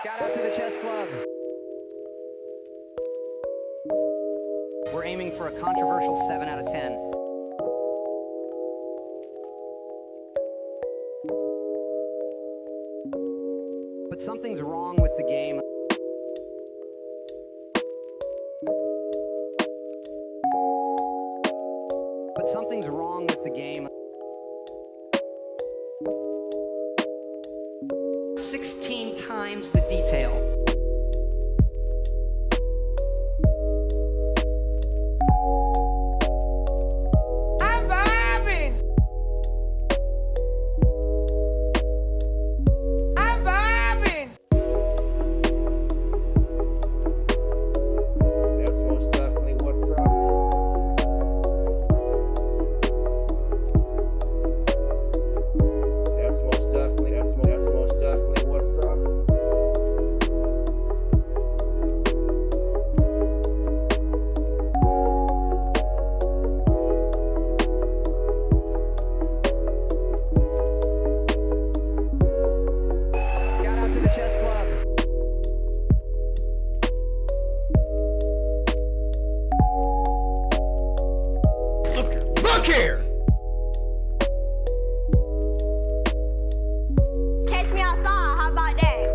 Shout out to the chess club. We're aiming for a controversial 7 out of 10. But something's wrong with the game. But something's wrong with the game. 16 times the detail. I'm vibing. I'm vibing. That's most definitely what's up. That's most definitely what's up. Shout out to the chess club. Look here! Catch me outside, how about that?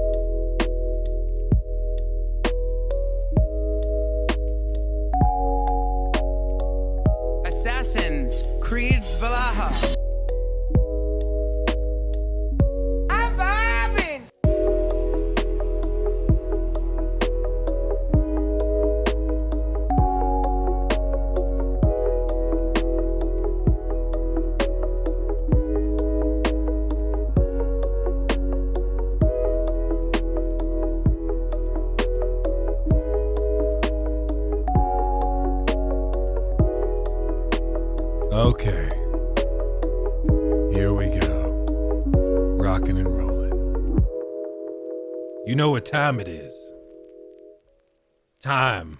Assassin's Creed Valhalla. I'm vibing. Okay. Here we go. Rocking and rolling. You know what time it is. Time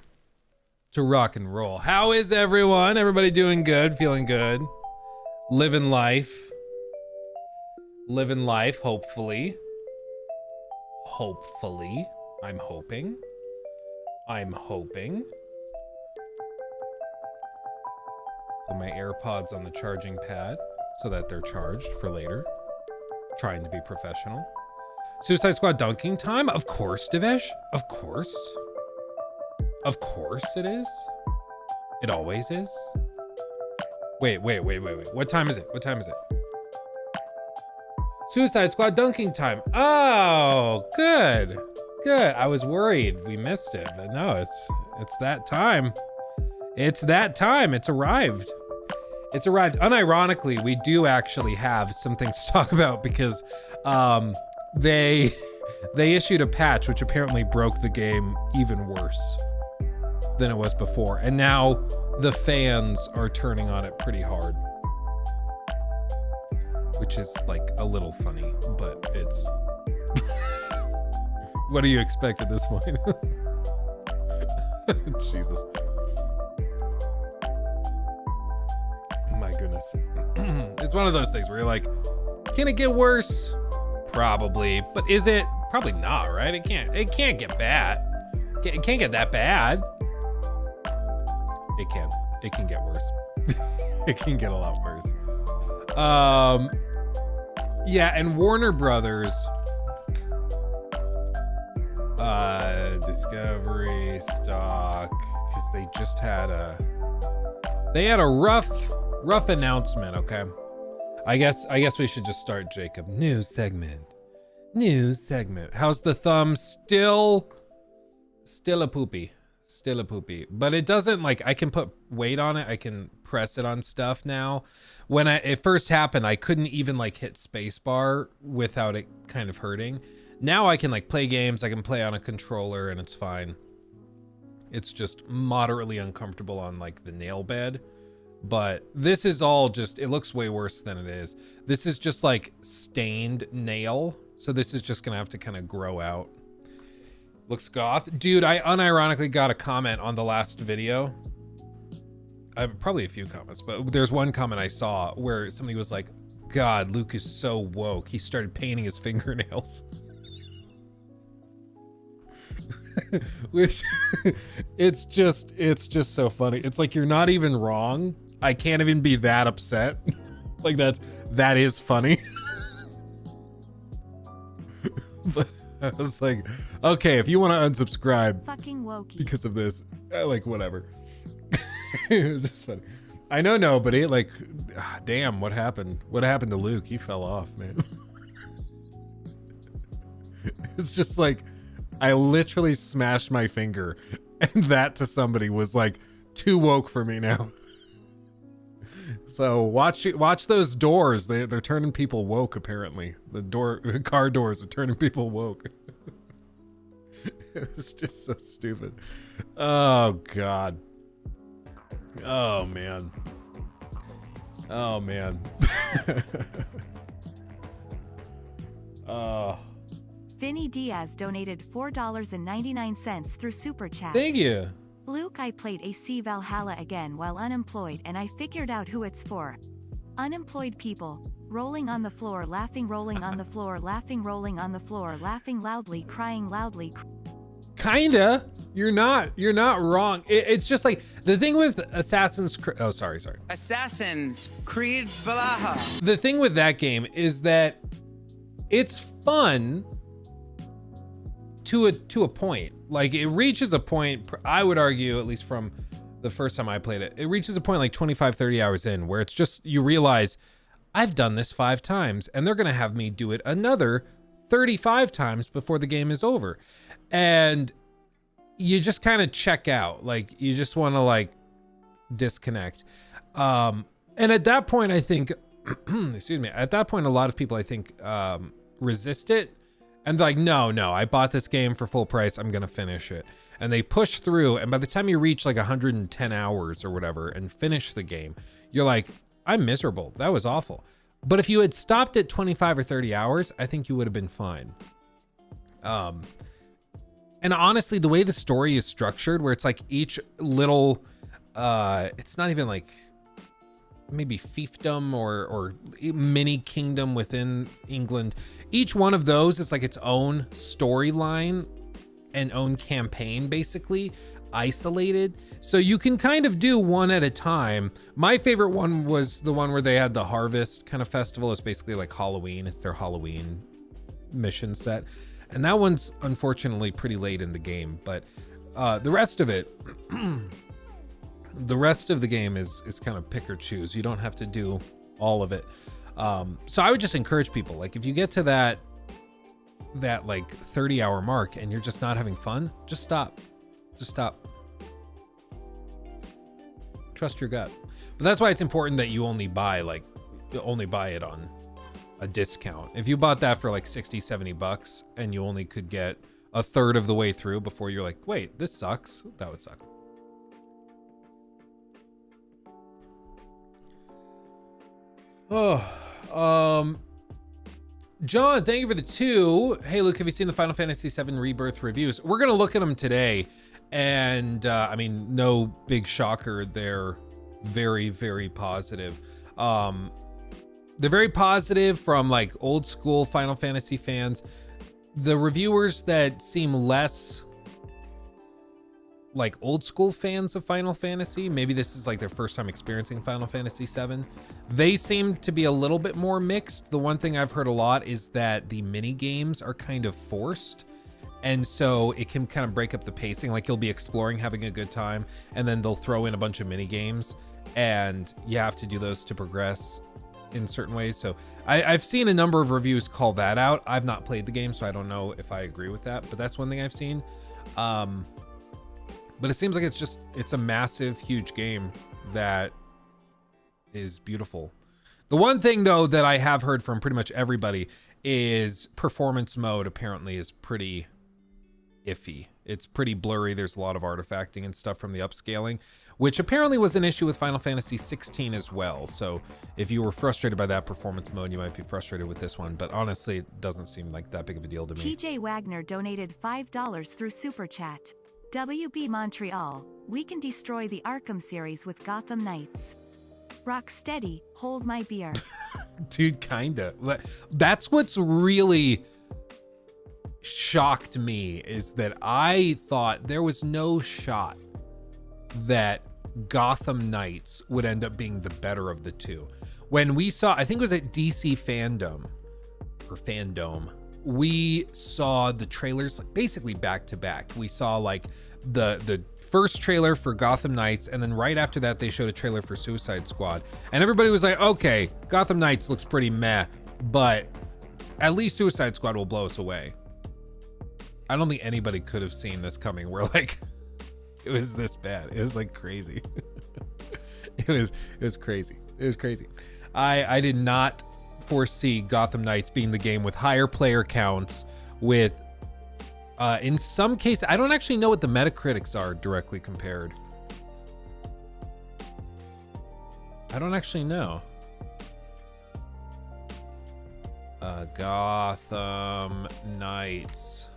to rock and roll. How is everyone? Everybody doing good? Feeling good? Living life. Living life, hopefully. Hopefully. I'm hoping. Put my AirPods on the charging pad so that they're charged for later. Trying to be professional. Suicide Squad dunking time? Of course, Divesh. Of course. Of course it is. It always is. Wait. What time is it? Suicide Squad dunking time. Oh, good. I was worried we missed it, but no, it's that time. It's arrived. Unironically, we do actually have some things to talk about because they issued a patch which apparently broke the game even worse than it was before. And now the fans are turning on it pretty hard. Which is like a little funny, but it's what do you expect at this point? Jesus. My goodness. It's one of those things where you're like, can it get worse? Probably, but is it? Probably not, right? It can't get bad. It can't get that bad. It can get worse. It can get a lot worse. Yeah, and Warner Brothers, Discovery stock, because they just had a rough announcement. Okay, I guess we should just start, Jacob. News segment. How's the thumb? Still a poopy, but it doesn't, like, I can put weight on it. I can press it on stuff now. When it first happened, I couldn't even like hit spacebar without it kind of hurting. Now I can like play games, I can play on a controller and it's fine. It's just moderately uncomfortable on like the nail bed. But this is all just, it looks way worse than it is. This is just like stained nail. So this is just gonna have to kind of grow out. Looks goth. Dude, I unironically got a comment on the last video. I have probably a few comments, but there's one comment I saw where somebody was like, God, Luke is so woke. He started painting his fingernails. Which it's just so funny. It's like, you're not even wrong. I can't even be that upset. Like that is funny. But I was like, okay, if you want to unsubscribe fucking wokey because of this, like whatever. It was just funny. I know, no, but it like, damn, what happened? What happened to Luke? He fell off, man. It's just like, I literally smashed my finger, and that to somebody was like too woke for me now. So watch those doors. They're turning people woke. Apparently, the car doors are turning people woke. It was just so stupid. Oh God. Oh man. Oh man. Oh. Vinny Diaz donated $4.99 through Super Chat. Thank you. Luke, I played AC Valhalla again while unemployed and I figured out who it's for. Unemployed people. Rolling on the floor, laughing, rolling on the floor, laughing, rolling on the floor, laughing loudly, crying loudly. Kinda. You're not wrong. It's just like the thing with Assassin's Creed. Oh, sorry. Assassin's Creed Valhalla. The thing with that game is that it's fun to a point. Like it reaches a point, I would argue, at least from the first time I played it, it reaches a point like 25, 30 hours in where it's just, you realize I've done this 5 times and they're going to have me do it another 35 times before the game is over. And you just kind of check out. Like you just want to like disconnect. And at that point, I think, excuse me, at that point, a lot of people, I think, resist it. And like, no, I bought this game for full price. I'm going to finish it. And they push through. And by the time you reach like 110 hours or whatever and finish the game, you're like, I'm miserable. That was awful. But if you had stopped at 25 or 30 hours, I think you would have been fine. And honestly, the way the story is structured, where it's like each little, it's not even like maybe fiefdom or mini kingdom within England. Each one of those is like its own storyline and own campaign, basically isolated. So you can kind of do one at a time. My favorite one was the one where they had the harvest kind of festival. It's basically like Halloween. It's their Halloween mission set. And that one's unfortunately pretty late in the game, but the rest of it, the rest of the game is kind of pick or choose. You don't have to do all of it. So I would just encourage people, like if you get to that like 30-hour mark and you're just not having fun, just stop. Trust your gut. But that's why it's important that you only buy it on a discount. If you bought that for like 60, 70 bucks and you only could get a third of the way through before you're like, wait, this sucks, that would suck. Oh, John, thank you for the 2. Hey, Luke, have you seen the Final Fantasy VII Rebirth reviews? We're gonna look at them today, and I mean, no big shocker. They're very, very positive. They're very positive from like old school Final Fantasy fans. The reviewers that seem less like old school fans of Final Fantasy, maybe this is like their first time experiencing Final Fantasy VII, they seem to be a little bit more mixed. The one thing I've heard a lot is that the mini games are kind of forced, and so it can kind of break up the pacing. Like you'll be exploring, having a good time, and then they'll throw in a bunch of mini games, and you have to do those to progress in certain ways. So I've seen a number of reviews call that out. I've not played the game, so I don't know if I agree with that, but that's one thing I've seen. But it seems like it's a massive, huge game that is beautiful. The one thing though that I have heard from pretty much everybody is performance mode apparently is pretty iffy. It's pretty blurry. There's a lot of artifacting and stuff from the upscaling, which apparently was an issue with Final Fantasy 16 as well. So if you were frustrated by that performance mode, you might be frustrated with this one. But honestly, it doesn't seem like that big of a deal to me. TJ Wagner donated $5 through Super Chat. WB Montreal, we can destroy the Arkham series with Gotham Knights. Rocksteady, hold my beer. Dude, kinda. That's what's really shocked me, is that I thought there was no shot that Gotham Knights would end up being the better of the two. When we saw, I think it was at DC Fandom, we saw the trailers like basically back to back. We saw like the first trailer for Gotham Knights, and then right after that they showed a trailer for Suicide Squad, and everybody was like, okay, Gotham Knights looks pretty meh, but at least Suicide Squad will blow us away. I don't think anybody could have seen this coming. We're like, it was this bad. It was like crazy. it was crazy. It was crazy. I did not foresee Gotham Knights being the game with higher player counts, with in some cases, I don't actually know what the Metacritics are directly compared. I don't actually know. Gotham Knights.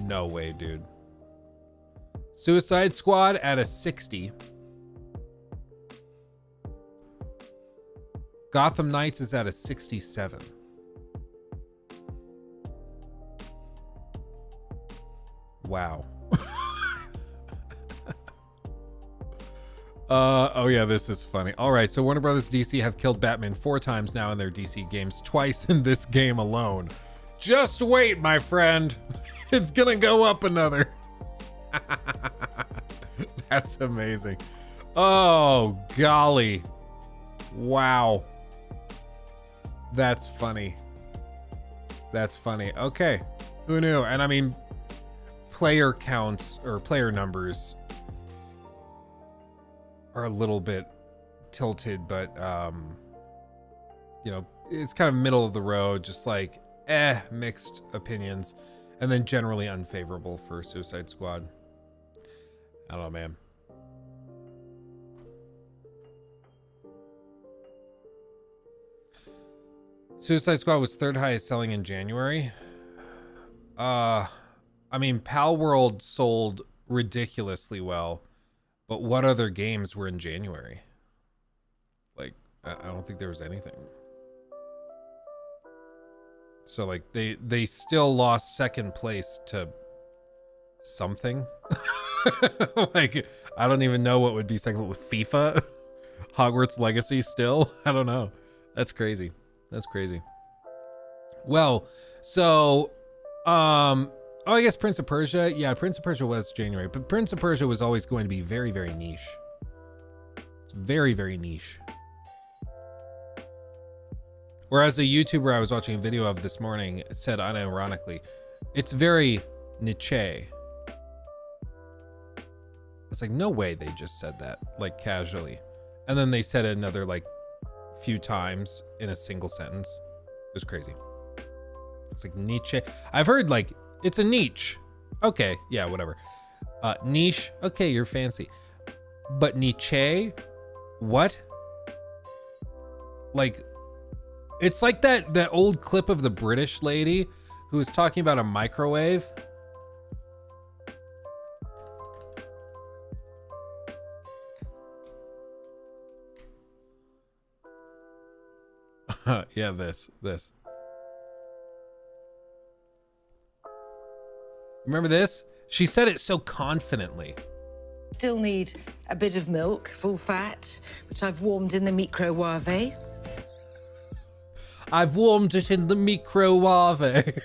No way, dude. Suicide Squad at a 60. Gotham Knights is at a 67. Wow. Oh yeah, this is funny. All right, so Warner Brothers DC have killed Batman 4 times now in their DC games, twice in this game alone. Just wait, my friend. It's gonna go up another. That's amazing. Oh, golly. Wow. That's funny. That's funny. Okay. Who knew? And I mean, player counts or player numbers are a little bit tilted, but you know, it's kind of middle of the road, just like mixed opinions, and then generally unfavorable for Suicide Squad. I don't know, man. Suicide Squad was third highest selling in January. I mean, Pal World sold ridiculously well, but what other games were in January? Like, I don't think there was anything. So like they still lost second place to something. Like, I don't even know what would be second with FIFA. Hogwarts Legacy still. I don't know. That's crazy. That's crazy. Well, so oh, I guess Prince of Persia. Yeah, Prince of Persia was January, but Prince of Persia was always going to be very, very niche. It's very, very niche. Whereas a YouTuber I was watching a video of this morning said unironically, it's very niche. It's like, no way they just said that, like casually. And then they said it another like few times in a single sentence. It was crazy. It's like Nietzsche. I've heard like, it's a niche. Okay, yeah, whatever. Niche, okay, you're fancy. But Nietzsche, what? Like, it's like that old clip of the British lady who was talking about a microwave. Yeah, this. Remember this? She said it so confidently. Still need a bit of milk, full fat, which I've warmed in the microwave. I've warmed it in the microwave.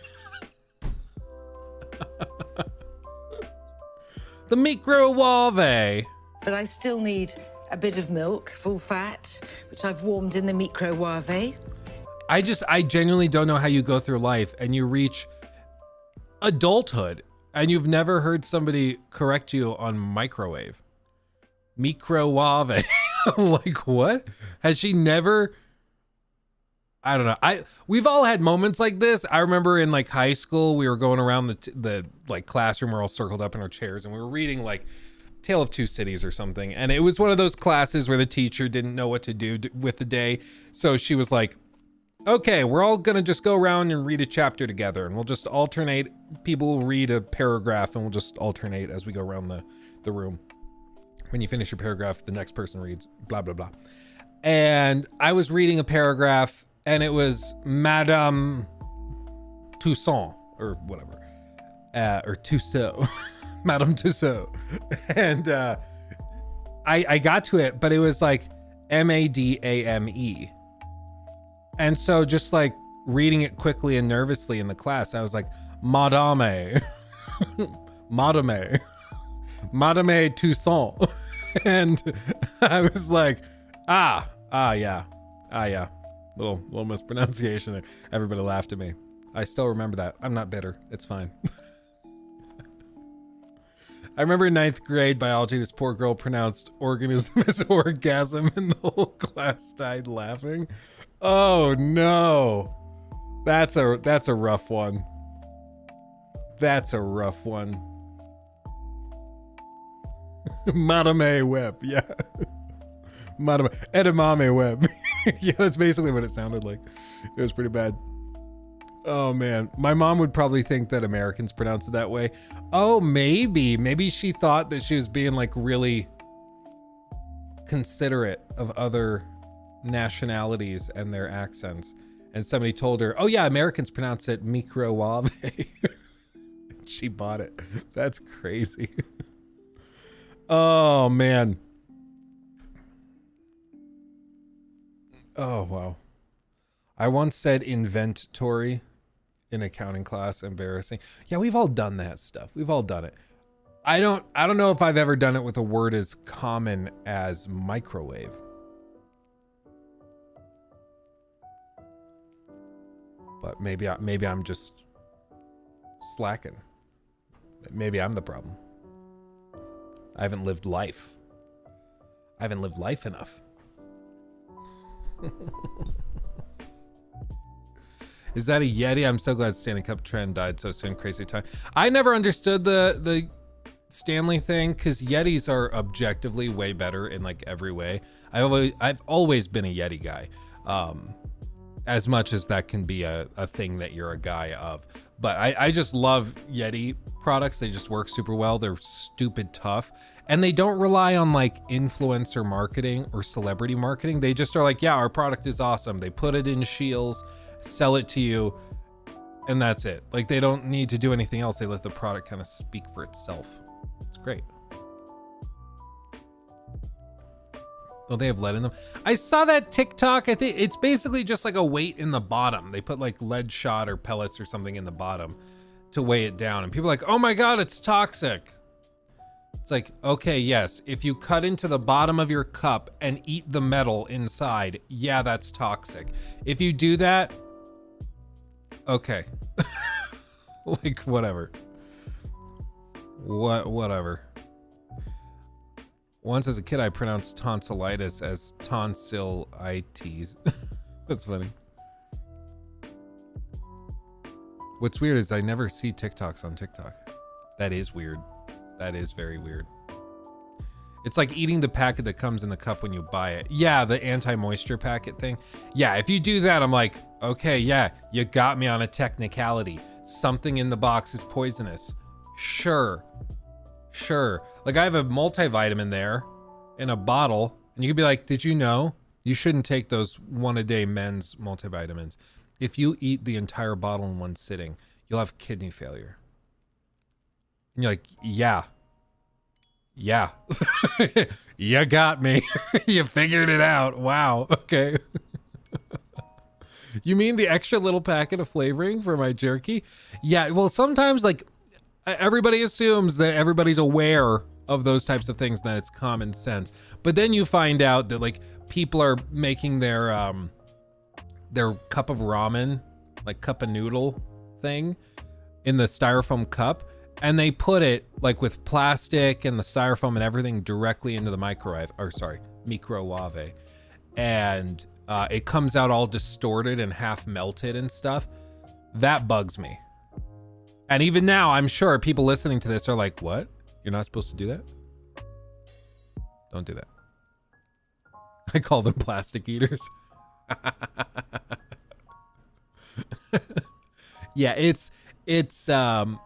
The microwave. But I still need a bit of milk, full fat, which I've warmed in the microwave. I genuinely don't know how you go through life and you reach adulthood and you've never heard somebody correct you on microwave. Microwave. Like, what? Has she never I don't know. We've all had moments like this. I remember in like high school, we were going around the like classroom. We're all circled up in our chairs, and we were reading like Tale of Two Cities or something. And it was one of those classes where the teacher didn't know what to do with the day, so she was like, "Okay, we're all gonna just go around and read a chapter together, and we'll just alternate. People will read a paragraph, and we'll just alternate as we go around the room. When you finish your paragraph, the next person reads blah blah blah." And I was reading a paragraph, and it was Madame Toussaint or whatever, or Tussaud, Madame Tussaud. And I got to it, but it was like Madame. And so just like reading it quickly and nervously in the class, I was like, Madame, Madame, Madame Toussaint. And I was like, yeah. Little mispronunciation there. Everybody laughed at me. I still remember that. I'm not bitter. It's fine. I remember in 9th grade biology, this poor girl pronounced organism as orgasm, and the whole class died laughing. Oh no. That's a rough one. That's a rough one. Madame Web, yeah. Madame Edamame Web. Yeah, that's basically what it sounded like. It was pretty bad. Oh man, my mom would probably think that Americans pronounce it that way. Oh, maybe she thought that she was being like really considerate of other nationalities and their accents, and somebody told her, "Oh yeah, Americans pronounce it microwave." She bought it. That's crazy. Oh man. Oh wow. I once said inventory in accounting class. Embarrassing. Yeah, we've all done that stuff. We've all done it. I don't know if I've ever done it with a word as common as microwave. But maybe I'm just slacking. Maybe I'm the problem. I haven't lived life. I haven't lived life enough. Is that a Yeti? I'm so glad Stanley Cup trend died so soon. Crazy time. I never understood the Stanley thing, because Yetis are objectively way better in like every way. I've always been a Yeti guy, as much as that can be a thing that you're a guy of. But I just love Yeti products. They just work super well. They're stupid tough, and they don't rely on like influencer marketing or celebrity marketing. They just are like, yeah, our product is awesome. They put it in shields, sell it to you, and that's it. Like, they don't need to do anything else. They let the product kind of speak for itself. It's great. Oh, they have lead in them. I saw that TikTok. I think it's basically just like a weight in the bottom. They put like lead shot or pellets or something in the bottom to weigh it down. And people are like, oh my God, it's toxic. It's like, okay, yes. If you cut into the bottom of your cup and eat the metal inside, yeah, that's toxic. If you do that, okay. Like, whatever. Whatever. Once as a kid, I pronounced tonsillitis as tonsillitis. That's funny. What's weird is I never see TikToks on TikTok. That is weird. That is very weird. It's like eating the packet that comes in the cup when you buy it. Yeah, the anti-moisture packet thing. Yeah, if you do that, I'm like, okay, yeah, you got me on a technicality. Something in the box is poisonous. Sure. Like, I have a multivitamin there in a bottle, and you could be like, did you know you shouldn't take those 1-a-day men's multivitamins? If you eat the entire bottle in one sitting, you'll have kidney failure. And you're like, yeah. You got me. You figured it out. Wow. Okay. You mean the extra little packet of flavoring for my jerky? Yeah, well, sometimes, like, everybody assumes that everybody's aware of those types of things, and that it's common sense. But then you find out that, like, people are making their cup of ramen, like cup of noodle thing, in the styrofoam cup, and they put it like with plastic and the styrofoam and everything directly into the microwave, and it comes out all distorted and half melted and stuff. That bugs me. And even now, I'm sure people listening to this are like, what? You're not supposed to do that? Don't do that. I call them plastic eaters. Yeah, it's like,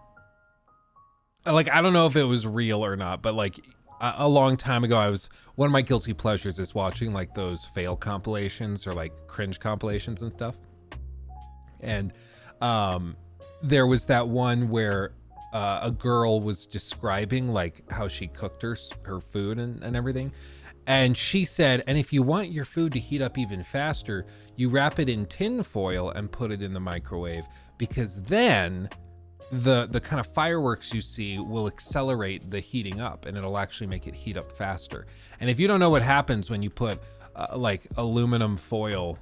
I don't know if it was real or not, but like a long time ago, one of my guilty pleasures is watching like those fail compilations or like cringe compilations and stuff. And there was that one where a girl was describing like how she cooked her food and everything. And she said, and if you want your food to heat up even faster, you wrap it in tin foil and put it in the microwave, because then the kind of fireworks you see will accelerate the heating up and it'll actually make it heat up faster. And if you don't know what happens when you put like aluminum foil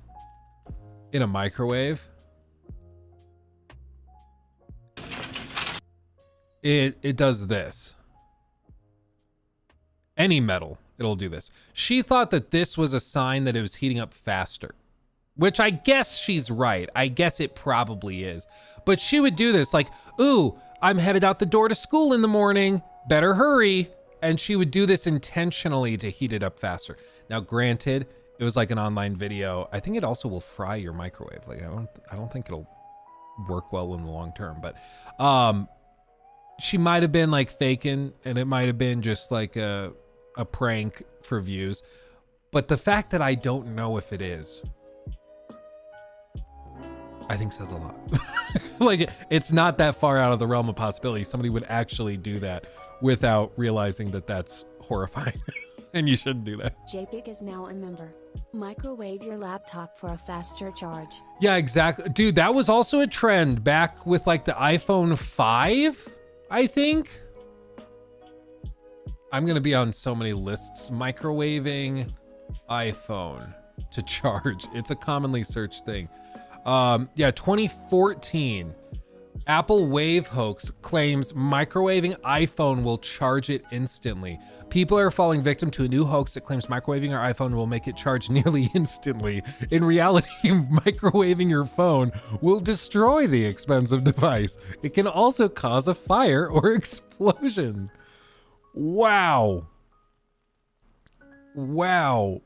in a microwave, it does this. Any metal, it'll do this. She thought that this was a sign that it was heating up faster, which I guess she's right. I guess it probably is. But she would do this like, ooh, I'm headed out the door to school in the morning, better hurry. And she would do this intentionally to heat it up faster. Now, granted, it was like an online video. I think it also will fry your microwave. Like, I don't think it'll work well in the long term, but she might have been like faking, and it might have been just like a prank for views. But the fact that I don't know if it is, I think says a lot. Like, it's not that far out of the realm of possibility. Somebody would actually do that without realizing that that's horrifying. And you shouldn't do that. JPEG is now a member. Microwave your laptop for a faster charge. Yeah, exactly. Dude, that was also a trend back with like the iPhone 5, I think. I'm going to be on so many lists. Microwaving iPhone to charge. It's a commonly searched thing. Yeah, 2014. Apple Wave hoax claims microwaving iPhone will charge it instantly. People are falling victim to a new hoax that claims microwaving your iPhone will make it charge nearly instantly. In reality, microwaving your phone will destroy the expensive device. It can also cause a fire or explosion. Wow. Wow.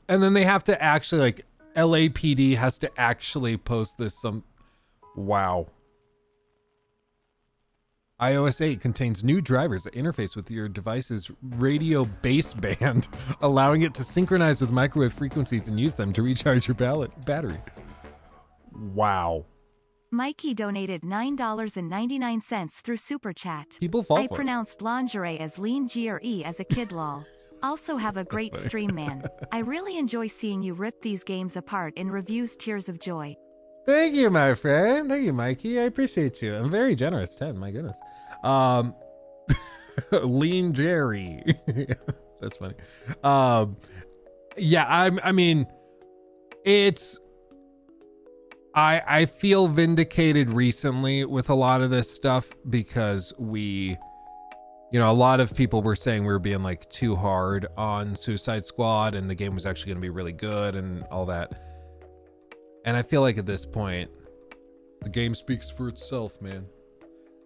And then they have to actually, like, LAPD has to actually post this wow. iOS 8 contains new drivers that interface with your device's radio baseband, allowing it to synchronize with microwave frequencies and use them to recharge your battery. Wow. Mikey donated $9.99 through Super Chat. People fall I for pronounced lingerie as lingerie as a kid lol. Also have a great stream, man. I really enjoy seeing you rip these games apart in reviews. Tears of joy. Thank you, my friend. Thank you, Mikey. I appreciate you. I'm very generous, 10. My goodness. Lean Jerry. That's funny. Yeah, I mean, it's... I feel vindicated recently with a lot of this stuff because a lot of people were saying we were being like too hard on Suicide Squad and the game was actually going to be really good and all that. And I feel like at this point, the game speaks for itself, man.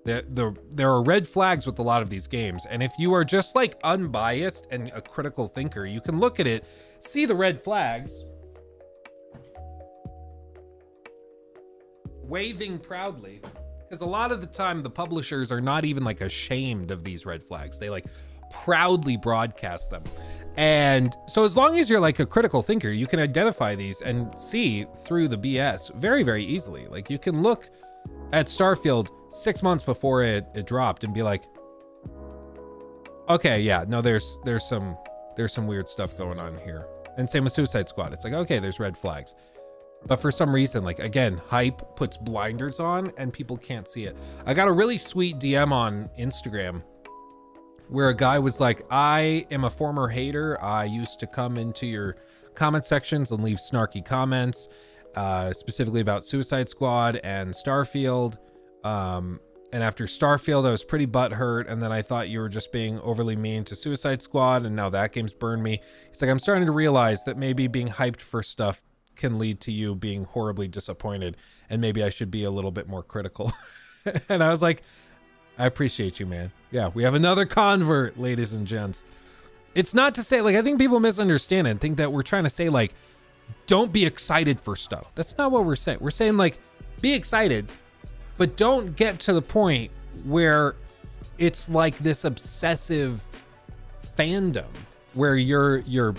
There are red flags with a lot of these games. And if you are just like unbiased and a critical thinker, you can look at it, see the red flags, waving proudly. Because a lot of the time, the publishers are not even like ashamed of these red flags. They like proudly broadcast them. And so as long as you're like a critical thinker, you can identify these and see through the BS very, very easily. Like you can look at Starfield 6 months before it dropped and be like, okay, yeah, no, there's some weird stuff going on here. And same with Suicide Squad. It's like, okay, there's red flags. But for some reason, like, again, hype puts blinders on and people can't see it. I got a really sweet DM on Instagram where a guy was like, I am a former hater. I used to come into your comment sections and leave snarky comments, specifically about Suicide Squad and Starfield. And after Starfield, I was pretty butthurt. And then I thought you were just being overly mean to Suicide Squad. And now that game's burned me. He's like, I'm starting to realize that maybe being hyped for stuff can lead to you being horribly disappointed, and maybe I should be a little bit more critical. And I was like, I appreciate you, man. Yeah, we have another convert, ladies and gents. It's not to say, like, I think people misunderstand it and think that we're trying to say, like, don't be excited for stuff. That's not what we're saying. We're saying, like, be excited, but don't get to the point where it's like this obsessive fandom where your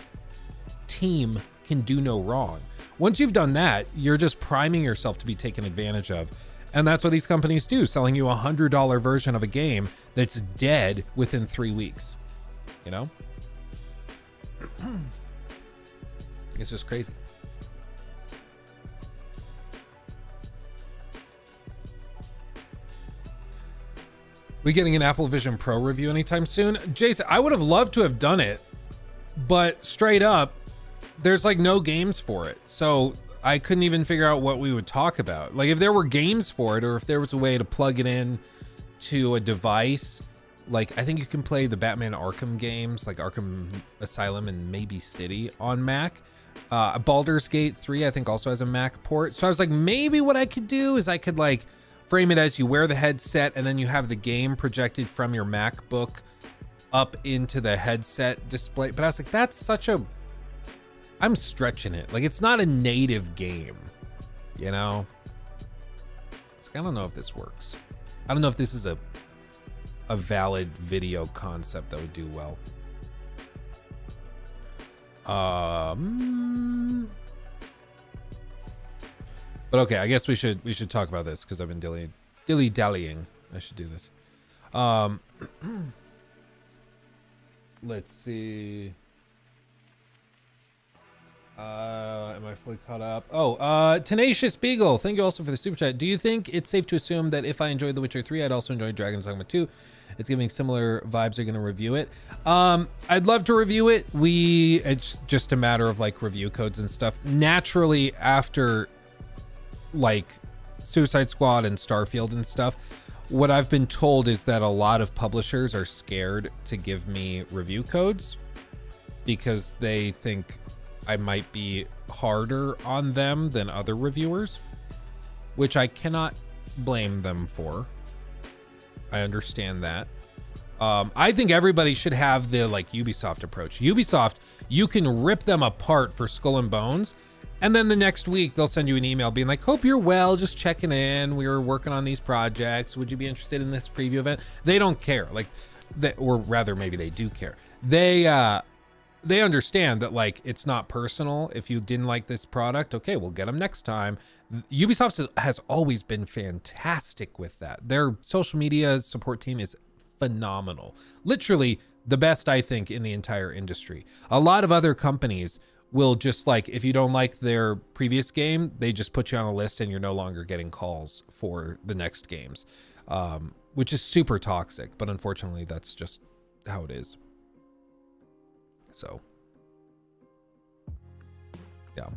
team can do no wrong. Once you've done that, you're just priming yourself to be taken advantage of. And that's what these companies do, selling you a $100 version of a game that's dead within 3 weeks. You know? It's just crazy. We getting an Apple Vision Pro review anytime soon? Jason, I would have loved to have done it, but straight up, there's like no games for it. So I couldn't even figure out what we would talk about. Like if there were games for it, or if there was a way to plug it in to a device, like I think you can play the Batman Arkham games, like Arkham Asylum and maybe City on Mac. Baldur's Gate 3, I think also has a Mac port. So I was like, maybe what I could do is I could like frame it as you wear the headset and then you have the game projected from your MacBook up into the headset display. But I was like, that's such a, I'm stretching it. Like it's not a native game, you know? It's like, I don't know if this works. I don't know if this is a valid video concept that would do well. But okay, I guess we should talk about this because I've been dilly-dallying. I should do this. Let's see. Am I fully caught up? Oh, Tenacious Beagle, thank you also for the super chat. Do you think it's safe to assume that if I enjoyed The Witcher 3, I'd also enjoy Dragon's Dogma 2? It's giving similar vibes. Are going to review it. I'd love to review it. It's just a matter of like review codes and stuff. Naturally, after like Suicide Squad and Starfield and stuff, what I've been told is that a lot of publishers are scared to give me review codes because they think I might be harder on them than other reviewers, which I cannot blame them for. I understand that. I think everybody should have the like Ubisoft approach. Ubisoft, you can rip them apart for Skull and Bones, and then the next week they'll send you an email being like, hope you're well, just checking in. We were working on these projects. Would you be interested in this preview event? They don't care. Like, or rather, maybe they do care. They understand that like it's not personal. If you didn't like this product, okay, we'll get them next time. Ubisoft has always been fantastic with that. Their social media support team is phenomenal. Literally the best, I think, in the entire industry. A lot of other companies will just like, if you don't like their previous game, they just put you on a list and you're no longer getting calls for the next games, which is super toxic. But unfortunately, that's just how it is. So, yeah.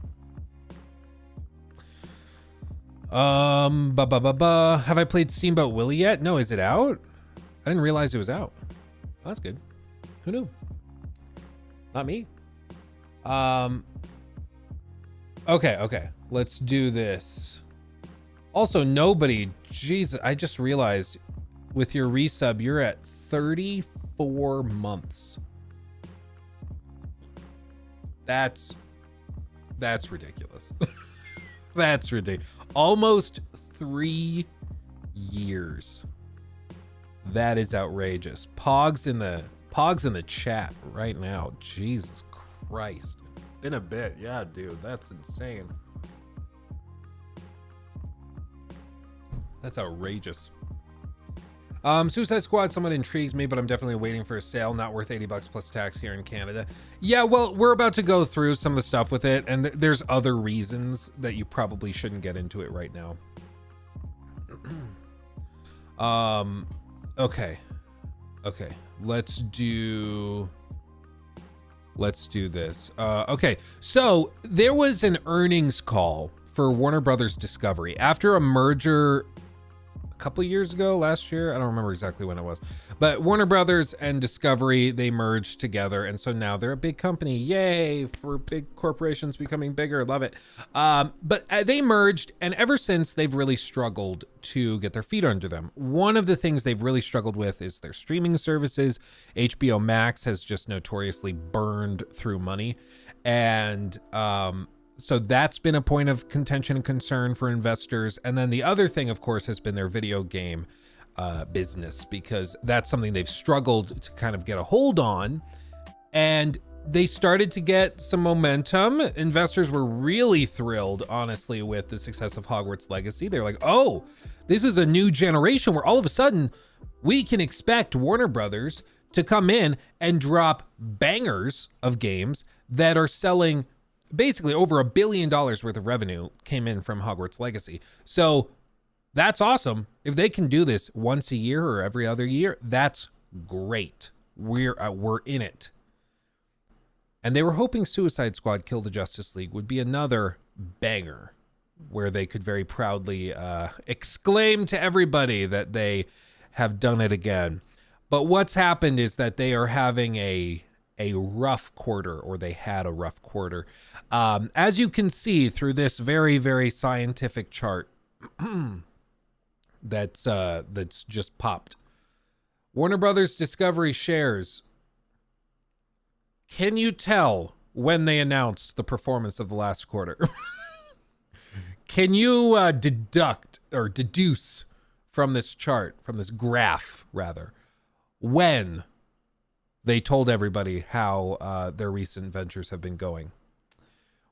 Have I played Steamboat Willie yet? No, is it out? I didn't realize it was out. Oh, that's good. Who knew? Not me. Okay. Let's do this. Also, nobody, Jesus, I just realized with your resub, you're at 34 months. That's ridiculous. That's ridiculous. Almost 3 years. That is outrageous. Pogs in the chat right now. Jesus Christ. Been a bit. Yeah, dude, that's insane. That's outrageous. Suicide Squad somewhat intrigues me, but I'm definitely waiting for a sale. Not worth $80 plus tax here in Canada. Yeah, well, we're about to go through some of the stuff with it, and there's other reasons that you probably shouldn't get into it right now. Okay. Let's do this. Okay, so there was an earnings call for Warner Brothers Discovery after a merger couple years ago, last year. I don't remember exactly when it was. But Warner Brothers and Discovery, they merged together. And so now they're a big company. Yay for big corporations becoming bigger. Love it. But they merged, and ever since, they've really struggled to get their feet under them. One of the things they've really struggled with is their streaming services. HBO Max has just notoriously burned through money. And so that's been a point of contention and concern for investors. And then the other thing, of course, has been their video game business, because that's something they've struggled to kind of get a hold on. And they started to get some momentum. Investors were really thrilled, honestly, with the success of Hogwarts Legacy. They're like, oh, this is a new generation where all of a sudden we can expect Warner Brothers to come in and drop bangers of games that are selling basically over $1 billion worth of revenue came in from Hogwarts Legacy. So that's awesome. If they can do this once a year or every other year, that's great. We're in it. And they were hoping Suicide Squad Kill the Justice League would be another banger where they could very proudly exclaim to everybody that they have done it again. But what's happened is that they are having a rough quarter, or they had a rough quarter. As you can see through this very, very scientific chart that's just popped. Warner Brothers Discovery shares. Can you tell when they announced the performance of the last quarter? Can you deduce from this chart, from this graph rather, when they told everybody how their recent ventures have been going?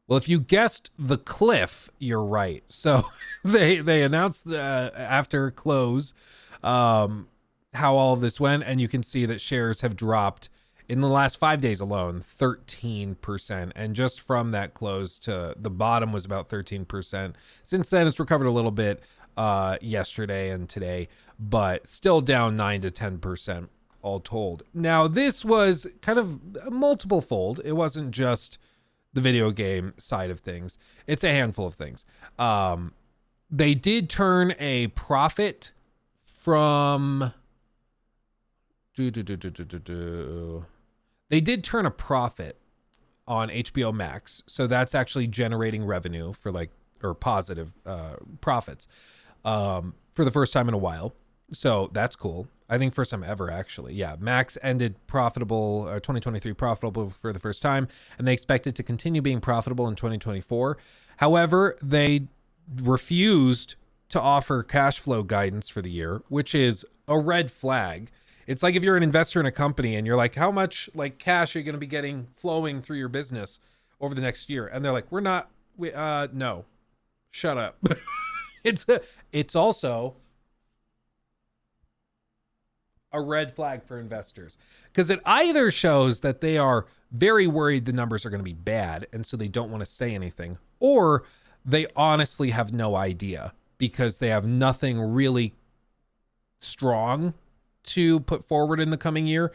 Well, if you guessed the cliff, you're right. So they announced after close how all of this went, and you can see that shares have dropped in the last 5 days alone, 13%. And just from that close to the bottom was about 13%. Since then, it's recovered a little bit yesterday and today, but still down 9 to 10% all told. Now, this was kind of multiple fold. It wasn't just the video game side of things. It's a handful of things. They did turn a profit from... They did turn a profit on HBO Max. So that's actually generating revenue for or positive profits for the first time in a while. So that's cool. I think first time ever, actually. Yeah, Max ended profitable, 2023 profitable for the first time, and they expect it to continue being profitable in 2024. However, they refused to offer cash flow guidance for the year, which is a red flag. It's like if you're an investor in a company and you're like, how much cash are you going to be getting flowing through your business over the next year? And they're like, no, shut up. It's also a red flag for investors, because it either shows that they are very worried the numbers are going to be bad and so they don't want to say anything, or they honestly have no idea because they have nothing really strong to put forward in the coming year.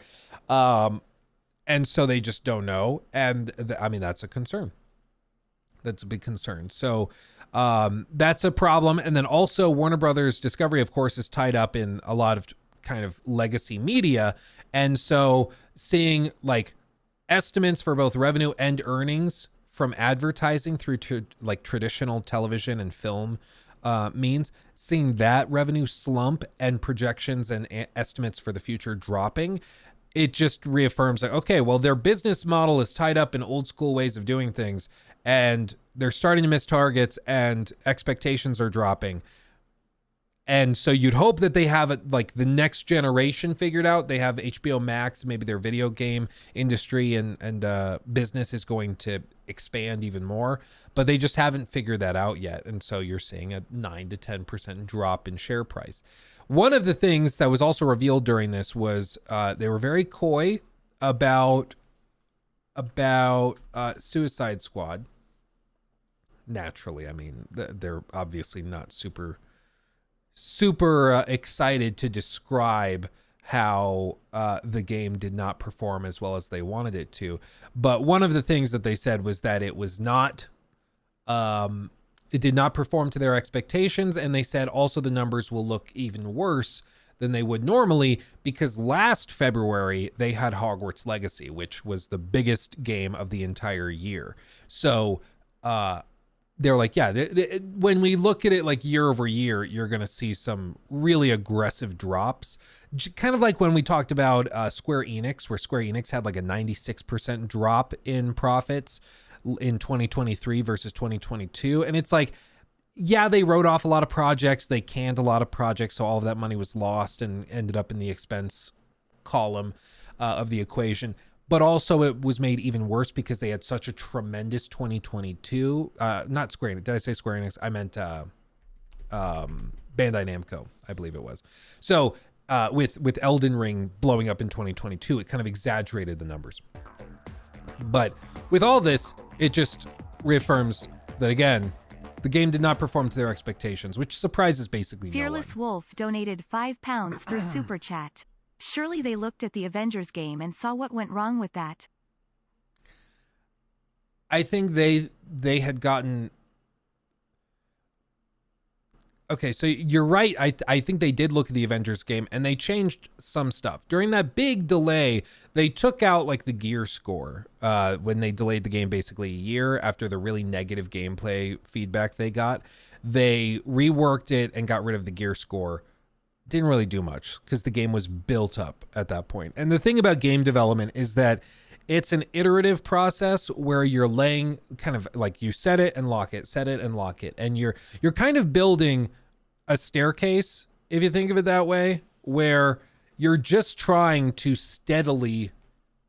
And so they just don't know. And that's a concern. That's a big concern. So that's a problem. And then also Warner Brothers Discovery, of course, is tied up in a lot of kind of legacy media. And so seeing estimates for both revenue and earnings from advertising through to traditional television and film means, seeing that revenue slump and projections and estimates for the future dropping, it just reaffirms okay, well, their business model is tied up in old school ways of doing things, and they're starting to miss targets and expectations are dropping. And so you'd hope that they have it the next generation figured out. They have HBO Max, maybe their video game industry and business is going to expand even more, but they just haven't figured that out yet. And so you're seeing a 9 to 10% drop in share price. One of the things that was also revealed during this was they were very coy about Suicide Squad. Naturally, they're obviously not super excited to describe how the game did not perform as well as they wanted it to. But one of the things that they said was that it was not It did not perform to their expectations, and they said also the numbers will look even worse than they would normally because last February they had Hogwarts Legacy, which was the biggest game of the entire year. So they're like, yeah, when we look at it like year over year, you're going to see some really aggressive drops. Kind of like when we talked about Square Enix, where Square Enix had like a 96% drop in profits in 2023 versus 2022. And it's like, yeah, they wrote off a lot of projects. They canned a lot of projects. So all of that money was lost and ended up in the expense column of the equation. But also it was made even worse because they had such a tremendous 2022. Not Square Enix. Did I say Square Enix? I meant Bandai Namco, I believe it was. So with Elden Ring blowing up in 2022, it kind of exaggerated the numbers. But with all this, it just reaffirms that, again, the game did not perform to their expectations, which surprises basically Fearless no one. Wolf donated £5 through Super Chat. Surely they looked at the Avengers game and saw what went wrong with that. I think they had gotten... Okay, so you're right. I think they did look at the Avengers game and they changed some stuff. During that big delay, they took out like the gear score when they delayed the game basically a year after the really negative gameplay feedback they got. They reworked it and got rid of the gear score. Didn't really do much because the game was built up at that point. And the thing about game development is that it's an iterative process where you're laying kind of like you set it and lock it, set it and lock it. And you're kind of building a staircase, if you think of it that way, where you're just trying to steadily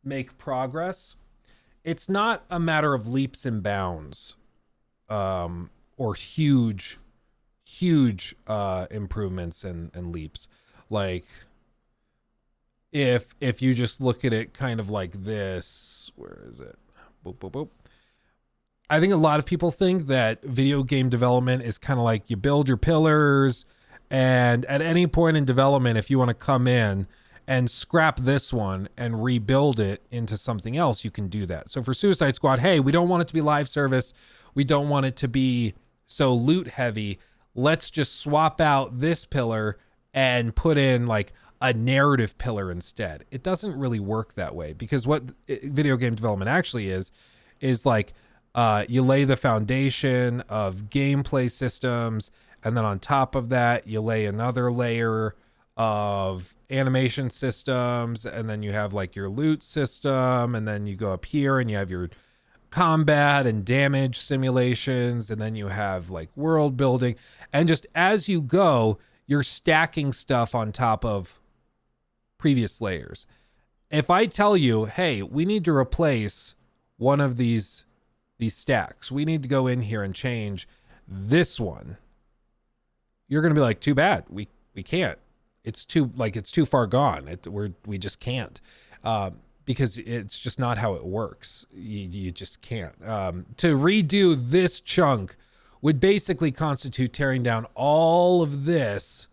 make progress. It's not a matter of leaps and bounds or huge improvements and leaps. Like, if you just look at it kind of like this, where is it? Boop, boop, boop. I think a lot of people think that video game development is kind of like you build your pillars, and at any point in development, if you want to come in and scrap this one and rebuild it into something else, you can do that. So for Suicide Squad, hey, we don't want it to be live service. We don't want it to be so loot heavy. Let's just swap out this pillar and put in like a narrative pillar instead. It doesn't really work that way because what video game development actually is like you lay the foundation of gameplay systems, and then on top of that you lay another layer of animation systems, and then you have like your loot system, and then you go up here and you have your combat and damage simulations, and then you have like world building, and just as you go, you're stacking stuff on top of previous layers. If I tell you, hey, we need to replace one of these stacks, we need to go in here and change this one, you're going to be like, too bad, we can't. It's too far gone. We just can't, because it's just not how it works. You just can't. To redo this chunk would basically constitute tearing down all of this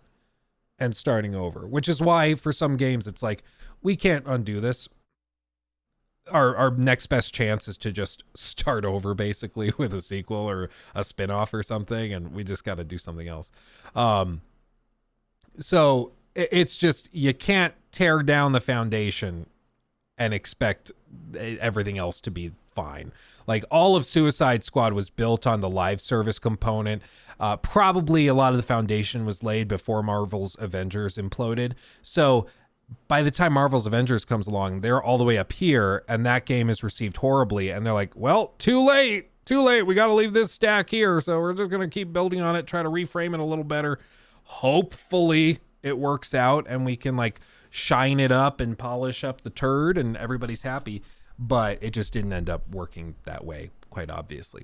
and starting over, which is why for some games it's like, we can't undo this. Our next best chance is to just start over basically with a sequel or a spin-off or something, and we just got to do something else. So it's just, you can't tear down the foundation and expect everything else to be fine. Like, all of Suicide Squad was built on the live service component. Probably a lot of the foundation was laid before Marvel's Avengers imploded. So by the time Marvel's Avengers comes along, they're all the way up here, and that game is received horribly. And they're like, well, too late. We got to leave this stack here. So we're just going to keep building on it, try to reframe it a little better. Hopefully it works out and we can like shine it up and polish up the turd and everybody's happy. But it just didn't end up working that way, quite obviously.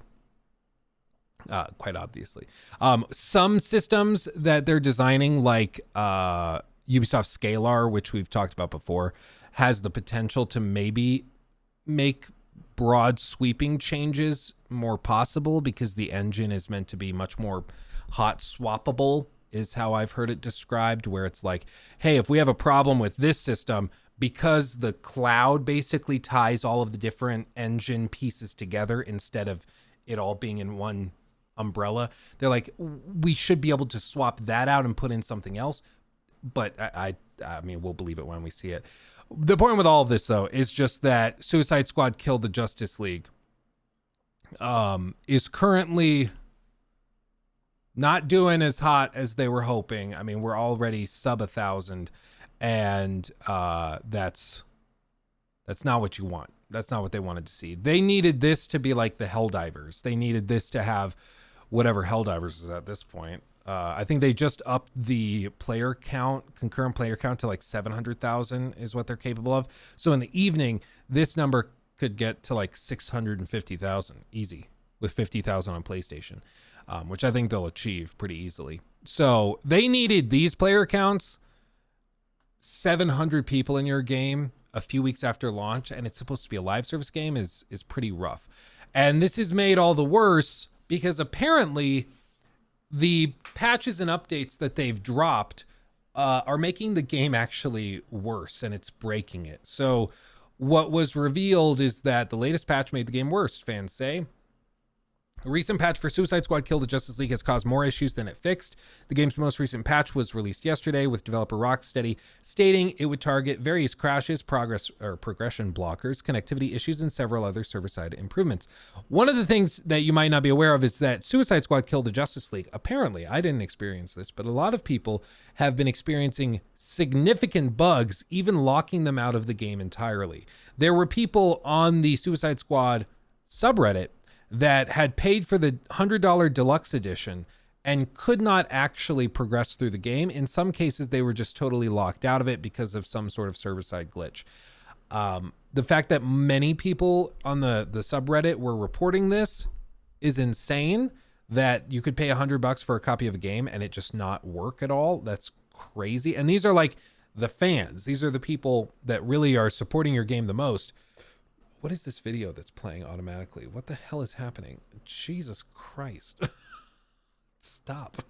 Some systems that they're designing, like Ubisoft Scalar, which we've talked about before, has the potential to maybe make broad sweeping changes more possible, because the engine is meant to be much more hot swappable, is how I've heard it described, where it's like, hey, if we have a problem with this system, because the cloud basically ties all of the different engine pieces together instead of it all being in one umbrella. They're like, we should be able to swap that out and put in something else. But I mean, we'll believe it when we see it. The point with all of this, though, is just that Suicide Squad Killed the Justice League is currently not doing as hot as they were hoping. I mean, we're already sub 1,000, and that's not what you want. That's not what they wanted to see. They needed this to be like the Helldivers. They needed this to have whatever Helldivers is at this point. I think they just upped the player count, concurrent player count, to like 700,000 is what they're capable of. So in the evening, this number could get to like 650,000 easy with 50,000 on PlayStation, which I think they'll achieve pretty easily. So they needed these player counts, 700 people in your game a few weeks after launch, and it's supposed to be a live service game, is pretty rough. And this is made all the worse because apparently the patches and updates that they've dropped are making the game actually worse, and it's breaking it. So what was revealed is that the latest patch made the game worse, fans say. A recent patch for Suicide Squad Kill the Justice League has caused more issues than it fixed. The game's most recent patch was released yesterday, with developer Rocksteady stating it would target various crashes, progression blockers, connectivity issues, and several other server-side improvements. One of the things that you might not be aware of is that Suicide Squad Kill the Justice League, apparently, I didn't experience this, but a lot of people have been experiencing significant bugs, even locking them out of the game entirely. There were people on the Suicide Squad subreddit that had paid for the $100 deluxe edition and could not actually progress through the game. In some cases, they were just totally locked out of it because of some sort of server-side glitch. The fact that many people on the subreddit were reporting this is insane, that you could pay $100 for a copy of a game and it just not work at all. That's crazy. And these are like the fans. These are the people that really are supporting your game the most. What is this video that's playing automatically? What the hell is happening? Jesus Christ. Stop.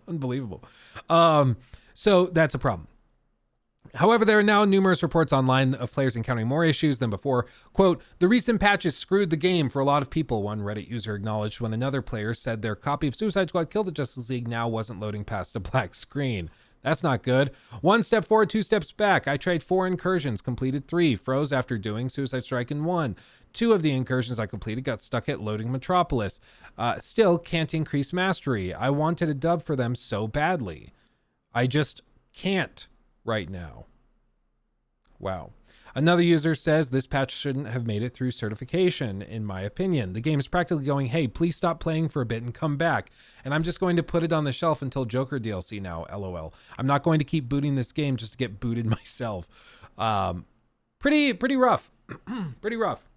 Unbelievable. So that's a problem. However, there are now numerous reports online of players encountering more issues than before. Quote, the recent patches screwed the game for a lot of people, one Reddit user acknowledged when another player said their copy of Suicide Squad Kill the Justice League now wasn't loading past a black screen. That's not good. 1 step forward, 2 steps back. I tried 4 incursions, completed 3, froze after doing Suicide Strike in 1. 2 of the incursions I completed got stuck at loading Metropolis. Still can't increase mastery. I wanted a dub for them so badly. I just can't right now. Wow. Another user says this patch shouldn't have made it through certification, in my opinion. The game is practically going, hey, please stop playing for a bit and come back. And I'm just going to put it on the shelf until Joker DLC now, LOL. I'm not going to keep booting this game just to get booted myself. Pretty rough. Pretty rough.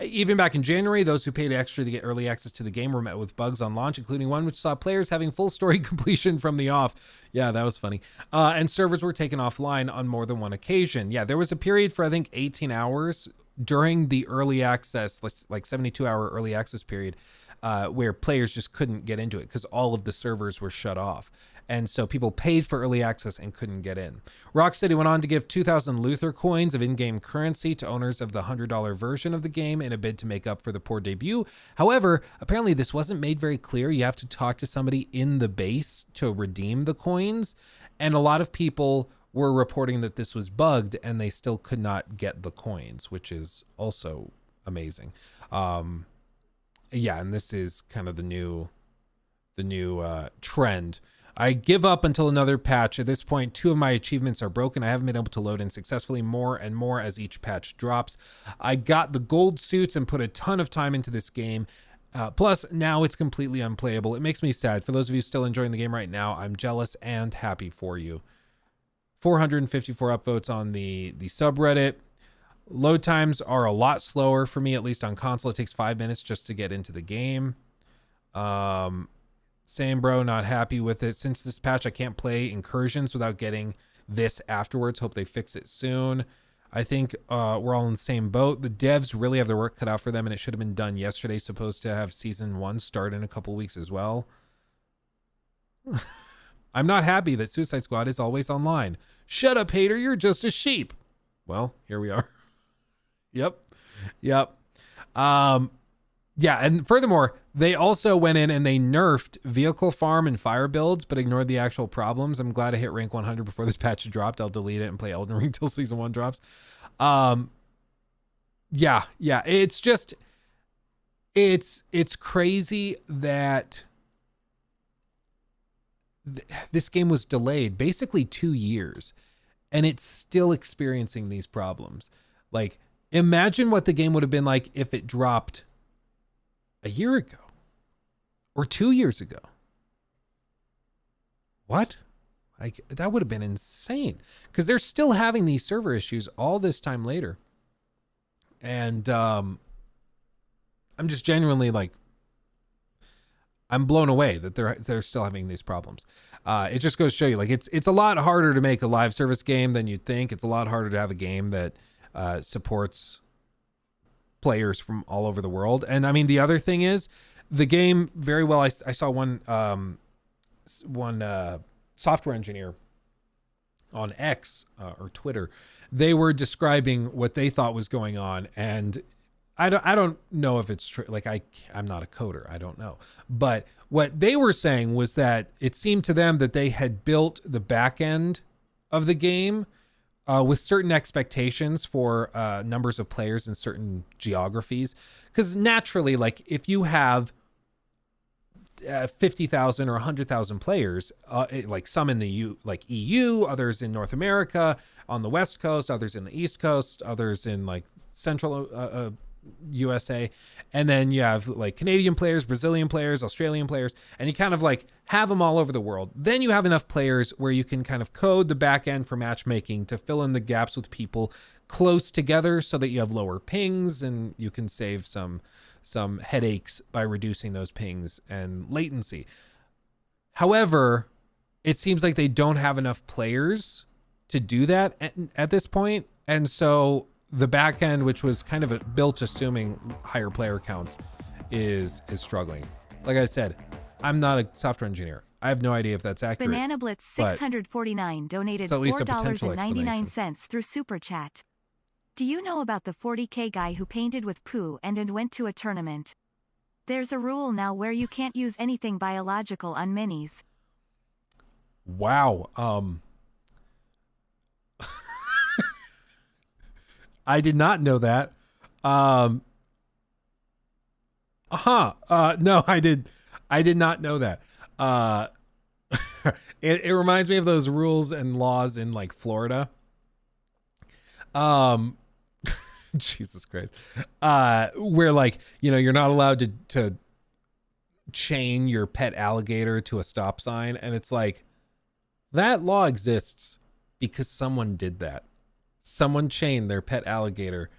Even back in January, those who paid extra to get early access to the game were met with bugs on launch, including one which saw players having full story completion from the off. Yeah, that was funny. And servers were taken offline on more than one occasion. Yeah, there was a period for, I think, 18 hours during the early access, like 72-hour early access period, where players just couldn't get into it because all of the servers were shut off. And so people paid for early access and couldn't get in. Rocksteady went on to give 2,000 Luther coins of in-game currency to owners of the $100 version of the game in a bid to make up for the poor debut. However, apparently this wasn't made very clear. You have to talk to somebody in the base to redeem the coins. And a lot of people were reporting that this was bugged and they still could not get the coins, which is also amazing. Yeah, and this is kind of the new trend. I give up until another patch. At this point, 2 of my achievements are broken. I haven't been able to load in successfully, more and more as each patch drops. I got the gold suits and put a ton of time into this game. Plus, now it's completely unplayable. It makes me sad. For those of you still enjoying the game right now, I'm jealous and happy for you. 454 upvotes on the subreddit. Load times are a lot slower for me, at least on console. It takes 5 minutes just to get into the game. Same bro, not happy with it. Since this patch, I can't play incursions without getting this afterwards. Hope they fix it soon. I think we're all in the same boat. The devs really have their work cut out for them, and it should have been done yesterday. Supposed to have season 1 start in a couple weeks as well. I'm not happy that Suicide Squad is always online. Shut up, hater. You're just a sheep. Well, here we are. Yep. Yeah, and furthermore, they also went in and they nerfed vehicle farm and fire builds, but ignored the actual problems. I'm glad I hit rank 100 before this patch dropped. I'll delete it and play Elden Ring till season 1 drops. Yeah, it's just, it's crazy that this game was delayed basically 2 years and it's still experiencing these problems. Like, imagine what the game would have been like if it dropped a year ago or 2 years ago. What? Like, that would have been insane, because they're still having these server issues all this time later. And I'm just genuinely like, I'm blown away that they're still having these problems. It just goes to show you, like, it's a lot harder to make a live service game than you'd think. It's a lot harder to have a game that supports players from all over the world. And I mean, the other thing is, the game very well. I saw one software engineer on X or Twitter. They were describing what they thought was going on, and I don't know if it's true. Like, I'm not a coder. I don't know. But what they were saying was that it seemed to them that they had built the back end of the game with certain expectations for numbers of players in certain geographies. Because naturally, like, if you have 50,000 or 100,000 players, like some in the EU, others in North America, on the West Coast, others in the East Coast, others in like Central USA, and then you have like Canadian players, Brazilian players, Australian players, and you kind of like have them all over the world. Then you have enough players where you can kind of code the back end for matchmaking to fill in the gaps with people close together so that you have lower pings and you can save some headaches by reducing those pings and latency. However, it seems like they don't have enough players to do that at this point. And so the back end, which was kind of built assuming higher player counts, is struggling. Like I said, I'm not a software engineer. I have no idea if that's accurate. Banana Blitz 649 donated at least a potential $4.99 through Super Chat. Do you know about the 40K guy who painted with poo and went to a tournament? There's a rule now where you can't use anything biological on minis. Wow. I did not know that. No, I did not know that. It reminds me of those rules and laws in like Florida. Jesus Christ. Where like, you know, you're not allowed to chain your pet alligator to a stop sign. And it's like, that law exists because someone did that. Someone chained their pet alligator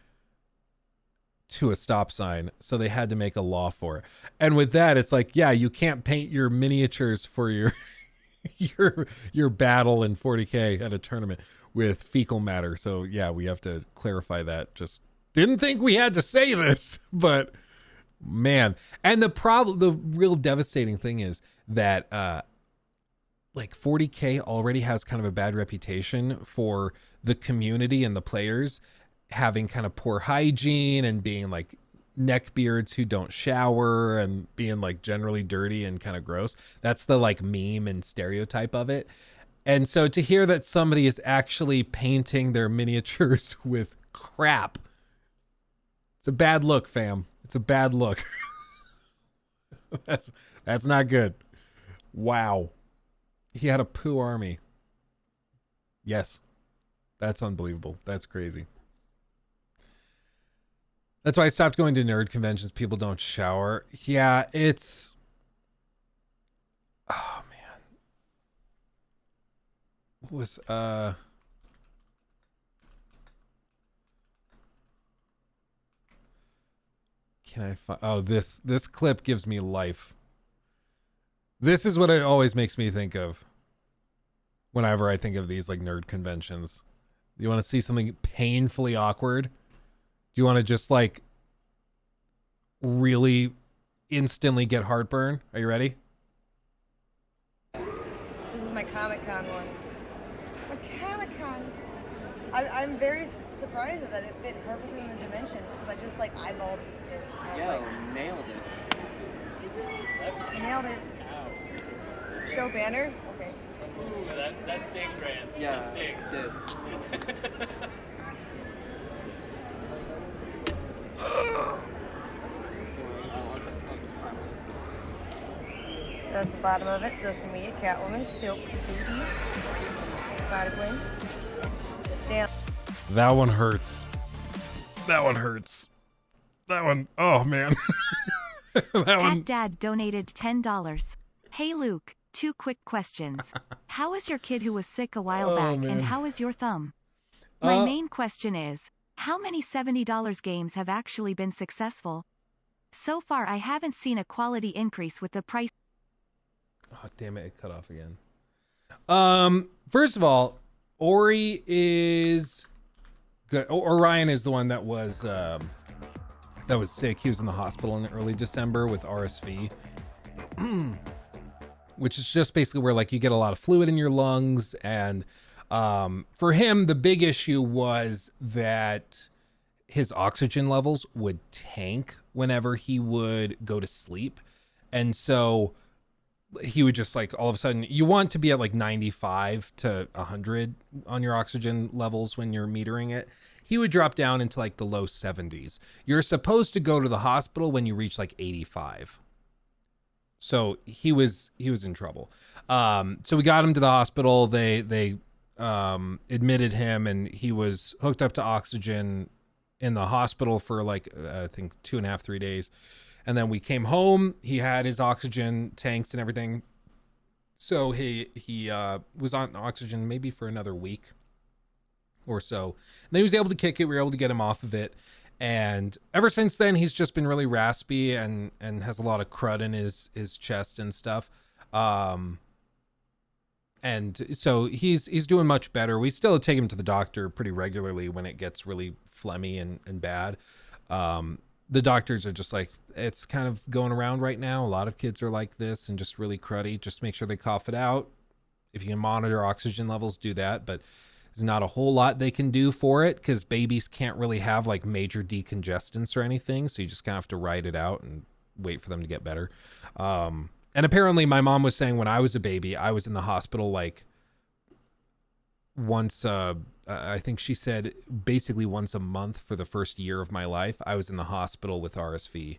to a stop sign, so they had to make a law for it. And with that, it's like, yeah, you can't paint your miniatures for your your battle in 40K at a tournament with fecal matter. So yeah, we have to clarify that. Just didn't think we had to say this, but man. And the real devastating thing is that like 40K already has kind of a bad reputation for the community and the players having kind of poor hygiene and being like neckbeards who don't shower and being like generally dirty and kind of gross. That's the like meme and stereotype of it. And so to hear that somebody is actually painting their miniatures with crap, it's a bad look, fam. It's a bad look. That's not good. Wow. He had a poo army. Yes. That's unbelievable. That's crazy. That's why I stopped going to nerd conventions. People don't shower. Yeah, it's... Oh, man. What was... Can I find... Oh, this clip gives me life. This is what it always makes me think of whenever I think of these like nerd conventions. You want to see something painfully awkward? Do you want to just like really instantly get heartburn? Are you ready? This is my Comic-Con one. My Comic-Con. I'm very surprised that it fit perfectly in the dimensions because I just like eyeballed it. I was nailed it. nailed it. Show banner. Okay. Ooh, that stings, Rance. Yeah, that stings. it So that's the bottom of it. Social media, Catwoman, Silk, Booty, Spider-Gwen. Damn. That one hurts. That one hurts. That one, oh man. That Cat one. Dad donated $10. Hey Luke, 2 quick questions. How is your kid who was sick a while back, man. and how is your thumb? My main question is, how many $70 games have actually been successful? So far I haven't seen a quality increase with the price. Oh, damn it, it cut off again. First of all, Ori is good. Orion is the one that was sick. He was in the hospital in early December with RSV, which is just basically where like you get a lot of fluid in your lungs. And for him, the big issue was that his oxygen levels would tank whenever he would go to sleep. And so he would just like all of a sudden, you want to be at like 95 to 100 on your oxygen levels when you're metering it. He would drop down into like the low 70s. You're supposed to go to the hospital when you reach like 85. So he was in trouble. So we got him to the hospital. They admitted him, and he was hooked up to oxygen in the hospital for like I think 2.5, 3 days. And then we came home. He had his oxygen tanks and everything. So he was on oxygen maybe for another week or so. And then he was able to kick it. We were able to get him off of it. And ever since then, he's just been really raspy and has a lot of crud in his chest and stuff. And so he's doing much better. We still take him to the doctor pretty regularly when it gets really phlegmy and bad. The doctors are just like, it's kind of going around right now. A lot of kids are like this and just really cruddy. Just make sure they cough it out. If you can monitor oxygen levels, do that. But there's not a whole lot they can do for it because babies can't really have like major decongestants or anything. So you just kind of have to ride it out and wait for them to get better. And apparently my mom was saying when I was a baby, I was in the hospital like once, I think she said basically once a month for the first year of my life. I was in the hospital with RSV.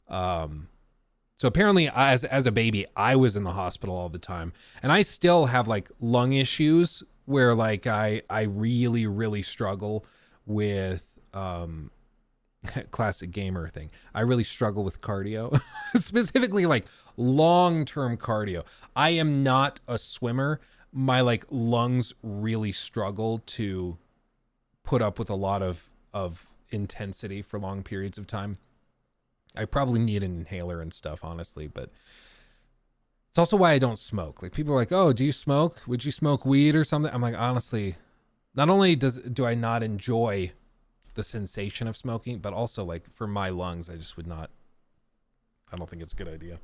So apparently as a baby, I was in the hospital all the time, and I still have like lung issues where like I really, really struggle with, classic gamer thing. I really struggle with cardio, specifically like long-term cardio. I am not a swimmer. My like lungs really struggle to put up with a lot of intensity for long periods of time. I probably need an inhaler and stuff, honestly, but it's also why I don't smoke. Like people are like, oh, do you smoke? Would you smoke weed or something? I'm like, honestly, not only do I not enjoy the sensation of smoking, but also like for my lungs, I just would not, I don't think it's a good idea.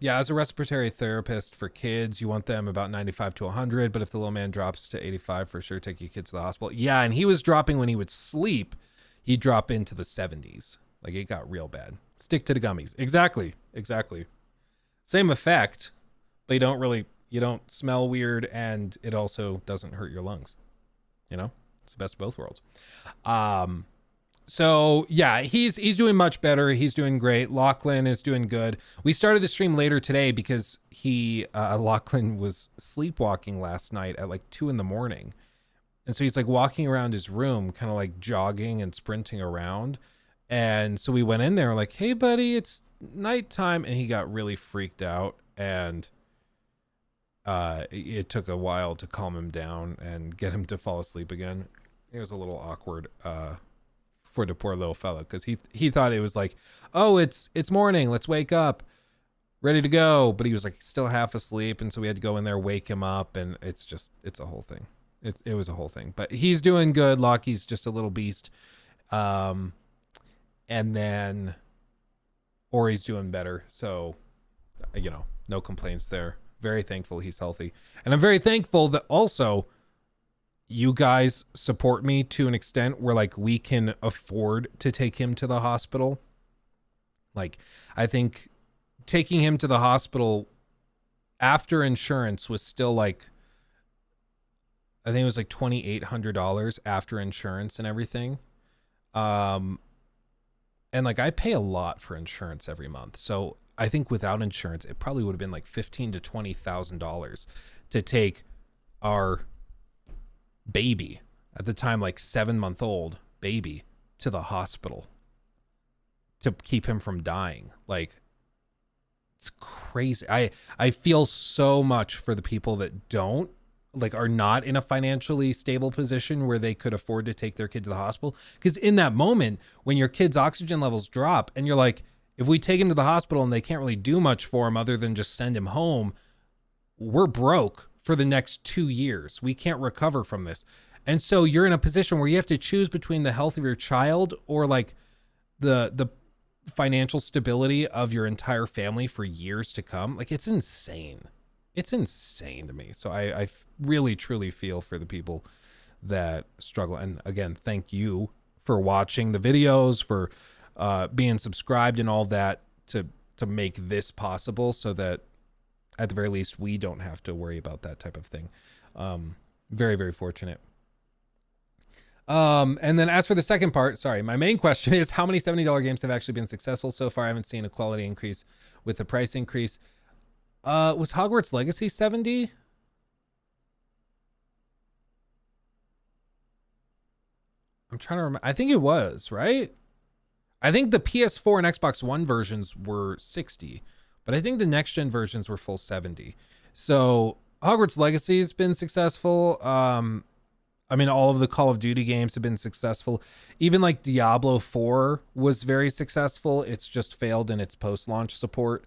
Yeah, as a respiratory therapist for kids, you want them about 95 to 100, but if the little man drops to 85, for sure, take your kids to the hospital. Yeah, and he was dropping when he would sleep. He'd drop into the 70s. Like, it got real bad. Stick to the gummies. Exactly. Same effect, but you don't smell weird, and it also doesn't hurt your lungs. You know? It's the best of both worlds. So yeah, he's doing much better. He's doing great. Lachlan is doing good. We started the stream later today because Lachlan was sleepwalking last night at like 2 a.m. And so he's like walking around his room, kind of like jogging and sprinting around. And so we went in there like, hey buddy, it's nighttime. And he got really freaked out, and it took a while to calm him down and get him to fall asleep again. It was a little awkward, for the poor little fella, because he thought it was like, oh, it's morning, let's wake up, ready to go, but he was like still half asleep, and so we had to go in there, wake him up, and it's a whole thing. It was a whole thing, but he's doing good. Lockie's just a little beast, and then Ori's doing better, so no complaints there. Very thankful he's healthy, and I'm very thankful that also you guys support me to an extent where like we can afford to take him to the hospital. Like, I think taking him to the hospital after insurance was still like, I think it was like $2,800 after insurance and everything. And like I pay a lot for insurance every month. So I think without insurance, it probably would have been like $15,000 to $20,000 to take our baby, at the time like 7-month-old baby, to the hospital to keep him from dying. Like, it's crazy. I feel so much for the people that don't, like, are not in a financially stable position where they could afford to take their kid to the hospital. Because in that moment, when your kid's oxygen levels drop and you're like, if we take him to the hospital and they can't really do much for him other than just send him home, we're broke for the next 2 years. We can't recover from this. And so you're in a position where you have to choose between the health of your child or like the financial stability of your entire family for years to come. Like, it's insane. It's insane to me. So I really, truly feel for the people that struggle. And again, thank you for watching the videos, for being subscribed and all that to make this possible, so that at the very least we don't have to worry about that type of thing. Very, very fortunate. And then as for the second part, sorry, my main question is how many $70 games have actually been successful so far? I haven't seen a quality increase with the price increase. Was Hogwarts Legacy 70? I'm trying to remember. I think it was, right? I think the PS4 and Xbox One versions were 60, but I think the next gen versions were full 70. So Hogwarts Legacy has been successful. I mean, all of the Call of Duty games have been successful. Even like Diablo 4 was very successful. It's just failed in its post-launch support.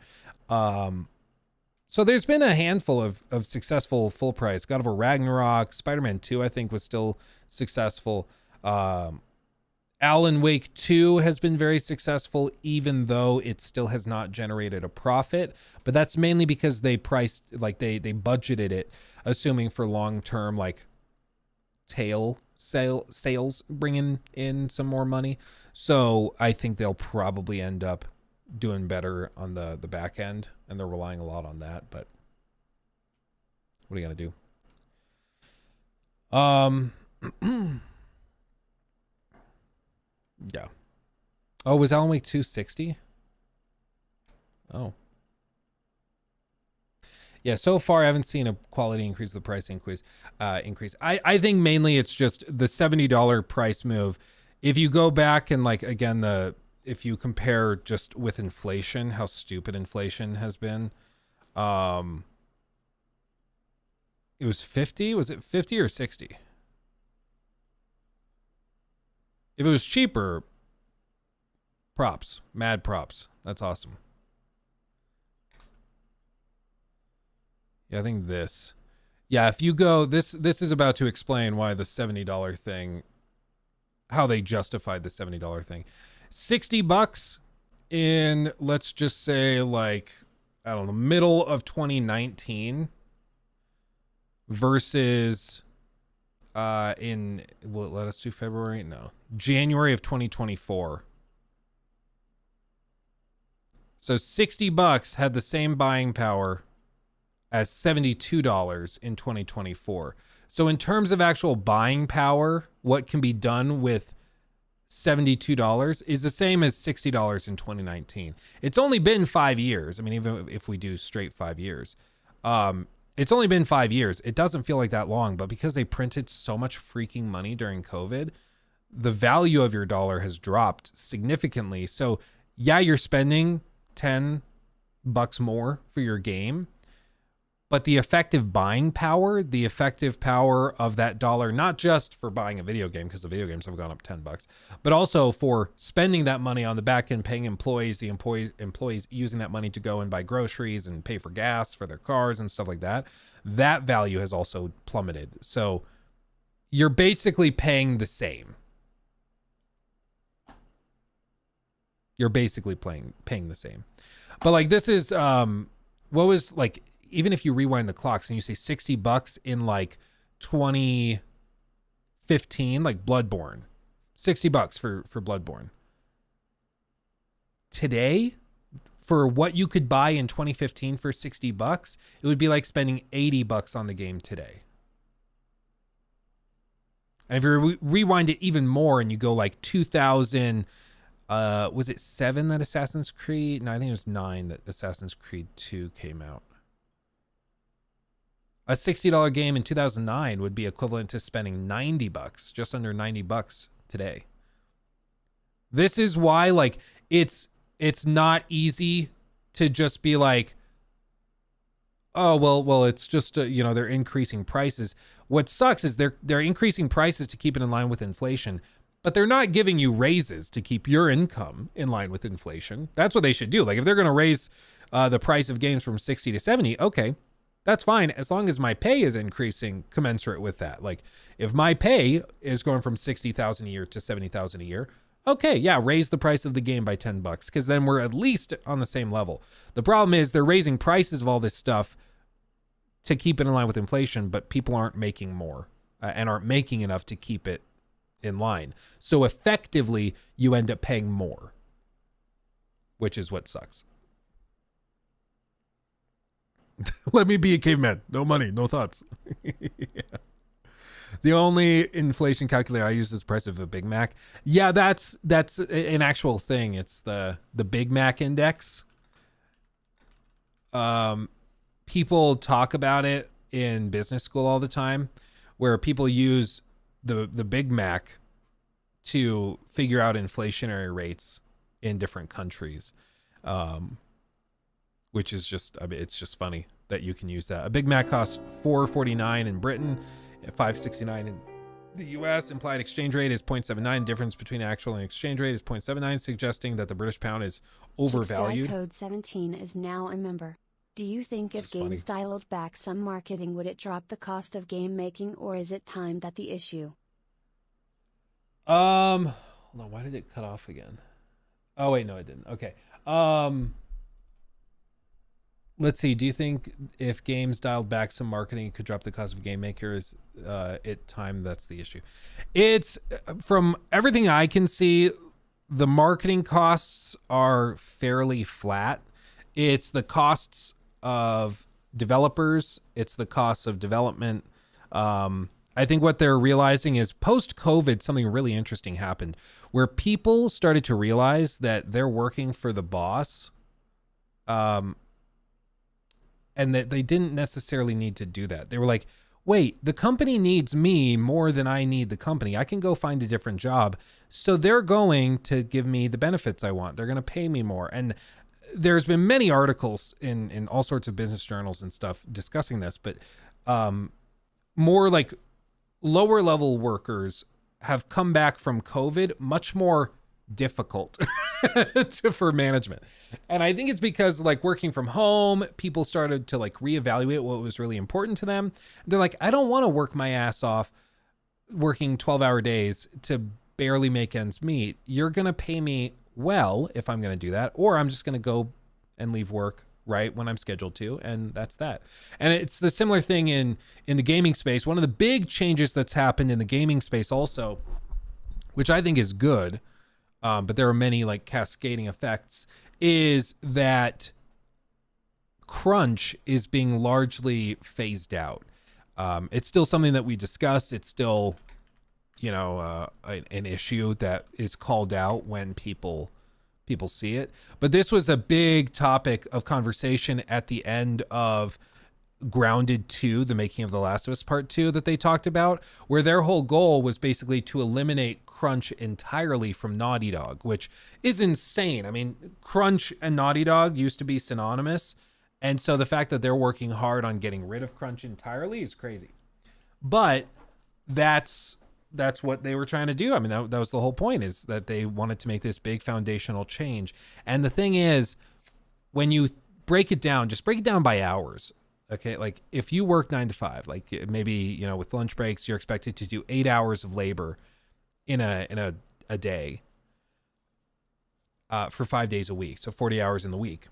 So there's been a handful of successful full price. God of War Ragnarok, Spider-Man 2, I think, was still successful. Alan Wake 2 has been very successful, even though it still has not generated a profit. But that's mainly because they priced, like they budgeted it, assuming for long-term, like, sales bringing in some more money. So I think they'll probably end up doing better on the back end, and they're relying a lot on that. But what are you gonna do? Yeah. Oh, was Alan Wake 2 60? Oh. Yeah, so far I haven't seen a quality increase, the price increase. I think mainly it's just the $70 price move. If you go back and like, again, if you compare just with inflation, how stupid inflation has been. It was 50? Was it 50 or 60? If it was cheaper, props, mad props. That's awesome. Yeah, I think this. Yeah, if you go, this is about to explain why the $70 thing, how they justified the $70 thing. $60 in, let's just say, like, I don't know, middle of 2019 versus in, will it let us do February? No. January of 2024. So $60 had the same buying power as $72 in 2024. So in terms of actual buying power, what can be done with $72 is the same as $60 in 2019. It's only been 5 years. I mean, even if we do straight 5 years, it's only been 5 years. It doesn't feel like that long, but because they printed so much freaking money during COVID, the value of your dollar has dropped significantly. So yeah, you're spending $10 more for your game, but the effective buying power, the effective power of that dollar, not just for buying a video game, because the video games have gone up $10, but also for spending that money on the back end, paying employees, the employees using that money to go and buy groceries and pay for gas for their cars and stuff like that. That value has also plummeted. So you're basically paying the same. You're basically paying the same. But like this is what was like, even if you rewind the clocks and you say $60 in like 20, 2015, like Bloodborne, $60 for Bloodborne. Today, for what you could buy in 2015 for $60, it would be like spending $80 on the game today. And if you rewind it even more and you go like 2000, was it 7 that Assassin's Creed? No, I think it was 9 that Assassin's Creed 2 came out. A $60 game in 2009 would be equivalent to spending $90, just under $90 today. This is why, like, it's not easy to just be like, oh, well, it's just, they're increasing prices. What sucks is they're increasing prices to keep it in line with inflation, but they're not giving you raises to keep your income in line with inflation. That's what they should do. Like, if they're going to raise the price of games from 60 to 70, okay, that's fine, as long as my pay is increasing commensurate with that. Like, if my pay is going from 60,000 a year to 70,000 a year, okay, yeah, raise the price of the game by $10, because then we're at least on the same level. The problem is they're raising prices of all this stuff to keep it in line with inflation, but people aren't making more and aren't making enough to keep it in line. So effectively, you end up paying more, which is what sucks. Let me be a caveman. No money, no thoughts. Yeah. The only inflation calculator I use is the price of a Big Mac. Yeah, that's an actual thing. It's the Big Mac index. People talk about it in business school all the time, where people use the Big Mac to figure out inflationary rates in different countries, which is just, I mean, it's just funny that you can use that. A Big Mac costs $4.49 in Britain, $5.69 in the US. Implied exchange rate is 0.79. Difference between actual and exchange rate is 0.79, suggesting that the British pound is overvalued. Code 17 is now a member. Do you think if games dialed back some marketing, would it drop the cost of game making, or is it time that the issue? Hold on, why did it cut off again? Oh wait, no, it didn't. Okay. Let's see. Do you think if games dialed back some marketing, it could drop the cost of game makers? It time that's the issue. It's, from everything I can see, the marketing costs are fairly flat. It's the costs of developers. It's the costs of development. I think what they're realizing is post-COVID, something really interesting happened where people started to realize that they're working for the boss, and that they didn't necessarily need to do that. They were like, wait, the company needs me more than I need the company. I can go find a different job. So they're going to give me the benefits I want. They're going to pay me more. And there's been many articles in all sorts of business journals and stuff discussing this, but more like lower level workers have come back from COVID much more difficult for management. And I think it's because, like, working from home, people started to like reevaluate what was really important to them. They're like, I don't want to work my ass off working 12-hour days to barely make ends meet. You're going to pay me well if I'm going to do that, or I'm just going to go and leave work right when I'm scheduled to, and that's that. And it's the similar thing in the gaming space. One of the big changes that's happened in the gaming space also, which I think is good, but there are many like cascading effects, is that crunch is being largely phased out. It's still something that we discuss. It's still, an issue that is called out when people see it. But this was a big topic of conversation at the end of Grounded 2, the making of The Last of Us Part 2 that they talked about, where their whole goal was basically to eliminate crunch entirely from Naughty Dog, which is insane. I mean, crunch and Naughty Dog used to be synonymous. And so the fact that they're working hard on getting rid of crunch entirely is crazy. But that's what they were trying to do. I mean, that was the whole point, is that they wanted to make this big foundational change. And the thing is, when you break it down, just break it down by hours. Okay, like if you work 9 to 5, like maybe, with lunch breaks, you're expected to do 8 hours of labor in a day for 5 days a week, so 40 hours in the week.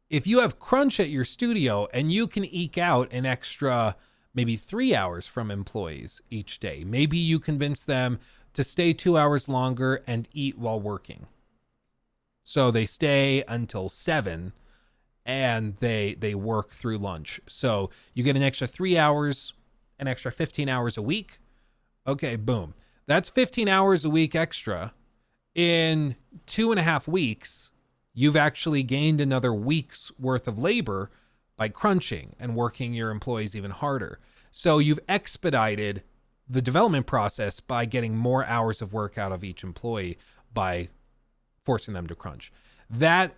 If you have crunch at your studio and you can eke out an extra maybe 3 hours from employees each day. Maybe you convince them to stay 2 hours longer and eat while working. So they stay until 7 and they work through lunch. So you get an extra 3 hours, an extra 15 hours a week. Okay, boom. That's 15 hours a week extra. In 2.5 weeks, you've actually gained another week's worth of labor by crunching and working your employees even harder. So you've expedited the development process by getting more hours of work out of each employee by forcing them to crunch. That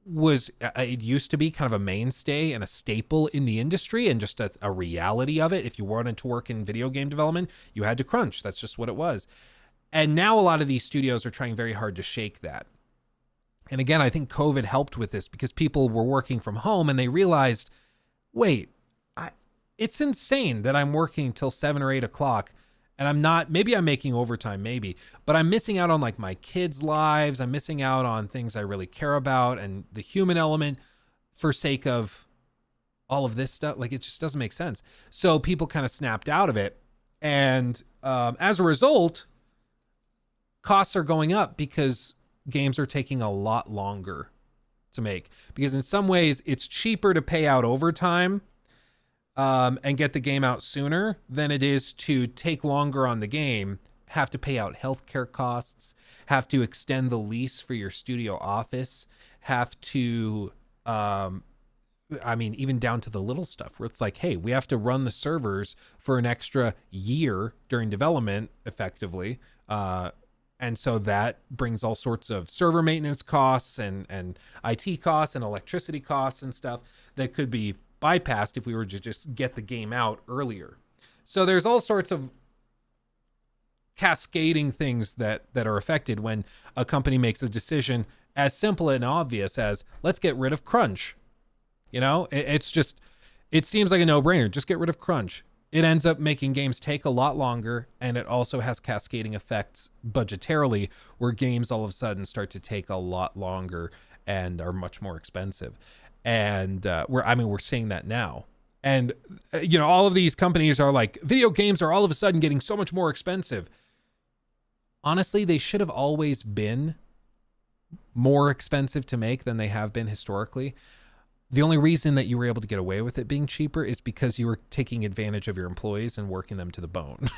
was, it used to be kind of a mainstay and a staple in the industry and just a reality of it. If you wanted to work in video game development, you had to crunch. That's just what it was. And now a lot of these studios are trying very hard to shake that. And again, I think COVID helped with this because people were working from home and they realized, wait, it's insane that I'm working till 7 or 8 o'clock and I'm not, maybe I'm making overtime, maybe, but I'm missing out on like my kids' lives. I'm missing out on things I really care about and the human element for sake of all of this stuff. Like, it just doesn't make sense. So people kind of snapped out of it. And as a result, costs are going up because games are taking a lot longer to make, because in some ways it's cheaper to pay out overtime and get the game out sooner than it is to take longer on the game, have to pay out healthcare costs, have to extend the lease for your studio office, have to, even down to the little stuff where it's like, hey, we have to run the servers for an extra year during development effectively. And so that brings all sorts of server maintenance costs and IT costs and electricity costs and stuff that could be bypassed if we were to just get the game out earlier. So there's all sorts of cascading things that are affected when a company makes a decision as simple and obvious as, let's get rid of crunch. You know, it seems like a no-brainer. Just get rid of crunch. It ends up making games take a lot longer, and it also has cascading effects budgetarily where games all of a sudden start to take a lot longer and are much more expensive. And we're seeing that now. And, all of these companies are like, video games are all of a sudden getting so much more expensive. Honestly, they should have always been more expensive to make than they have been historically. The only reason that you were able to get away with it being cheaper is because you were taking advantage of your employees and working them to the bone.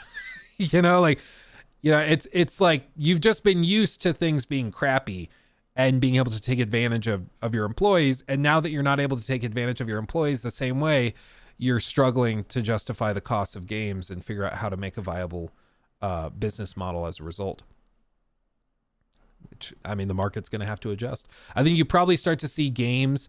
It's like you've just been used to things being crappy and being able to take advantage of your employees. And now that you're not able to take advantage of your employees the same way, you're struggling to justify the cost of games and figure out how to make a viable business model as a result. Which, the market's going to have to adjust. I think you probably start to see games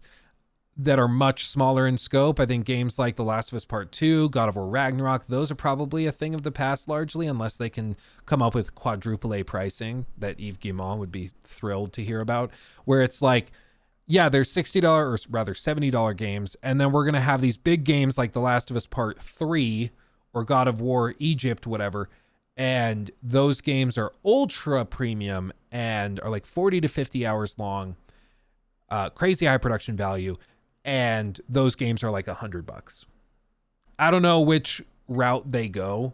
that are much smaller in scope. I think games like The Last of Us Part 2, God of War Ragnarok, those are probably a thing of the past largely, unless they can come up with quadruple A pricing that Yves Guillemot would be thrilled to hear about, where it's like, yeah, there's $60 or rather $70 games, and then we're going to have these big games like The Last of Us Part 3 or God of War Egypt, whatever, and those games are ultra premium and are like 40 to 50 hours long, crazy high production value, and those games are like $100. I don't know which route they go.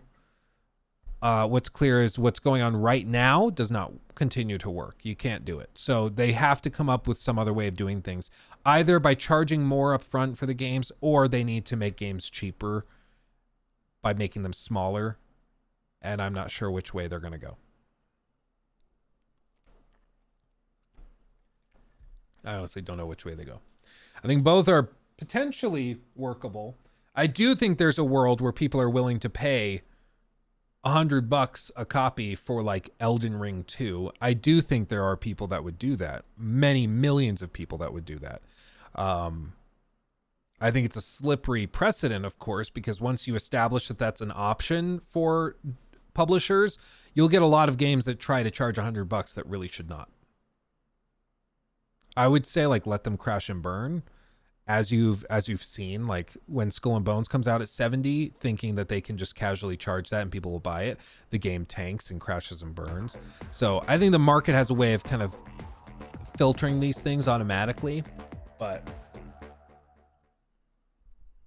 What's clear is what's going on right now does not continue to work. You can't do it. So they have to come up with some other way of doing things, either by charging more upfront for the games, or they need to make games cheaper by making them smaller. And I'm not sure which way they're going to go. I honestly don't know which way they go. I think both are potentially workable. I do think there's a world where people are willing to pay $100 a copy for like Elden Ring 2. I do think there are people that would do that. Many millions of people that would do that. I think it's a slippery precedent, of course, because once you establish that that's an option for publishers, you'll get a lot of games that try to charge $100 that really should not. I would say like let them crash and burn, as you've seen, like when Skull and Bones comes out at 70, thinking that they can just casually charge that and people will buy it, the game tanks and crashes and burns. So I think the market has a way of kind of filtering these things automatically, but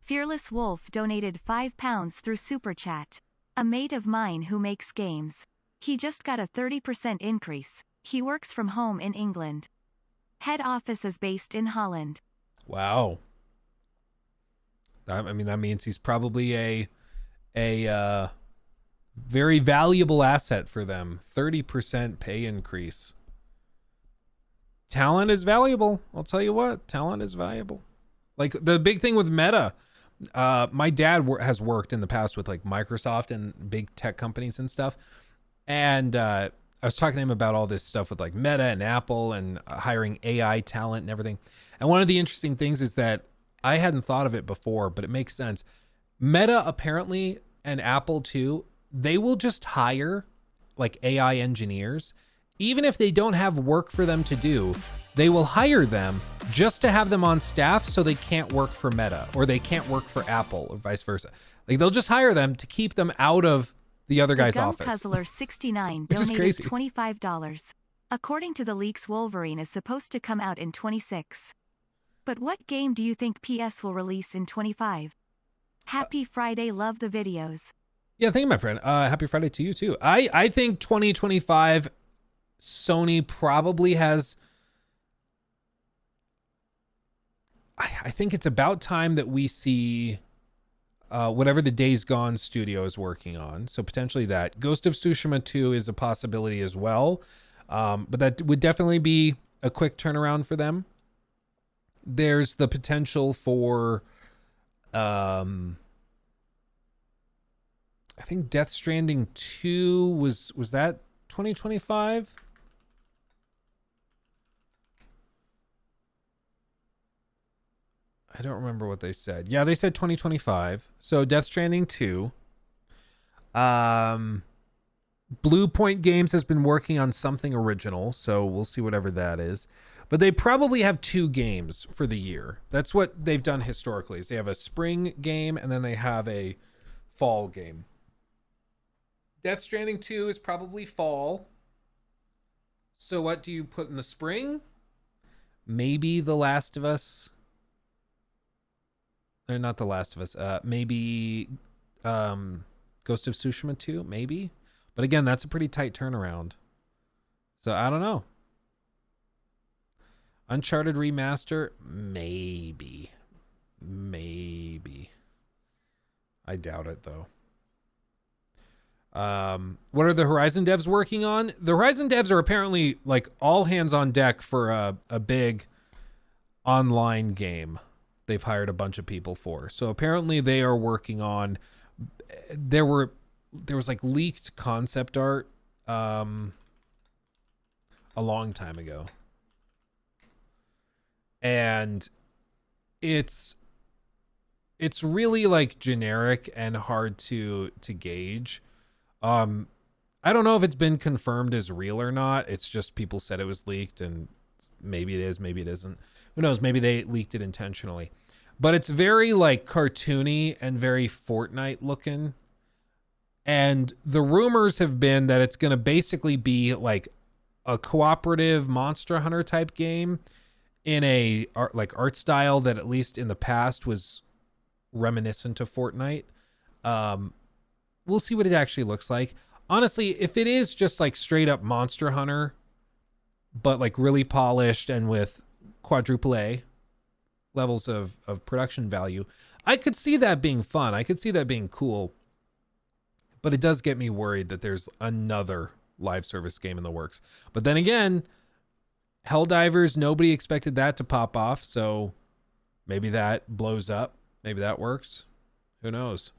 Fearless Wolf donated £5 through Super Chat. A mate of mine who makes games. He just got a 30% increase. He works from home in England. Head office is based in Holland. Wow. I mean, that means he's probably a very valuable asset for them. 30% pay increase. Talent is valuable. I'll tell you what, talent is valuable. Like the big thing with Meta, my dad has worked in the past with like Microsoft and big tech companies and stuff. And I was talking to him about all this stuff with like Meta and Apple and hiring AI talent and everything. And one of the interesting things is that I hadn't thought of it before, but it makes sense. Meta apparently, and Apple too, they will just hire like AI engineers. Even if they don't have work for them to do, they will hire them just to have them on staff so they can't work for Meta or they can't work for Apple or vice versa. Like they'll just hire them to keep them out of the other guy's office. Puzzler 69 Which is donated crazy. $25. According to the leaks, Wolverine is supposed to come out in 26. But what game do you think PS will release in 25? Happy Friday, love the videos. Yeah, thank you, my friend. Happy Friday to you too. I think 2025 Sony probably has. I think it's about time that we see whatever the Days Gone studio is working on. So potentially that. Ghost of Tsushima 2 is a possibility as well. But that would definitely be a quick turnaround for them. There's the potential for I think Death Stranding 2 was that 2025? I don't remember what they said. Yeah, they said 2025. So Death Stranding 2. Blue Point Games has been working on something original, so we'll see whatever that is. But they probably have 2 games for the year. That's what they've done historically. Is they have a spring game and then they have a fall game. Death Stranding 2 is probably fall. So what do you put in the spring? Maybe The Last of Us. Or not The Last of Us. Maybe Ghost of Tsushima 2, maybe. But again, that's a pretty tight turnaround. So I don't know. Uncharted remaster, maybe. Maybe. I doubt it though. What are the Horizon devs working on? The Horizon devs are apparently like all hands on deck for a big online game they've hired a bunch of people for. So apparently they are working on, there was like leaked concept art a long time ago. And it's really like generic and hard to gauge. I don't know if it's been confirmed as real or not. It's just people said it was leaked and maybe it is, maybe it isn't. Who knows? Maybe they leaked it intentionally. But it's very like cartoony and very Fortnite looking. And the rumors have been that it's going to basically be like a cooperative Monster Hunter type game in a art style that at least in the past was reminiscent of Fortnite. We'll see what it actually looks like. Honestly, if it is just like straight up Monster Hunter, but like really polished and with quadruple A levels of production value, I could see that being fun. I could see that being cool. But it does get me worried that there's another live service game in the works. But then again, Helldivers, nobody expected that to pop off. So maybe that blows up. Maybe that works. Who knows?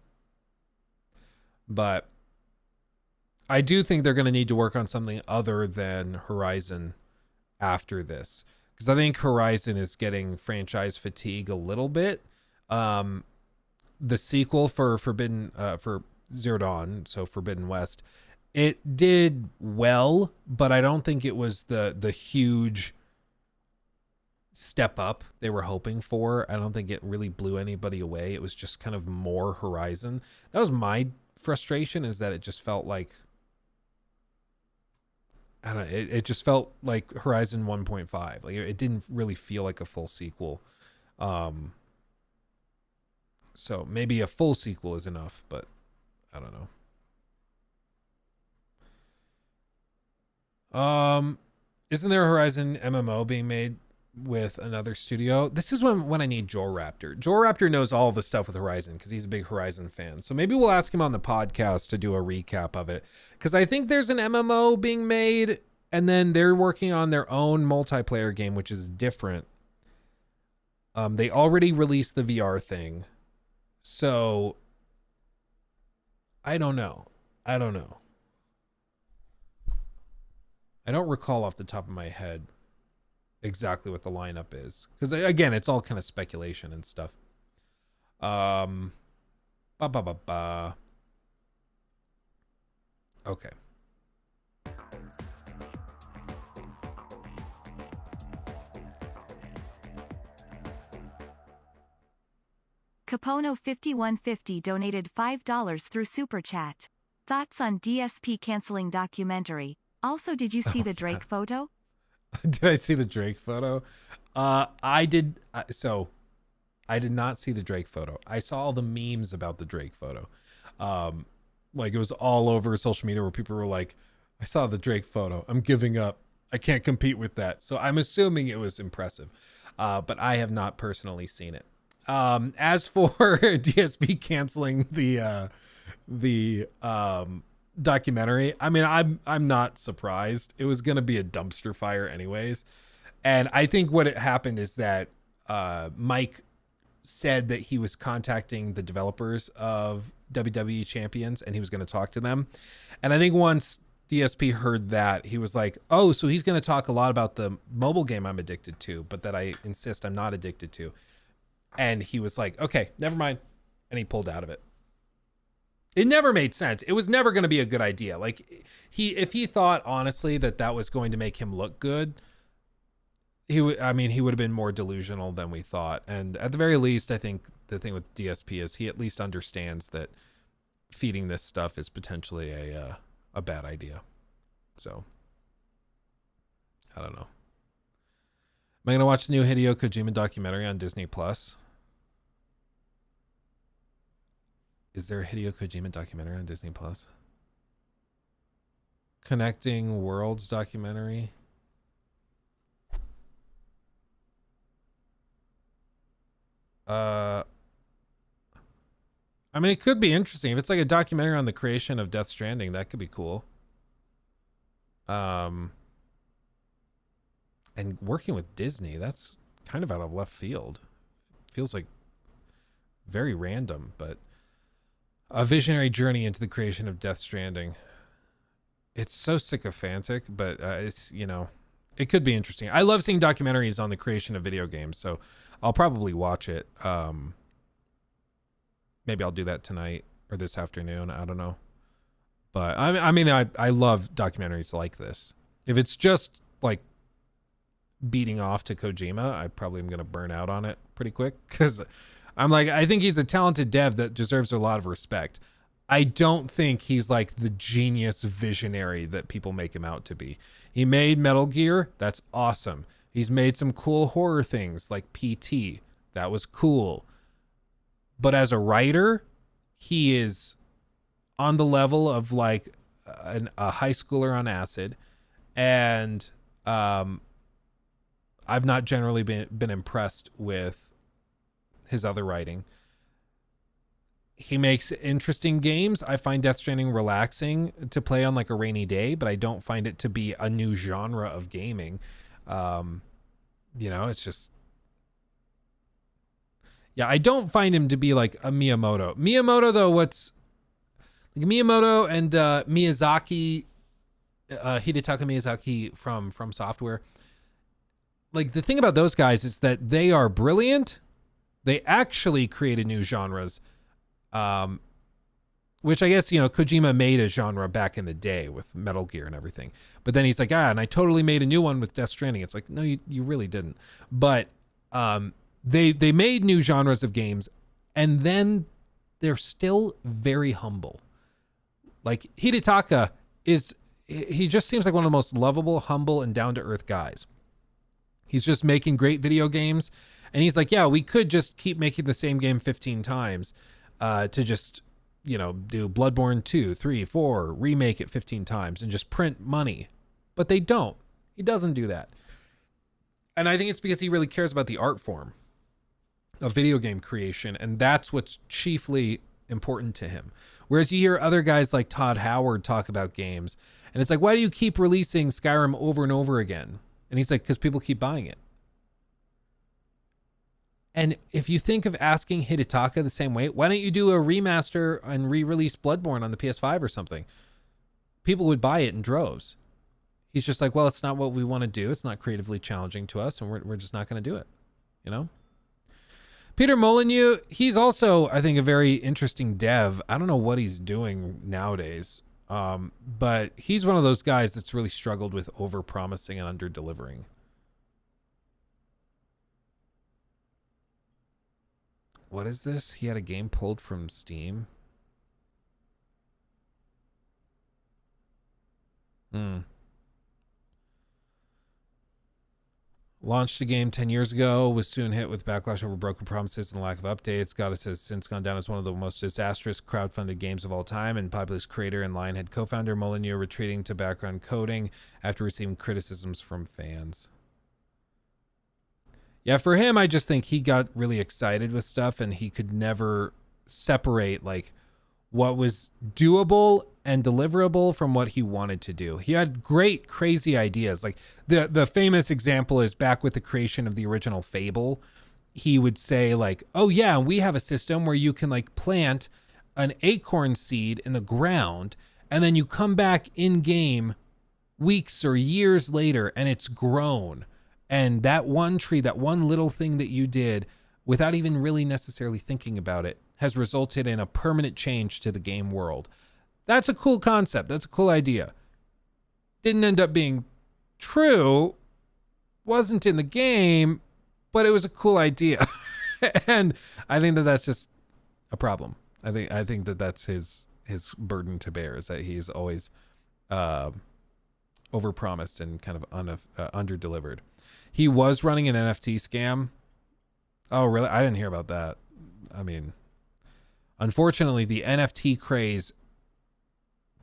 But I do think they're going to need to work on something other than Horizon after this. Because I think Horizon is getting franchise fatigue a little bit. The sequel for for Zero Dawn, so Forbidden West, it did well, but I don't think it was the huge step up they were hoping for. I don't think it really blew anybody away. It was just kind of more Horizon. That was my frustration, is that it just felt like, I don't know, it just felt like Horizon 1.5. Like it didn't really feel like a full sequel. So maybe a full sequel is enough, but I don't know. Isn't there a Horizon MMO being made with another studio? This is when I need Joel Raptor. Joel Raptor knows all the stuff with Horizon because he's a big Horizon fan. So maybe we'll ask him on the podcast to do a recap of it, because I think there's an MMO being made, and then they're working on their own multiplayer game, which is different. They already released the VR thing. So I don't know. I don't recall off the top of my head exactly what the lineup is, because again, it's all kind of speculation and stuff. Okay. Capono5150 donated $5 through Super Chat. Thoughts on DSP canceling documentary? Also, did you see the Drake photo? Did I see the Drake photo? I did. So I did not see the Drake photo. I saw all the memes about the Drake photo. Like it was all over social media where people were like, I saw the Drake photo. I'm giving up. I can't compete with that. So I'm assuming it was impressive. But I have not personally seen it. As for DSP canceling the documentary, I mean, I'm not surprised. It was gonna be a dumpster fire anyways, and I think what it happened is that Mike said that he was contacting the developers of WWE Champions and he was going to talk to them, and I think once DSP heard that, he was like, oh, so he's going to talk a lot about the mobile game I'm addicted to, but that I insist I'm not addicted to. And he was like, okay, never mind. And he pulled out of it. It never made sense. It was never going to be a good idea. Like if he thought honestly that was going to make him look good, he would have been more delusional than we thought. And at the very least, I think the thing with DSP is he at least understands that feeding this stuff is potentially a bad idea. So I don't know. Am I going to watch the new Hideo Kojima documentary on Disney Plus? Is there a Hideo Kojima documentary on Disney Plus? Connecting Worlds documentary? I mean, it could be interesting. If it's like a documentary on the creation of Death Stranding, that could be cool. And working with Disney, that's kind of out of left field. Feels like very random, but a visionary journey into the creation of Death Stranding. It's so sycophantic, but it's, you know, it could be interesting. I love seeing documentaries on the creation of video games, so I'll probably watch it. Maybe I'll do that tonight or this afternoon. I don't know. But I love documentaries like this. If it's just like beating off to Kojima, I probably am going to burn out on it pretty quick, because I'm like, I think he's a talented dev that deserves a lot of respect. I don't think he's like the genius visionary that people make him out to be. He made Metal Gear. That's awesome. He's made some cool horror things like PT. That was cool. But as a writer, he is on the level of like a high schooler on acid. And I've not generally been impressed with his other writing. He makes interesting games. I find Death Stranding relaxing to play on like a rainy day, but I don't find it to be a new genre of gaming. You know, it's just, yeah, I don't find him to be like a Miyamoto. Miyamoto, though, Miyamoto and Miyazaki, Hidetaka Miyazaki from Software. Like, the thing about those guys is that they are brilliant. They actually created new genres, which I guess, you know, Kojima made a genre back in the day with Metal Gear and everything. But then he's like, and I totally made a new one with Death Stranding. It's like, no, you really didn't. But they made new genres of games, and then they're still very humble. Like, Hidetaka he just seems like one of the most lovable, humble, and down-to-earth guys. He's just making great video games, And he's like, yeah, we could just keep making the same game 15 times to just, you know, do Bloodborne 2, 3, 4, remake it 15 times and just print money. But they don't. He doesn't do that. And I think it's because he really cares about the art form of video game creation. And that's what's chiefly important to him. Whereas you hear other guys like Todd Howard talk about games, and it's like, why do you keep releasing Skyrim over and over again? And he's like, because people keep buying it. And if you think of asking Hidetaka the same way, why don't you do a remaster and re-release Bloodborne on the PS5 or something? People would buy it in droves. He's just like, well, it's not what we want to do. It's not creatively challenging to us, and we're just not going to do it, you know? Peter Molyneux, he's also, I think, a very interesting dev. I don't know what he's doing nowadays, but he's one of those guys that's really struggled with over-promising and under-delivering. What is this? He had a game pulled from Steam. Launched the game 10 years ago, was soon hit with backlash over broken promises and lack of updates. Goddess has since gone down as one of the most disastrous crowdfunded games of all time, and Populous creator and Lionhead co-founder Molyneux retreating to background coding after receiving criticisms from fans. Yeah, for him, I just think he got really excited with stuff and he could never separate like what was doable and deliverable from what he wanted to do. He had great, crazy ideas. Like the famous example is back with the creation of the original Fable. He would say like, oh yeah, we have a system where you can like plant an acorn seed in the ground and then you come back in game weeks or years later and it's grown. And that one tree, that one little thing that you did without even really necessarily thinking about it has resulted in a permanent change to the game world. That's a cool concept. That's a cool idea. Didn't end up being true, wasn't in the game, but it was a cool idea. And I think that that's just a problem. I think that that's his burden to bear, is that he's always overpromised and kind of under-delivered. He was running an NFT scam. Oh, really? I didn't hear about that. I mean, unfortunately, the NFT craze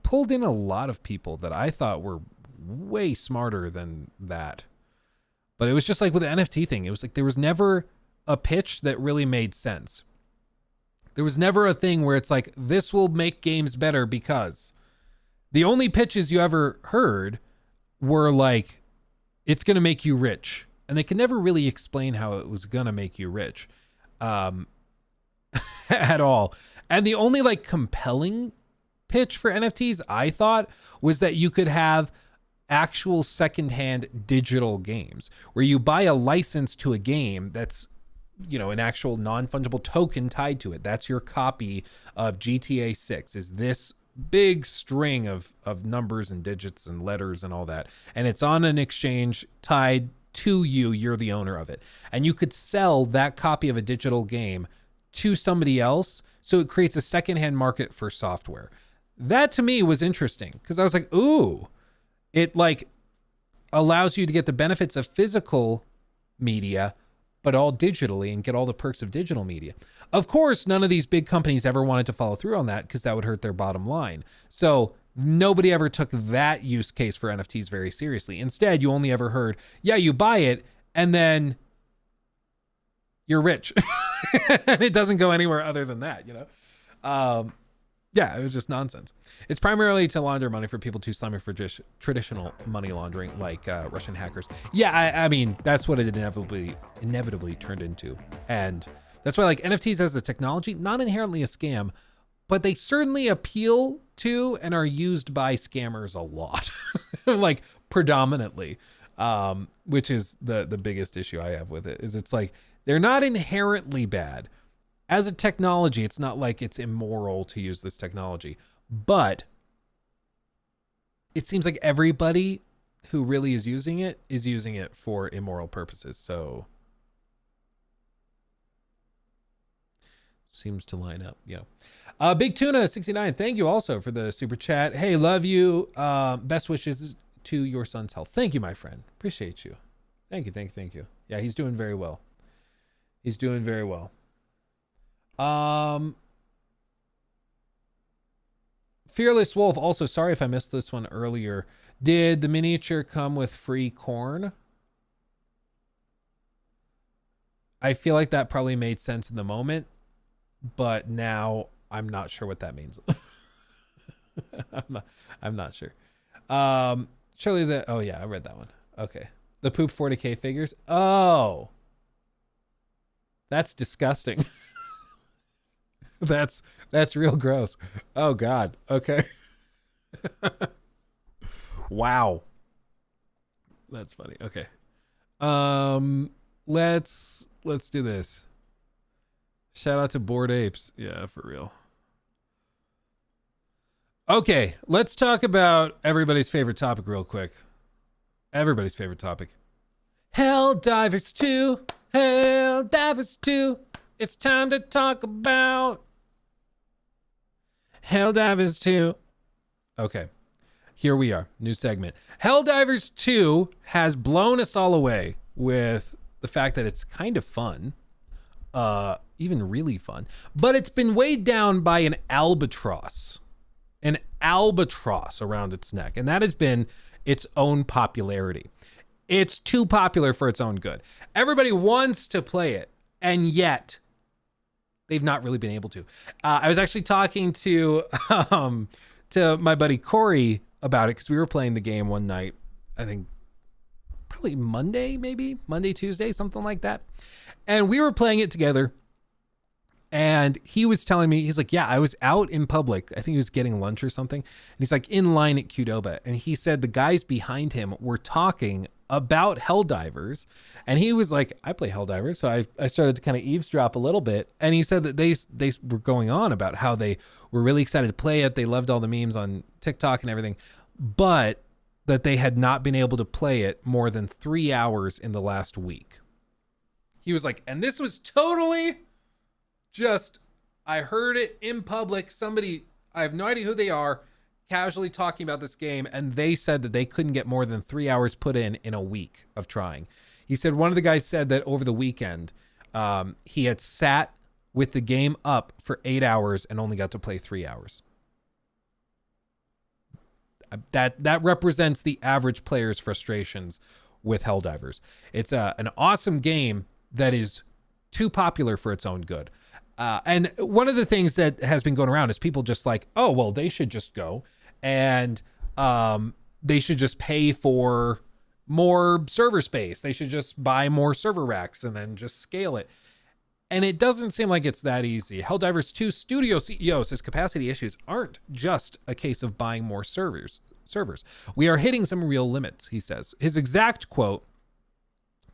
pulled in a lot of people that I thought were way smarter than that. But it was just like with the NFT thing. It was like there was never a pitch that really made sense. There was never a thing where it's like, this will make games better because. The only pitches you ever heard were like, it's going to make you rich. And they could never really explain how it was going to make you rich at all. And the only like compelling pitch for NFTs, I thought, was that you could have actual secondhand digital games where you buy a license to a game that's, you know, an actual non-fungible token tied to it. That's your copy of GTA 6, is this big string of numbers and digits and letters and all that. And it's on an exchange tied to you. You're the owner of it. And you could sell that copy of a digital game to somebody else. So it creates a secondhand market for software. That to me was interesting because I was like, ooh, it like allows you to get the benefits of physical media, but all digitally, and get all the perks of digital media. Of course, none of these big companies ever wanted to follow through on that because that would hurt their bottom line. So nobody ever took that use case for NFTs very seriously. Instead, you only ever heard, yeah, you buy it and then you're rich. And it doesn't go anywhere other than that, you know? Yeah, it was just nonsense. It's primarily to launder money for people too slimy for traditional money laundering, like Russian hackers. Yeah, I mean, that's what it inevitably turned into. And that's why like NFTs as a technology, not inherently a scam, but they certainly appeal to and are used by scammers a lot, like predominantly, which is the biggest issue I have with it, is it's like, they're not inherently bad. As a technology, it's not like it's immoral to use this technology, but it seems like everybody who really is using it for immoral purposes. So seems to line up. Yeah. Big Tuna 69. Thank you also for the super chat. Hey, love you. Best wishes to your son's health. Thank you, my friend. Appreciate you. Thank you. Yeah, he's doing very well. He's doing very well. Fearless Wolf, also sorry if I missed this one earlier. Did the miniature come with free corn? I feel like that probably made sense in the moment, but now I'm not sure what that means. I'm not sure. Surely the, oh yeah, I read that one. Okay. The poop 40K figures. Oh, that's disgusting. That's real gross. Oh God. Okay. Wow. That's funny. Okay. Let's do this. Shout out to Bored Apes. Yeah, for real. Okay, let's talk about everybody's favorite topic real quick. Everybody's favorite topic. Helldivers 2. Helldivers 2. It's time to talk about Helldivers 2. Okay, here we are. New segment. Helldivers 2 has blown us all away with the fact that it's kind of fun. Even really fun. But it's been weighed down by an albatross. An albatross around its neck. And that has been its own popularity. It's too popular for its own good. Everybody wants to play it, and yet they've not really been able to. I was actually talking to my buddy Corey about it because we were playing the game one night. I think probably Monday, Tuesday, something like that. And we were playing it together. And he was telling me, he's like, yeah, I was out in public. I think he was getting lunch or something. And he's like in line at Qdoba. And he said the guys behind him were talking about Helldivers. And he was like, I play Helldivers. So I started to kind of eavesdrop a little bit. And he said that they were going on about how they were really excited to play it. They loved all the memes on TikTok and everything. But that they had not been able to play it more than 3 hours in the last week. He was like, and this was totally... just, I heard it in public. Somebody, I have no idea who they are, casually talking about this game, and they said that they couldn't get more than 3 hours put in a week of trying. He said one of the guys said that over the weekend, he had sat with the game up for 8 hours and only got to play 3 hours. That represents the average player's frustrations with Helldivers. It's an awesome game that is too popular for its own good. And one of the things that has been going around is people just like, oh, well, they should just go and they should just pay for more server space. They should just buy more server racks and then just scale it. And it doesn't seem like it's that easy. Helldivers 2 studio CEO says capacity issues aren't just a case of buying more servers. We are hitting some real limits, he says. His exact quote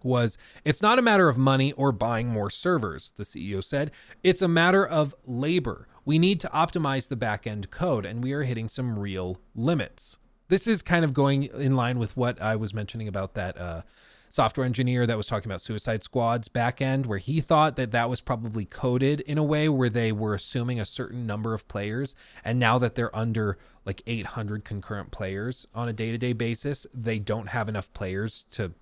was, it's not a matter of money or buying more servers, the CEO said. It's a matter of labor. We need to optimize the back-end code, and we are hitting some real limits. This is kind of going in line with what I was mentioning about that software engineer that was talking about Suicide Squad's back-end, where he thought that that was probably coded in a way where they were assuming a certain number of players, and now that they're under like 800 concurrent players on a day-to-day basis, they don't have enough players to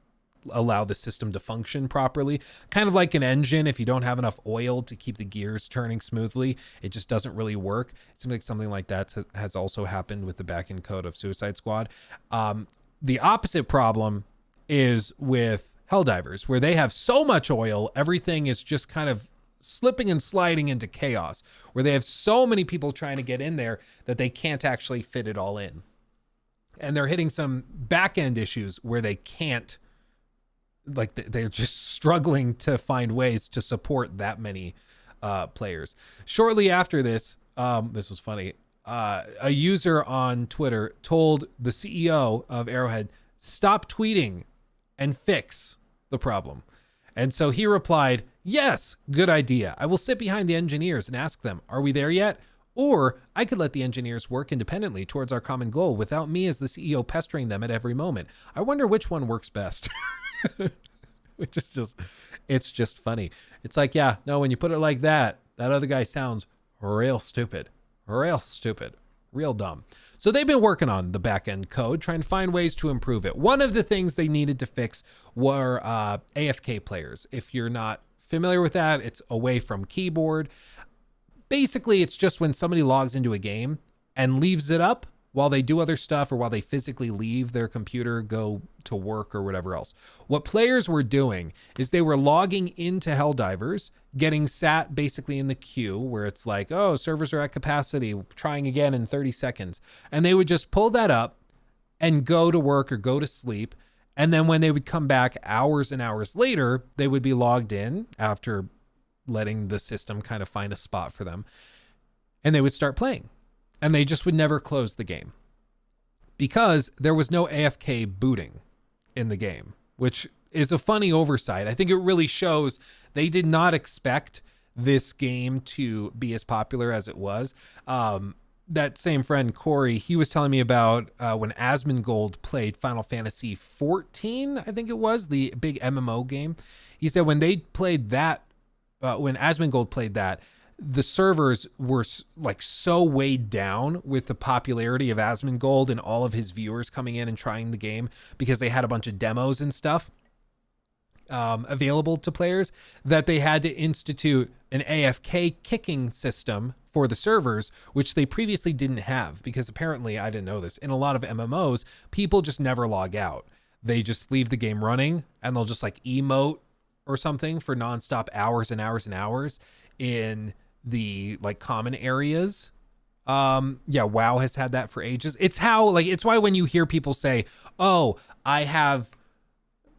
allow the system to function properly. Kind of like an engine, if you don't have enough oil to keep the gears turning smoothly, it just doesn't really work. It seems like something like that has also happened with the backend code of Suicide Squad. The opposite problem is with Helldivers, where they have so much oil, everything is just kind of slipping and sliding into chaos, where they have so many people trying to get in there that they can't actually fit it all in. And they're hitting some back-end issues where they can't, like they're just struggling to find ways to support that many players. Shortly after this, this was funny, a user on Twitter told the CEO of Arrowhead, stop tweeting and fix the problem. And so he replied, yes, good idea. I will sit behind the engineers and ask them, are we there yet? Or I could let the engineers work independently towards our common goal without me as the CEO pestering them at every moment. I wonder which one works best. Which is just, it's just funny. It's like, yeah, no, when you put it like that, that other guy sounds real stupid, real dumb. So they've been working on the back-end code, trying to find ways to improve it. One of the things they needed to fix were AFK players. If you're not familiar with that, it's away from keyboard. Basically, it's just when somebody logs into a game and leaves it up while they do other stuff or while they physically leave their computer, go to work or whatever else. What players were doing is they were logging into Helldivers, getting sat basically in the queue where it's like, oh, servers are at capacity, trying again in 30 seconds. And they would just pull that up and go to work or go to sleep. And then when they would come back hours and hours later, they would be logged in after letting the system kind of find a spot for them. And they would start playing. And they just would never close the game because there was no AFK booting in the game, which is a funny oversight. I think it really shows they did not expect this game to be as popular as it was. That same friend, Corey, he was telling me about when Asmongold played Final Fantasy 14, I think it was, the big MMO game. He said when they played that, when Asmongold played that, the servers were like so weighed down with the popularity of Asmongold and all of his viewers coming in and trying the game because they had a bunch of demos and stuff available to players that they had to institute an AFK kicking system for the servers, which they previously didn't have because apparently, I didn't know this, in a lot of MMOs, people just never log out. They just leave the game running and they'll just like emote or something for nonstop hours and hours and hours in the like common areas. WoW has had that for ages. It's why when you hear people say, oh, I have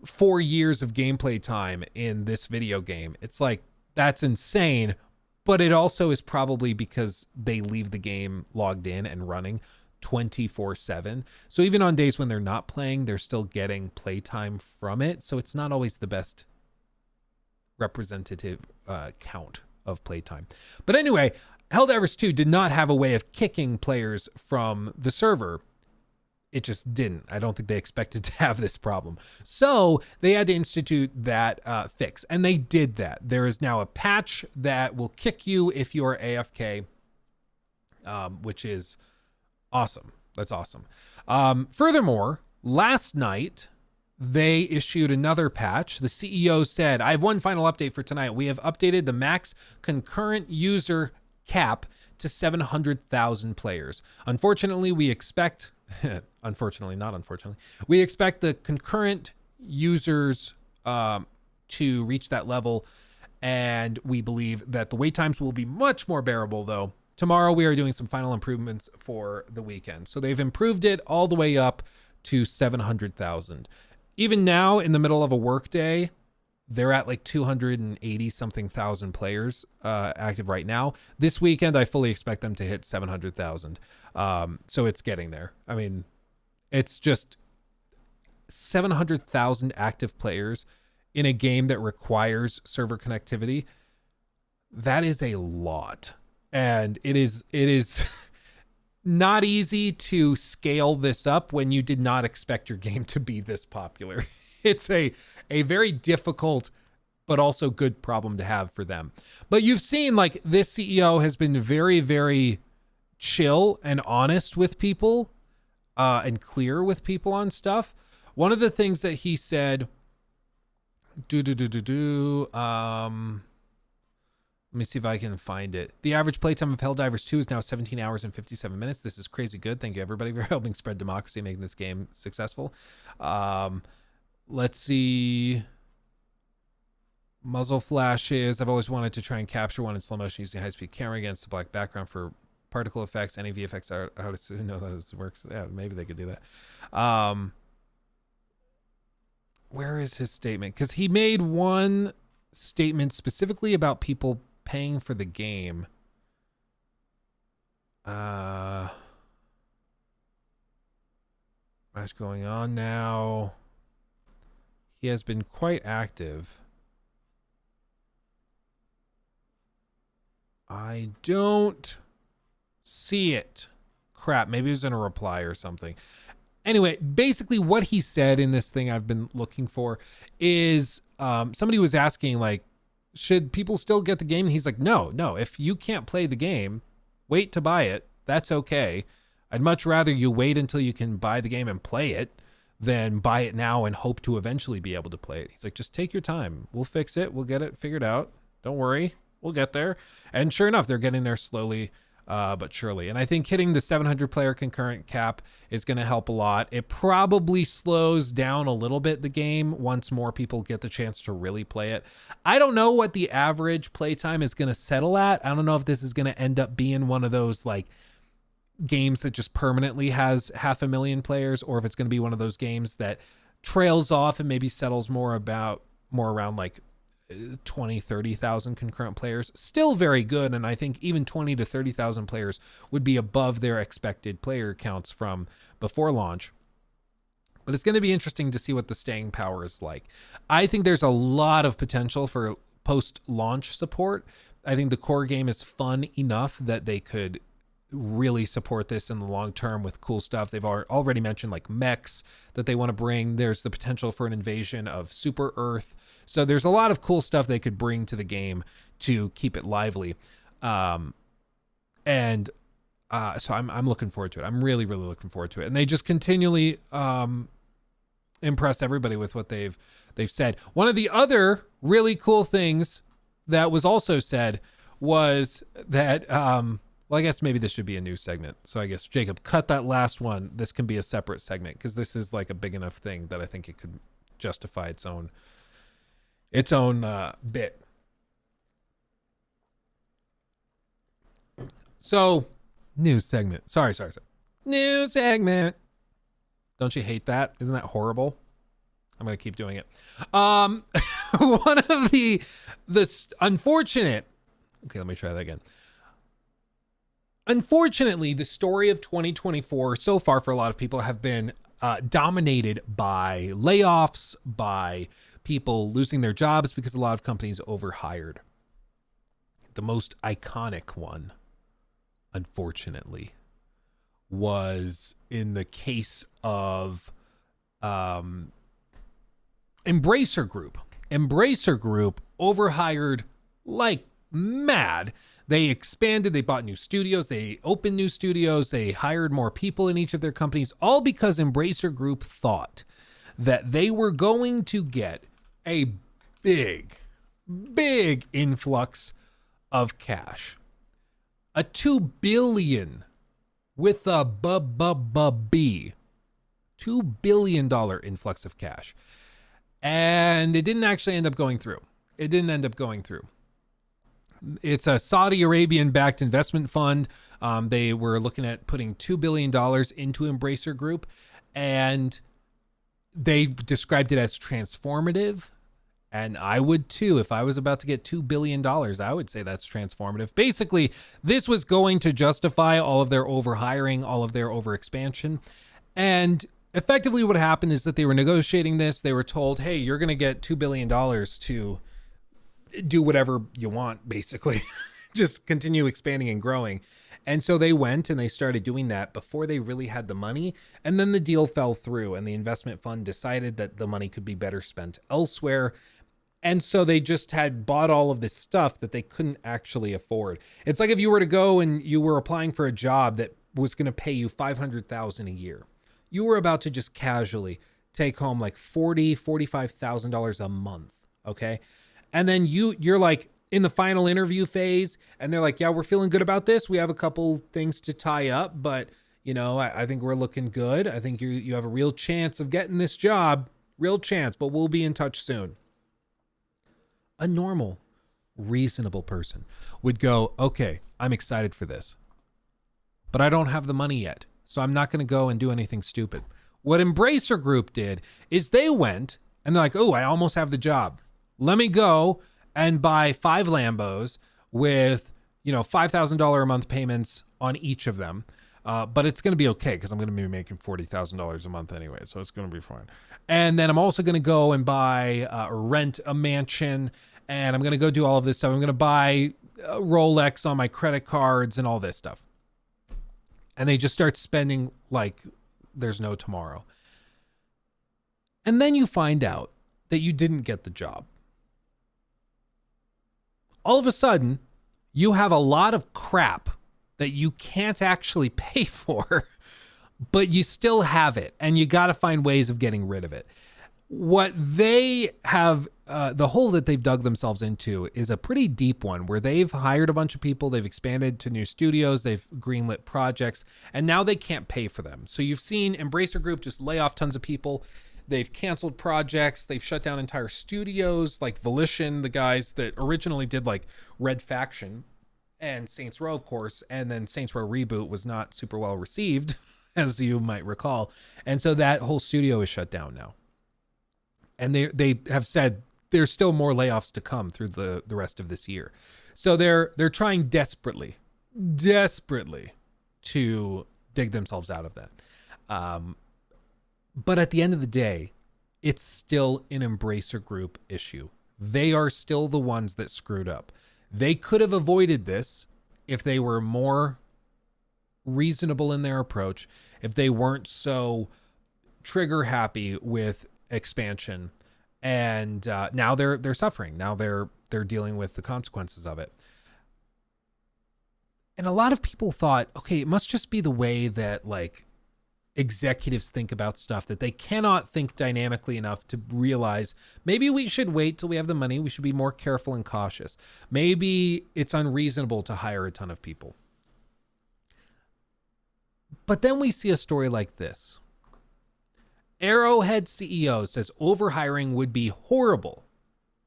4 years of gameplay time in this video game, it's like, that's insane. But it also is probably because they leave the game logged in and running 24/7. So even on days when they're not playing, they're still getting playtime from it. So it's not always the best representative count of playtime. But anyway, Helldivers 2 did not have a way of kicking players from the server. It just didn't. I don't think they expected to have this problem. So they had to institute that fix, and they did that. There is now a patch that will kick you if you're AFK, which is awesome. That's awesome. Furthermore, last night, they issued another patch. The CEO said, I have one final update for tonight. We have updated the max concurrent user cap to 700,000 players. Unfortunately, we expect, we expect the concurrent users to reach that level. And we believe that the wait times will be much more bearable though. Tomorrow we are doing some final improvements for the weekend. So they've improved it all the way up to 700,000. Even now, in the middle of a work day, they're at like 280 something thousand players active right now. This weekend, I fully expect them to hit 700,000. So it's getting there. I mean, it's just 700,000 active players in a game that requires server connectivity. That is a lot. And it is not easy to scale this up when you did not expect your game to be this popular. It's a very difficult but also good problem to have for them. But you've seen like this CEO has been very, very chill and honest with people and clear with people on stuff. One of the things that he said, let me see if I can find it. The average playtime of Helldivers 2 is now 17 hours and 57 minutes. This is crazy good. Thank you, everybody, for helping spread democracy, making this game successful. Let's see. Muzzle flashes. I've always wanted to try and capture one in slow motion using high-speed camera against the black background for particle effects. Any VFX art, how to know that this works. Yeah, maybe they could do that. Where is his statement? Because he made one statement specifically about people paying for the game. What's going on now? He has been quite active. I don't see it. Crap, maybe it was in a reply or something. Anyway, basically what he said in this thing I've been looking for is somebody was asking, like, should people still get the game? And he's like, no, if you can't play the game, wait to buy it. That's okay. I'd much rather you wait until you can buy the game and play it than buy it now and hope to eventually be able to play it. He's like, just take your time. We'll fix it. We'll get it figured out. Don't worry. We'll get there. And sure enough, they're getting there slowly but surely. And I think hitting the 700 player concurrent cap is going to help a lot. It probably slows down a little bit the game once more people get the chance to really play it. I don't know what the average playtime is going to settle at. I don't know if this is going to end up being one of those like games that just permanently has 500,000 players, or if it's going to be one of those games that trails off and maybe settles more around like 20, 30,000 concurrent players. Still very good, and I think even 20 to 30,000 players would be above their expected player counts from before launch. But it's going to be interesting to see what the staying power is like. I think there's a lot of potential for post-launch support. I think the core game is fun enough that they could really support this in the long term with cool stuff. They've already mentioned like mechs that they want to bring. There's the potential for an invasion of Super Earth. So there's a lot of cool stuff they could bring to the game to keep it lively. So I'm looking forward to it. I'm really, really looking forward to it. And they just continually impress everybody with what they've said. One of the other really cool things that was also said was that well, I guess maybe this should be a new segment. So I guess, Jacob, cut that last one. This can be a separate segment because this is like a big enough thing that I think it could justify its own bit. So, new segment. Sorry. New segment. Don't you hate that? Isn't that horrible? I'm going to keep doing it. One of the unfortunate... Okay, let me try that again. Unfortunately, the story of 2024 so far for a lot of people have been dominated by layoffs, by people losing their jobs because a lot of companies overhired. The most iconic one, unfortunately, was in the case of Embracer Group. Embracer Group overhired like mad. They expanded, they bought new studios, they opened new studios, they hired more people in each of their companies, all because Embracer Group thought that they were going to get a big influx of cash. A $2 billion with a B. $2 billion influx of cash. And it didn't actually end up going through. It's a Saudi Arabian-backed investment fund. They were looking at putting $2 billion into Embracer Group, and they described it as transformative. And I would too. If I was about to get $2 billion, I would say that's transformative. Basically, this was going to justify all of their overhiring, all of their overexpansion. And effectively what happened is that they were negotiating this. They were told, hey, you're going to get $2 billion to do whatever you want, basically. Just continue expanding and growing. And so they went and they started doing that before they really had the money. And then the deal fell through and the investment fund decided that the money could be better spent elsewhere. And so they just had bought all of this stuff that they couldn't actually afford. It's like if you were to go and you were applying for a job that was going to pay you $500,000 a year. You were about to just casually take home like $45,000 a month. Okay. And then you're like in the final interview phase and they're like, yeah, we're feeling good about this. We have a couple things to tie up, but you know, I think we're looking good. I think you have a real chance of getting this job, real chance, but we'll be in touch soon. A normal, reasonable person would go, okay, I'm excited for this, but I don't have the money yet. So I'm not going to go and do anything stupid. What Embracer Group did is they went and they're like, oh, I almost have the job. Let me go and buy 5 Lambos with, $5,000 a month payments on each of them. But it's going to be okay because I'm going to be making $40,000 a month anyway. So it's going to be fine. And then I'm also going to go and buy or rent a mansion. And I'm going to go do all of this stuff. I'm going to buy Rolex on my credit cards and all this stuff. And they just start spending like there's no tomorrow. And then you find out that you didn't get the job. All of a sudden, you have a lot of crap that you can't actually pay for but you still have it, and you got to find ways of getting rid of it. What they have, the hole that they've dug themselves into is a pretty deep one, where they've hired a bunch of people, they've expanded to new studios, they've greenlit projects, and now they can't pay for them. So you've seen Embracer Group just lay off tons of people. They've canceled projects. They've shut down entire studios, like Volition, the guys that originally did like Red Faction and Saints Row, of course, and then Saints Row Reboot was not super well received, as you might recall. And so that whole studio is shut down now. And they have said there's still more layoffs to come through the rest of this year. So they're trying desperately to dig themselves out of that. But at the end of the day, it's still an Embracer Group issue. They are still the ones that screwed up. They could have avoided this if they were more reasonable in their approach, if they weren't so trigger happy with expansion, and now they're suffering. Now they're dealing with the consequences of it. And a lot of people thought, okay, it must just be the way that like executives think about stuff, that they cannot think dynamically enough to realize maybe we should wait till we have the money. We should be more careful and cautious. Maybe it's unreasonable to hire a ton of people. But then we see a story like this. Arrowhead CEO says overhiring would be horrible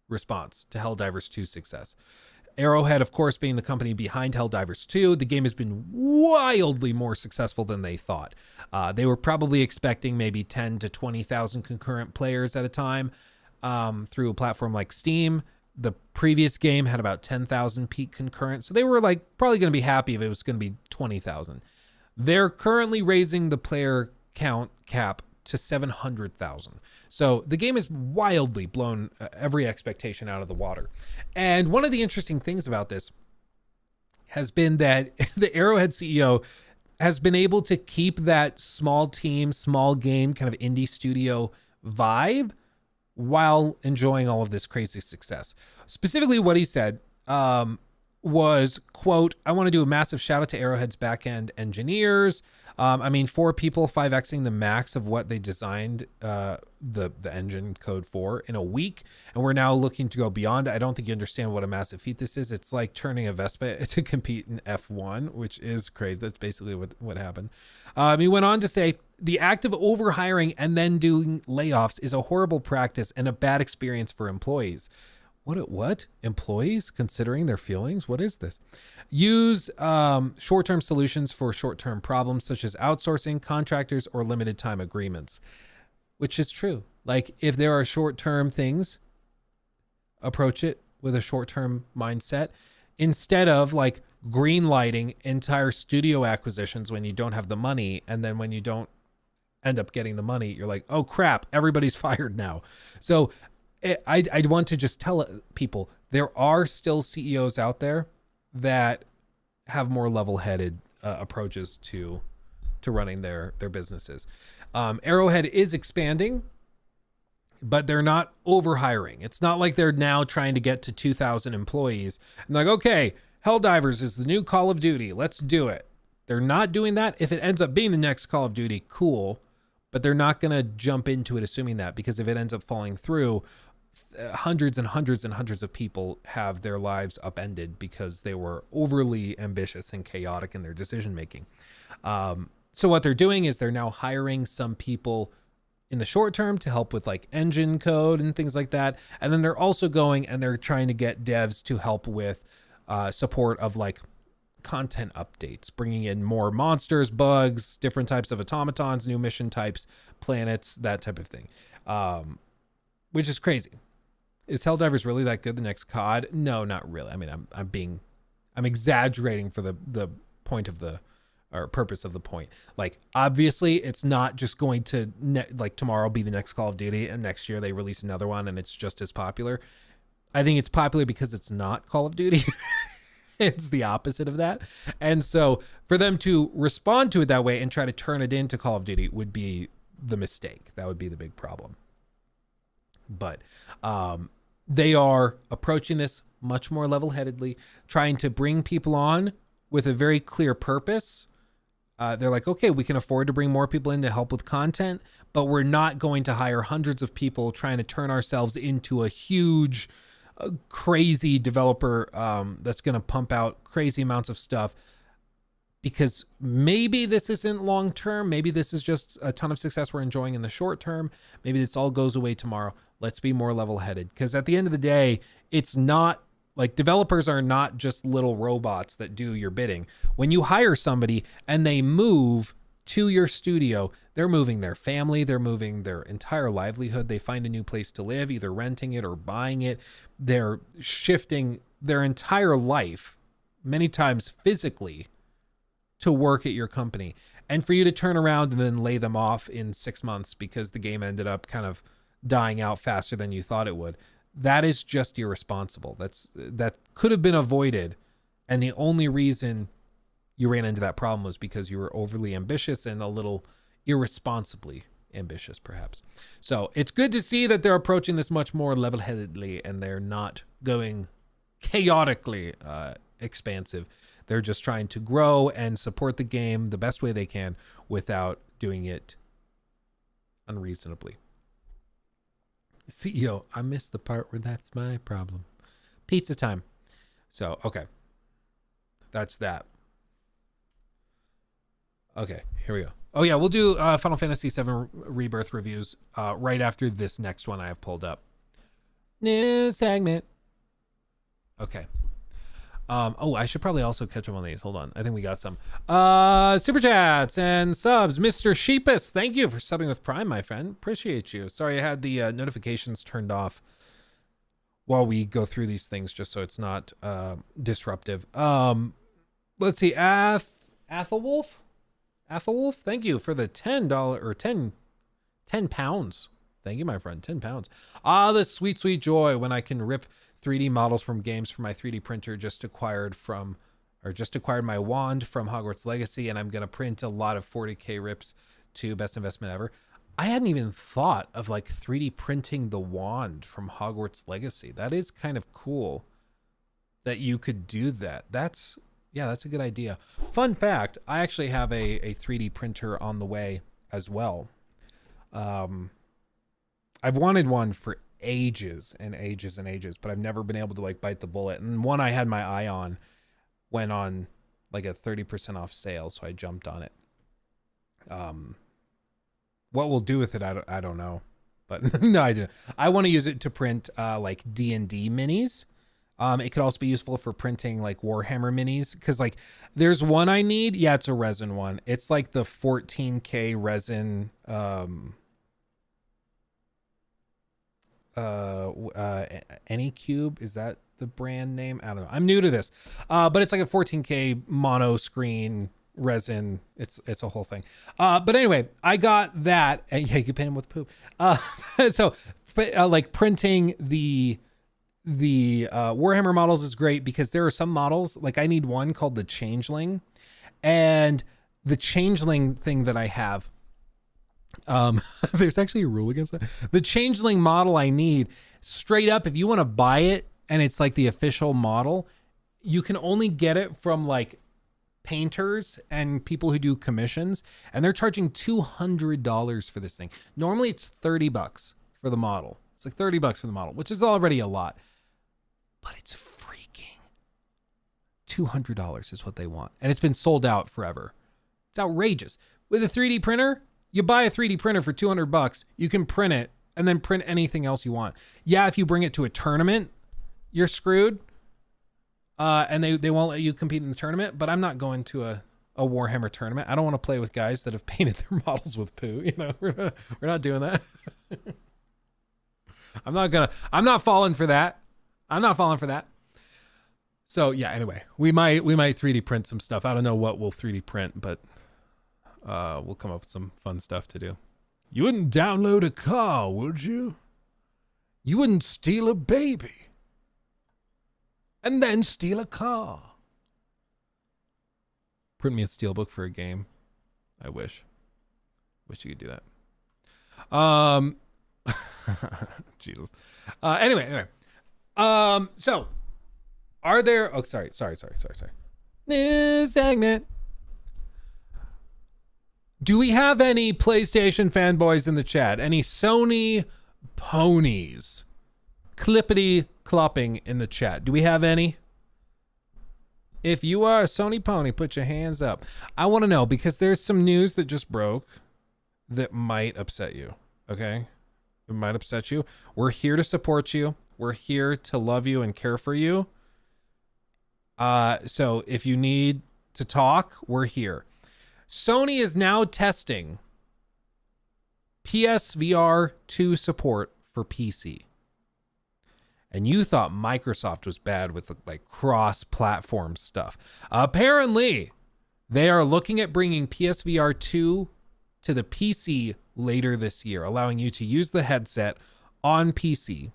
response to Helldivers 2 success. Arrowhead, of course, being the company behind Helldivers 2, the game has been wildly more successful than they thought. They were probably expecting maybe 10 to 20,000 concurrent players at a time through a platform like Steam. The previous game had about 10,000 peak concurrent, so they were like probably going to be happy if it was going to be 20,000. They're currently raising the player count cap to 700,000. So the game has wildly blown every expectation out of the water. And one of the interesting things about this has been that the Arrowhead CEO has been able to keep that small team, small game kind of indie studio vibe while enjoying all of this crazy success. Specifically what he said was, quote, I want to do a massive shout out to Arrowhead's backend engineers. 4 people 5xing the max of what they designed the engine code for in a week, and we're now looking to go beyond. I don't think you understand what a massive feat this is. It's like turning a Vespa to compete in F1, which is crazy. That's basically what happened. He went on to say, the act of overhiring and then doing layoffs is a horrible practice and a bad experience for employees. What? Employees considering their feelings? What is this? Use short-term solutions for short-term problems such as outsourcing, contractors, or limited time agreements, which is true. Like if there are short-term things, approach it with a short-term mindset instead of like green lighting entire studio acquisitions when you don't have the money. And then when you don't end up getting the money, you're like, oh crap, everybody's fired now. So I want to just tell people there are still CEOs out there that have more level-headed approaches to running their businesses. Arrowhead is expanding, but they're not overhiring. It's not like they're now trying to get to 2,000 employees and like, okay, Helldivers is the new Call of Duty. Let's do it. They're not doing that. If it ends up being the next Call of Duty, cool, but they're not going to jump into it assuming that, because if it ends up falling through, hundreds and hundreds and hundreds of people have their lives upended because they were overly ambitious and chaotic in their decision making. So what they're doing is they're now hiring some people in the short term to help with like engine code and things like that. And then they're also going and they're trying to get devs to help with support of like content updates, bringing in more monsters, bugs, different types of automatons, new mission types, planets, that type of thing, which is crazy. Is Helldivers really that good? The next COD? No, not really. I mean, I'm exaggerating for the point of the, or purpose of the point. Like, obviously it's not just going to like tomorrow be the next Call of Duty and next year they release another one and it's just as popular. I think it's popular because it's not Call of Duty. It's the opposite of that. And so for them to respond to it that way and try to turn it into Call of Duty would be the mistake. That would be the big problem. But they are approaching this much more level-headedly, trying to bring people on with a very clear purpose, They're like, okay, we can afford to bring more people in to help with content, but we're not going to hire hundreds of people trying to turn ourselves into a huge, crazy developer that's going to pump out crazy amounts of stuff, because maybe this isn't long term. Maybe this is just a ton of success we're enjoying in the short term. Maybe this all goes away tomorrow. Let's be more level headed, because at the end of the day, it's not like developers are not just little robots that do your bidding. When you hire somebody and they move to your studio, they're moving their family, they're moving their entire livelihood. They find a new place to live, either renting it or buying it. They're shifting their entire life, many times physically, to work at your company. And for you to turn around and then lay them off in 6 months because the game ended up kind of dying out faster than you thought it would, that is just irresponsible. That could have been avoided, and the only reason you ran into that problem was because you were overly ambitious and a little irresponsibly ambitious, perhaps. So it's good to see that they're approaching this much more level-headedly, and they're not going chaotically expansive. They're just trying to grow and support the game the best way they can without doing it unreasonably. CEO, I missed the part where that's my problem. Pizza time. So, okay. That's that. Okay, here we go. Oh yeah, we'll do Final Fantasy VII Rebirth reviews right after this next one I have pulled up. New segment. Okay. Oh, I should probably also catch up on these. Hold on. I think we got some. Super chats and subs. Mr. Sheepus, thank you for subbing with Prime, my friend. Appreciate you. Sorry, I had the notifications turned off while we go through these things, just so it's not disruptive. Let's see. Athelwolf, thank you for the $10 or 10 pounds. Thank you, my friend. 10 pounds. The sweet, sweet joy when I can rip 3D models from games from my 3D printer. Just acquired my wand from Hogwarts Legacy, and I'm gonna print a lot of 40K rips to best investment ever. I hadn't even thought of like 3D printing the wand from Hogwarts Legacy. That is kind of cool that you could do that. That's a good idea. Fun fact, I actually have a 3D printer on the way as well. I've wanted one for ages and ages and ages, but I've never been able to like bite the bullet. And one I had my eye on went on like a 30% off sale, so I jumped on it. What we'll do with it, I don't know, but no, I do. I want to use it to print like D&D minis. It could also be useful for printing like Warhammer minis, because like there's one I need. Yeah, it's a resin one. It's like the 14K resin. Anycube, is that the brand name? I don't know. I'm new to this, but it's like a 14K mono screen resin. It's a whole thing. But anyway, I got that, and yeah, you paint them with poop. So, like printing the Warhammer models is great, because there are some models, like I need one called the Changeling, and the Changeling thing that I have, there's actually a rule against that. The Changeling model I need, straight up, if you want to buy it and it's like the official model, you can only get it from like painters and people who do commissions, and they're charging $200 for this thing. Normally it's $30 for the model. It's like $30 for the model, which is already a lot, but it's freaking $200 is what they want. And it's been sold out forever. It's outrageous. With a 3D printer, you buy a 3D printer for $200, you can print it and then print anything else you want. Yeah, if you bring it to a tournament, you're screwed. And they won't let you compete in the tournament, but I'm not going to a Warhammer tournament. I don't want to play with guys that have painted their models with poo. You know, we're not doing that. I'm not falling for that. So yeah, anyway, we might 3D print some stuff. I don't know what we'll 3D print, but we'll come up with some fun stuff to do. You wouldn't download a car, would you? You wouldn't steal a baby and then steal a car. Print me a steelbook for a game. I wish you could do that. Jesus. Anyway. So are there, sorry. New segment. Do we have any PlayStation fanboys in the chat? Any Sony ponies? Clippity clopping in the chat. Do we have any? If you are a Sony pony, put your hands up. I want to know because there's some news that just broke that might upset you. Okay? It might upset you. We're here to support you. We're here to love you and care for you. So if you need to talk, we're here. Sony is now testing PSVR 2 support for PC. And you thought Microsoft was bad with like cross-platform stuff. Apparently, they are looking at bringing PSVR 2 to the PC later this year, allowing you to use the headset on PC,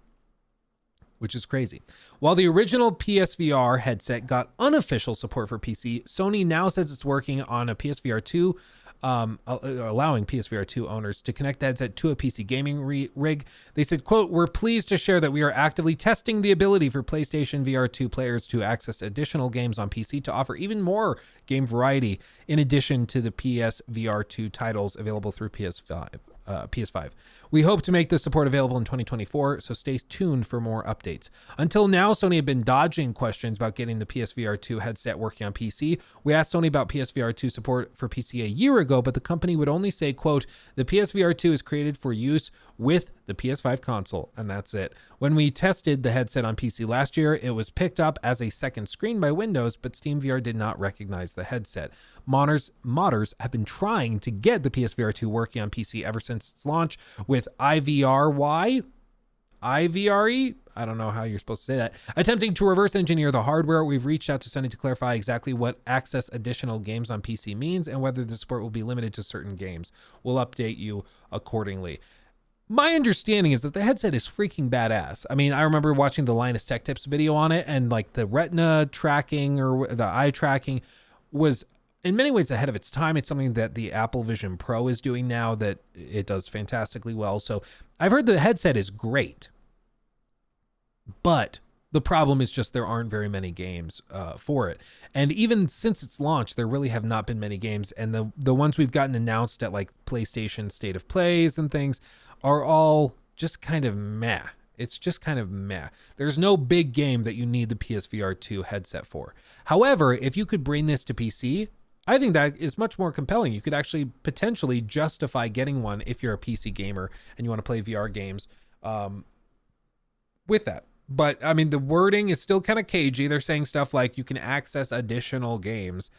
which is crazy. While the original PSVR headset got unofficial support for PC, Sony now says it's working on a PSVR 2, allowing PSVR 2 owners to connect the headset to a PC gaming rig. They said, quote, "We're pleased to share that we are actively testing the ability for PlayStation VR 2 players to access additional games on PC to offer even more game variety in addition to the PSVR 2 titles available through PS5. We hope to make this support available in 2024, so stay tuned for more updates." Until now, Sony had been dodging questions about getting the PSVR 2 headset working on PC. We asked Sony about PSVR 2 support for PC a year ago, but the company would only say, quote, "The PSVR 2 is created for use with the PS5 console," and that's it. When we tested the headset on PC last year, it was picked up as a second screen by Windows, but SteamVR did not recognize the headset. Modders have been trying to get the PSVR 2 working on PC ever since its launch with IVRE? I don't know how you're supposed to say that. Attempting to reverse engineer the hardware, we've reached out to Sony to clarify exactly what access additional games on PC means and whether the support will be limited to certain games. We'll update you accordingly. My understanding is that the headset is freaking badass. I mean, I remember watching the Linus Tech Tips video on it, and like the retina tracking or the eye tracking was in many ways ahead of its time. It's something that the Apple Vision Pro is doing now that it does fantastically well. So I've heard the headset is great, but the problem is just there aren't very many games for it. And even since its launch, there really have not been many games. And the ones we've gotten announced at like PlayStation State of Plays and things are all just kind of meh. It's just kind of meh. There's no big game that you need the PSVR 2 headset for. However, if you could bring this to PC, I think that is much more compelling. You could actually potentially justify getting one if you're a PC gamer and you want to play VR games with that. But I mean, the wording is still kind of cagey. They're saying stuff like you can access additional games.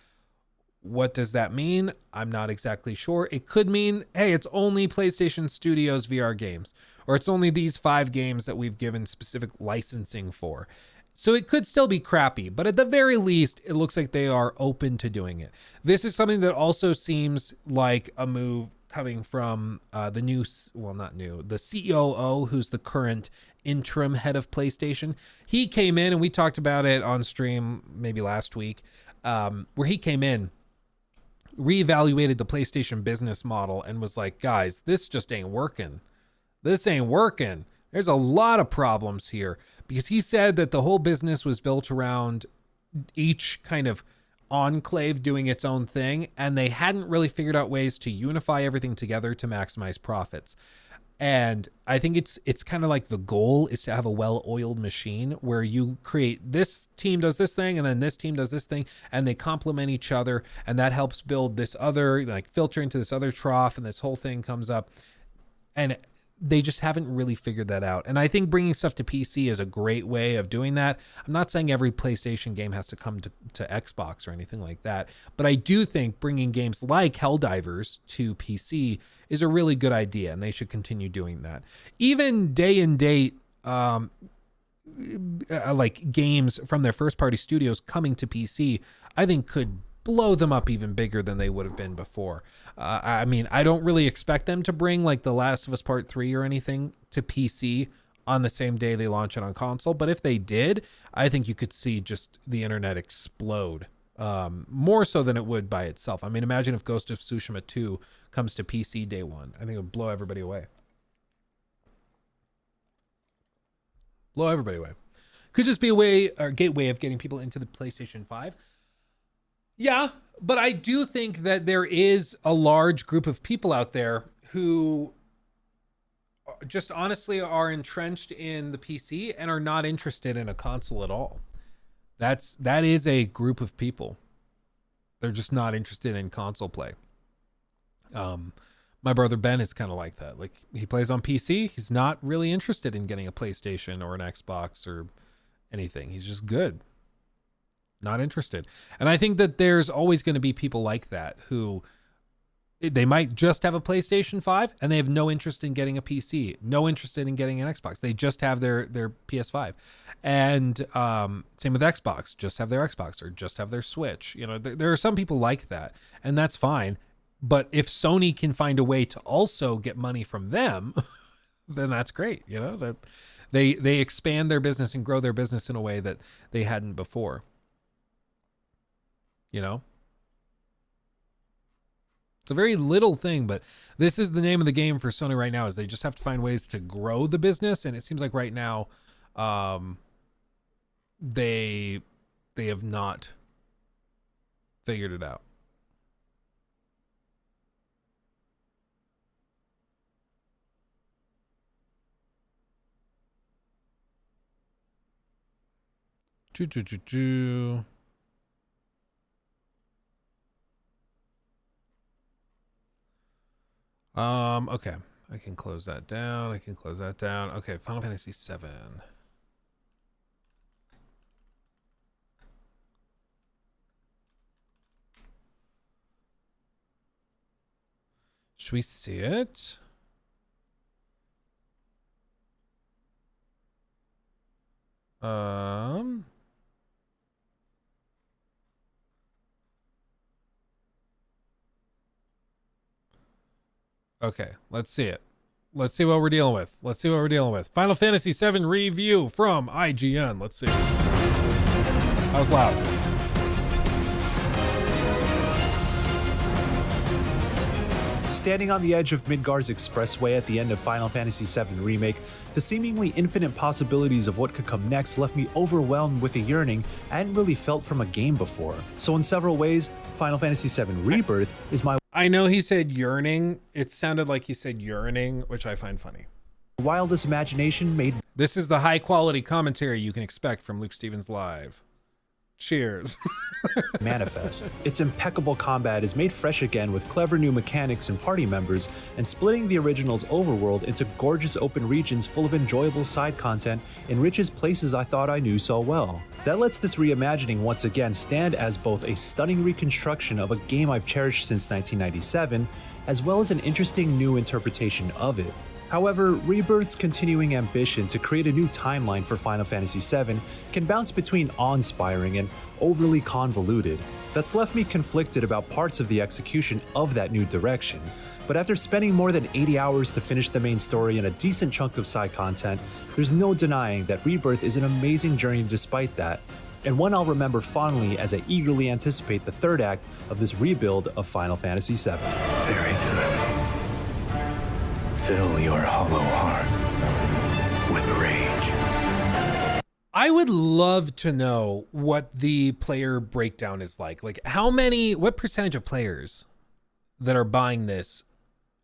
What does that mean? I'm not exactly sure. It could mean, hey, it's only PlayStation Studios VR games, or it's only these 5 games that we've given specific licensing for. So it could still be crappy, but at the very least, it looks like they are open to doing it. This is something that also seems like a move coming from the COO, who's the current interim head of PlayStation. He came in, and we talked about it on stream maybe last week, where he came in, reevaluated the PlayStation business model, and was like, guys, this just ain't working. This ain't working. There's a lot of problems here, because he said that the whole business was built around each kind of enclave doing its own thing, and they hadn't really figured out ways to unify everything together to maximize profits. And I think it's kind of like the goal is to have a well-oiled machine where you create this team does this thing and then this team does this thing, and they complement each other, and that helps build this other, like filter into this other trough, and this whole thing comes up. And they just haven't really figured that out. And I think bringing stuff to PC is a great way of doing that. I'm not saying every PlayStation game has to come to Xbox or anything like that, but I do think bringing games like Helldivers to PC is a really good idea, and they should continue doing that. Even day and date, like games from their first party studios coming to PC, I think could blow them up even bigger than they would have been before. I mean, I don't really expect them to bring like The Last of Us Part 3 or anything to PC on the same day they launch it on console, but if they did, I think you could see just the internet explode, more so than it would by itself. I mean, imagine if Ghost of Tsushima 2 comes to PC day one. I think it would blow everybody away. Blow everybody away. Could just be a way or gateway of getting people into the PlayStation 5. Yeah, but I do think that there is a large group of people out there who just honestly are entrenched in the PC and are not interested in a console at all. That is a group of people. They're just not interested in console play. My brother Ben is kind of like that. Like, he plays on PC. He's not really interested in getting a PlayStation or an Xbox or anything. He's just good. Not interested. And I think that there's always going to be people like that who they might just have a PlayStation 5 and they have no interest in getting a PC, no interest in getting an Xbox. They just have their PS5. And same with Xbox, just have their Xbox or just have their Switch. You know, there are some people like that, and that's fine. But if Sony can find a way to also get money from them, then that's great. You know, that they expand their business and grow their business in a way that they hadn't before. You know? It's a very little thing, but this is the name of the game for Sony right now, is they just have to find ways to grow the business. And it seems like right now, they have not figured it out. Okay, I can close that down. Okay, Final Fantasy VII. Should we see it? Okay, let's see it. Let's see what we're dealing with. Final Fantasy VII review from IGN. Let's see. That was loud. Standing on the edge of Midgar's expressway at the end of Final Fantasy VII Remake, the seemingly infinite possibilities of what could come next left me overwhelmed with a yearning I hadn't really felt from a game before. So in several ways, Final Fantasy VII Rebirth is my... I know he said yearning. It sounded like he said yearning, which I find funny. Wildest imagination made... This is the high quality commentary you can expect from Luke Stevens Live. Cheers. manifest. Its impeccable combat is made fresh again with clever new mechanics and party members, and splitting the original's overworld into gorgeous open regions full of enjoyable side content enriches places I thought I knew so well. That lets this reimagining once again stand as both a stunning reconstruction of a game I've cherished since 1997, as well as an interesting new interpretation of it. However, Rebirth's continuing ambition to create a new timeline for Final Fantasy VII can bounce between awe-inspiring and overly convoluted. That's left me conflicted about parts of the execution of that new direction, but after spending more than 80 hours to finish the main story and a decent chunk of side content, there's no denying that Rebirth is an amazing journey despite that, and one I'll remember fondly as I eagerly anticipate the third act of this rebuild of Final Fantasy VII. Very good. Fill your hollow heart with rage. I would love to know what the player breakdown is like. Like, what percentage of players that are buying this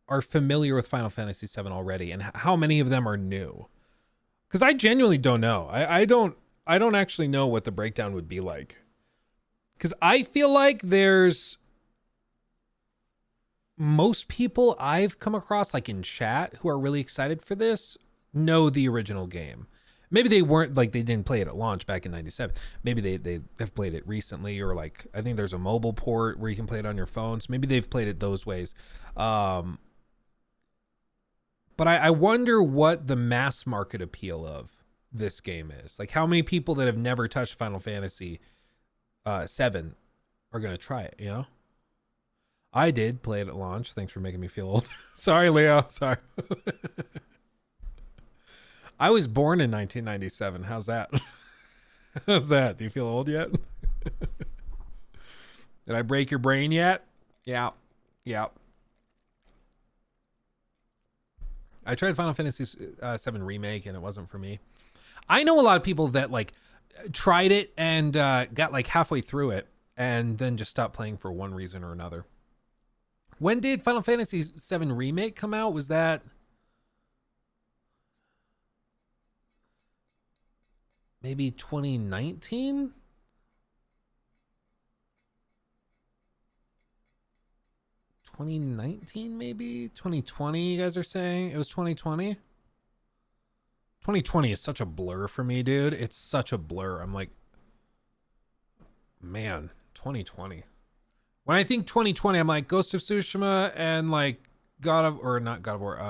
are familiar with Final Fantasy VII already, and how many of them are new? Because I genuinely don't know. I don't actually know what the breakdown would be like. Because I feel like there's... most people I've come across, like in chat, who are really excited for this, know the original game. Maybe they weren't, like, they didn't play it at launch back in 97. Maybe they have played it recently, or like, I think there's a mobile port where you can play it on your phones. Maybe they've played it those ways. But I wonder what the mass market appeal of this game is. Like, how many people that have never touched Final Fantasy 7 are going to try it, you know? I did play it at launch. Thanks for making me feel old. Sorry, Leo. Sorry. I was born in 1997. How's that? How's that? Do you feel old yet? Did I break your brain yet? Yeah. Yeah. I tried Final Fantasy 7 Remake and it wasn't for me. I know a lot of people that like tried it and got like halfway through it and then just stopped playing for one reason or another. When did Final Fantasy VII Remake come out? Was that maybe 2019? Maybe 2020, you guys are saying? It was 2020? 2020 is such a blur for me, dude. It's such a blur. I'm like, man, 2020. When I think 2020, I'm like Ghost of Tsushima and like not God of War,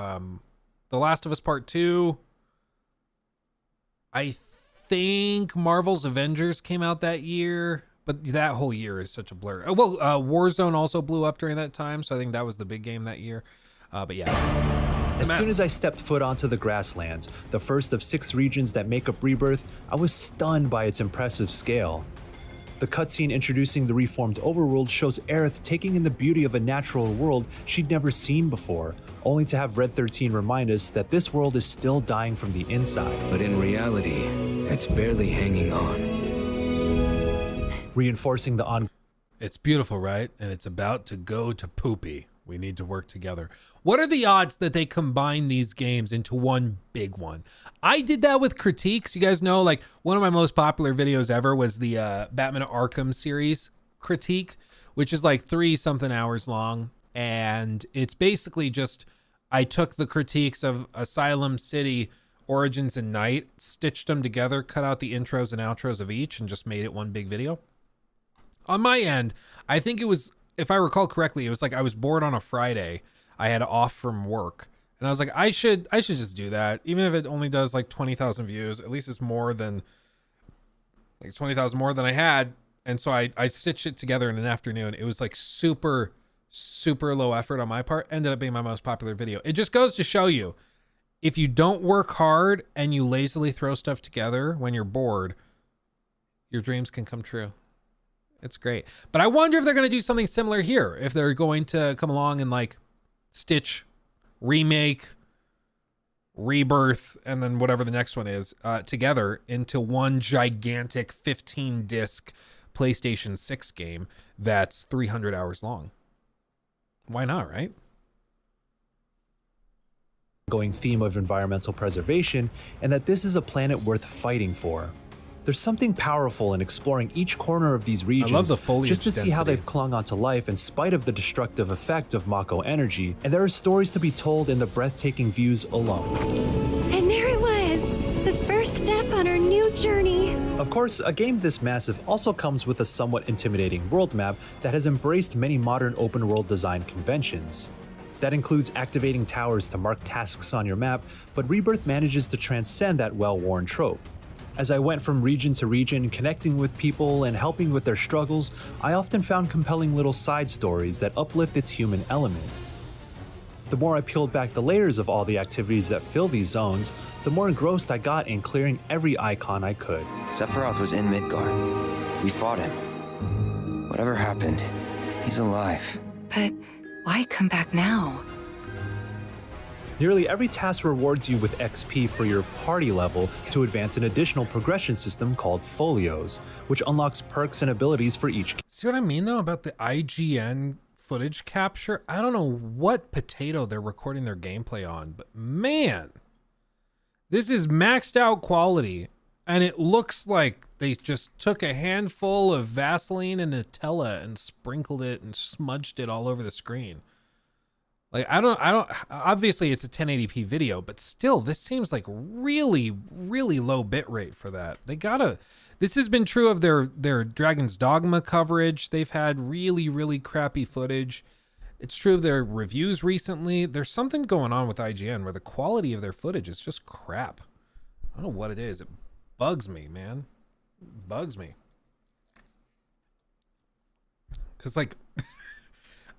The Last of Us Part 2. I think Marvel's Avengers came out that year, but that whole year is such a blur. Oh, well, Warzone also blew up during that time, so I think that was the big game that year. But yeah. As soon as I stepped foot onto the grasslands, the first of 6 regions that make up Rebirth, I was stunned by its impressive scale. The cutscene introducing the reformed overworld shows Aerith taking in the beauty of a natural world she'd never seen before, only to have Red 13 remind us that this world is still dying from the inside. But in reality, it's barely hanging on. Reinforcing the It's beautiful, right? And it's about to go to poopy. We need to work together. What are the odds that they combine these games into one big one? I did that with critiques. You guys know, like, one of my most popular videos ever was the Batman Arkham series critique, which is like 3-something hours long. And it's basically just, I took the critiques of Asylum, City, Origins, and Night, stitched them together, cut out the intros and outros of each, and just made it one big video. On my end, I think it was, if I recall correctly, it was like I was bored on a Friday. I had off from work, and I was like, I should just do that, even if it only does like 20,000 views. At least it's more than like 20,000 more than I had. And so I stitched it together in an afternoon. It was like super low effort on my part. Ended up being my most popular video. It just goes to show you, if you don't work hard and you lazily throw stuff together when you're bored, your dreams can come true. It's great. But I wonder if they're going to do something similar here. If they're going to come along and like stitch Remake, Rebirth, and then whatever the next one is together into one gigantic 15-disc PlayStation 6 game that's 300 hours long. Why not, right? Going theme of environmental preservation, and that this is a planet worth fighting for. There's something powerful in exploring each corner of these regions, I love the foliage just to see how density. they've clung onto life in spite of the destructive effect of Mako energy, and there are stories to be told in the breathtaking views alone. And there it was, the first step on our new journey. Of course, a game this massive also comes with a somewhat intimidating world map that has embraced many modern open world design conventions. That includes activating towers to mark tasks on your map, but Rebirth manages to transcend that well-worn trope. As I went from region to region, connecting with people and helping with their struggles, I often found compelling little side stories that uplift its human element. The more I peeled back the layers of all the activities that fill these zones, the more engrossed I got in clearing every icon I could. Sephiroth was in Midgard. We fought him. Whatever happened, he's alive. But why come back now? Nearly every task rewards you with XP for your party level to advance an additional progression system called Folios, which unlocks perks and abilities for each. See what I mean though about the IGN footage capture? I don't know what potato they're recording their gameplay on, but man, this is maxed out quality, and it looks like they just took a handful of Vaseline and Nutella and sprinkled it and smudged it all over the screen. Like, I don't, obviously it's a 1080p video, but still, this seems like really low bitrate for that. They gotta, this has been true of their Dragon's Dogma coverage. They've had really crappy footage. It's true of their reviews recently. There's something going on with IGN where the quality of their footage is just crap. I don't know what it is. It bugs me, man. It bugs me. Cause like,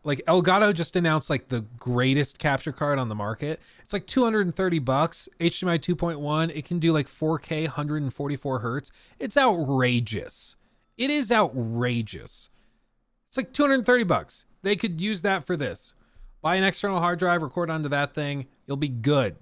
like Elgato just announced like the greatest capture card on the market. It's like $230, HDMI 2.1. It can do like 4K, 144 hertz. It's outrageous. It is outrageous. It's like $230. They could use that for this. Buy an external hard drive, record onto that thing. You'll be good.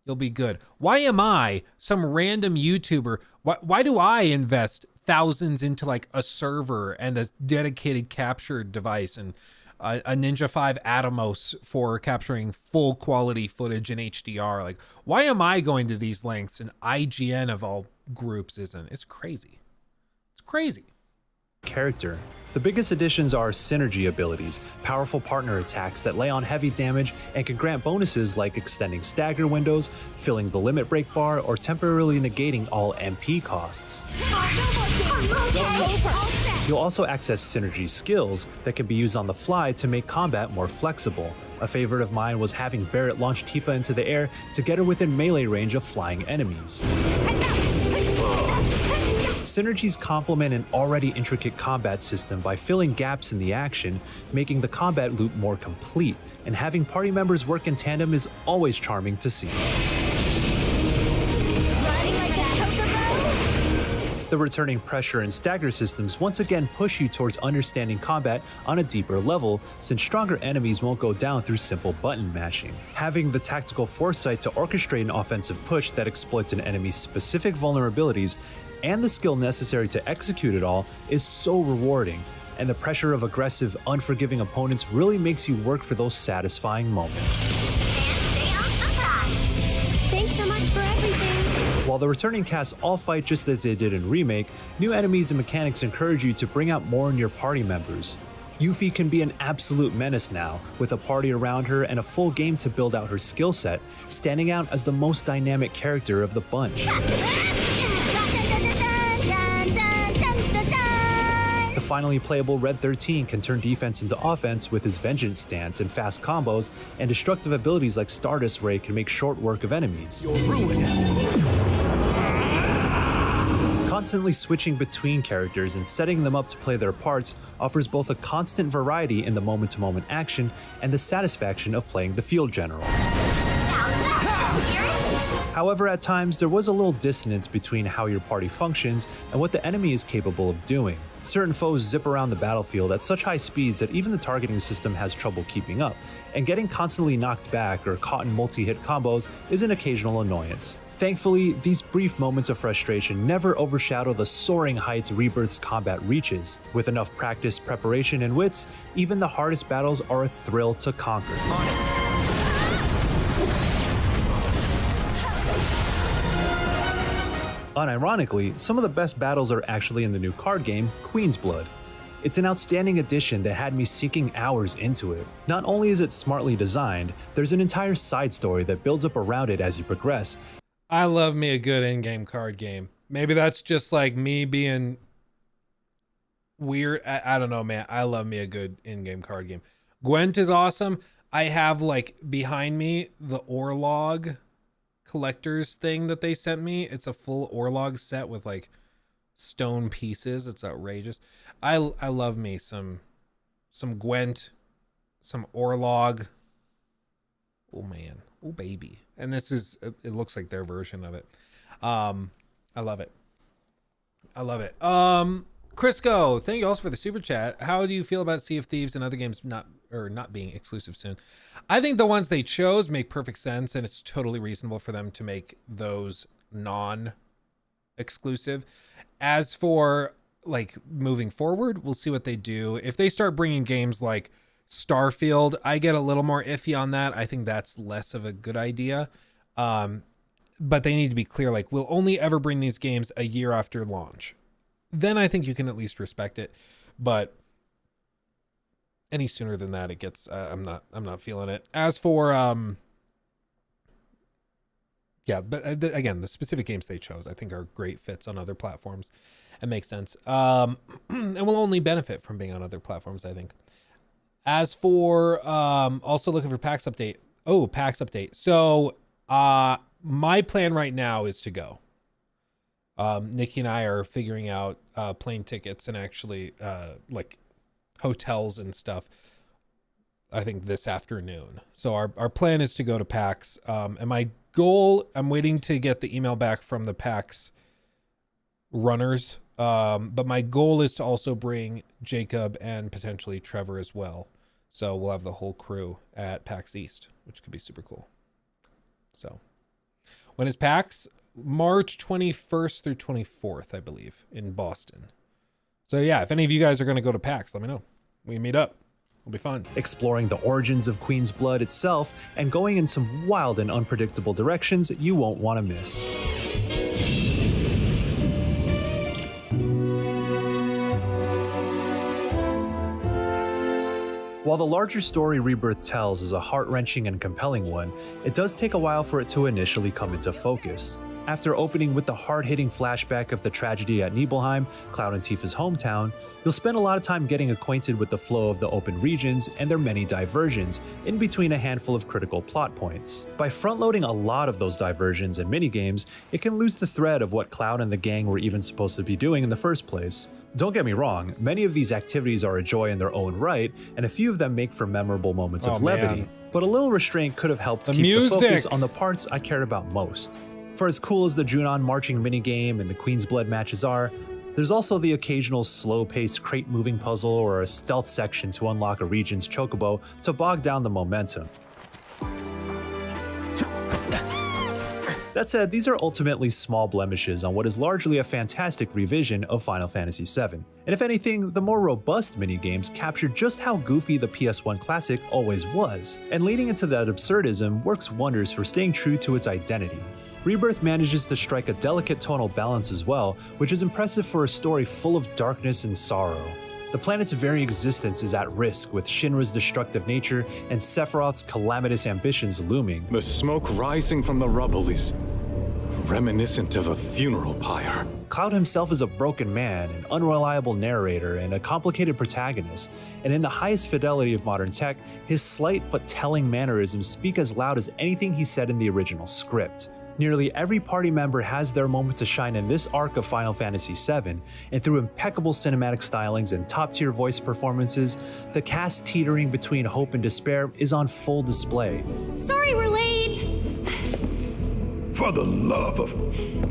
You'll be good. Why am I, some random YouTuber, why do I invest thousands into like a server and a dedicated capture device and a Ninja 5 Atomos for capturing full quality footage in HDR. Like, why am I going to these lengths and IGN of all groups isn't? It's crazy. It's crazy. Character. The biggest additions are synergy abilities, powerful partner attacks that lay on heavy damage and can grant bonuses like extending stagger windows, filling the limit break bar, or temporarily negating all MP costs. You'll also access synergy skills that can be used on the fly to make combat more flexible. A favorite of mine was having Barret launch Tifa into the air to get her within melee range of flying enemies. Synergies complement an already intricate combat system by filling gaps in the action, making the combat loop more complete, and having party members work in tandem is always charming to see. The returning pressure and stagger systems once again push you towards understanding combat on a deeper level, since stronger enemies won't go down through simple button mashing. Having the tactical foresight to orchestrate an offensive push that exploits an enemy's specific vulnerabilities and the skill necessary to execute it all is so rewarding, and the pressure of aggressive, unforgiving opponents really makes you work for those satisfying moments. Thanks so much for everything. While the returning cast all fight just as they did in Remake, new enemies and mechanics encourage you to bring out more in your party members. Yuffie can be an absolute menace now, with a party around her and a full game to build out her skill set, standing out as the most dynamic character of the bunch. The finally playable Red 13 can turn defense into offense with his vengeance stance and fast combos, and destructive abilities like Stardust Ray can make short work of enemies. You're ruined. Constantly switching between characters and setting them up to play their parts offers both a constant variety in the moment-to-moment action and the satisfaction of playing the field general. However, at times, there was a little dissonance between how your party functions and what the enemy is capable of doing. Certain foes zip around the battlefield at such high speeds that even the targeting system has trouble keeping up, and getting constantly knocked back or caught in multi-hit combos is an occasional annoyance. Thankfully, these brief moments of frustration never overshadow the soaring heights Rebirth's combat reaches. With enough practice, preparation, and wits, even the hardest battles are a thrill to conquer. Unironically, some of the best battles are actually in the new card game, Queen's Blood. It's an outstanding addition that had me sinking hours into it. Not only is it smartly designed, there's an entire side story that builds up around it as you progress. I love me a good in-game card game. Maybe that's just like me being weird. I don't know, man. I love me a good in-game card game. Gwent is awesome. I have like behind me the Orlog collector's thing that they sent me. It's a full Orlog set with like stone pieces. It's outrageous. I love me some Gwent, some Orlog. Oh man, oh baby. And this is, it looks like their version of it. I love it. I love it. Crisco, thank you also for the super chat. How do you feel about Sea of Thieves and other games not being exclusive soon? I think the ones they chose make perfect sense, and it's totally reasonable for them to make those non-exclusive. As for like moving forward, we'll see what they do. If they start bringing games like Starfield, I get a little more iffy on that. I think that's less of a good idea. But they need to be clear, like, we'll only ever bring these games a year after launch. Then I think you can at least respect it. But any sooner than that, it gets I'm not feeling it. As for yeah, but again, the specific games they chose I think are great fits on other platforms. It makes sense. And will only benefit from being on other platforms, I think. As for also looking for PAX update. Oh, PAX update. So my plan right now is to go. Nikki and I are figuring out plane tickets and actually like hotels and stuff, I think this afternoon. So our plan is to go to PAX. And my goal, I'm waiting to get the email back from the PAX runners. But my goal is to also bring Jacob and potentially Trevor as well. So we'll have the whole crew at PAX East, which could be super cool. So when is PAX? March 21st through 24th, I believe, in Boston. So yeah, if any of you guys are going to go to PAX, let me know. We can meet up. It'll be fun. Exploring the origins of Queen's Blood itself and going in some wild and unpredictable directions you won't want to miss. While the larger story Rebirth tells is a heart-wrenching and compelling one, it does take a while for it to initially come into focus. After opening with the hard-hitting flashback of the tragedy at Nibelheim, Cloud and Tifa's hometown, you'll spend a lot of time getting acquainted with the flow of the open regions and their many diversions, in between a handful of critical plot points. By front-loading a lot of those diversions and minigames, it can lose the thread of what Cloud and the gang were even supposed to be doing in the first place. Don't get me wrong, many of these activities are a joy in their own right, and a few of them make for memorable moments of levity, but a little restraint could have helped keep the focus on the parts I cared about most. For as cool as the Junon marching minigame and the Queen's Blood matches are, there's also the occasional slow-paced crate-moving puzzle or a stealth section to unlock a region's chocobo to bog down the momentum. That said, these are ultimately small blemishes on what is largely a fantastic revision of Final Fantasy VII. And if anything, the more robust minigames capture just how goofy the PS1 classic always was, and leading into that absurdism works wonders for staying true to its identity. Rebirth manages to strike a delicate tonal balance as well, which is impressive for a story full of darkness and sorrow. The planet's very existence is at risk, with Shinra's destructive nature and Sephiroth's calamitous ambitions looming. The smoke rising from the rubble is reminiscent of a funeral pyre. Cloud himself is a broken man, an unreliable narrator, and a complicated protagonist, and in the highest fidelity of modern tech, his slight but telling mannerisms speak as loud as anything he said in the original script. Nearly every party member has their moment to shine in this arc of Final Fantasy VII, and through impeccable cinematic stylings and top-tier voice performances, the cast teetering between hope and despair is on full display. Sorry we're late! For the love of...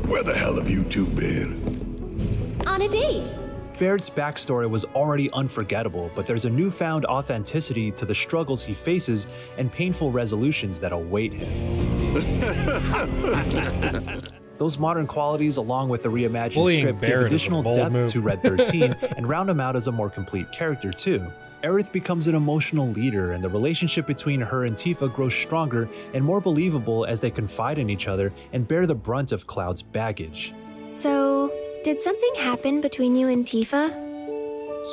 Where the hell have you two been? On a date. Baird's backstory was already unforgettable, but there's a newfound authenticity to the struggles he faces and painful resolutions that await him. Those modern qualities, along with the reimagined script, give additional depth to Red 13 and round him out as a more complete character too. Aerith becomes an emotional leader, and the relationship between her and Tifa grows stronger and more believable as they confide in each other and bear the brunt of Cloud's baggage. So, did something happen between you and Tifa?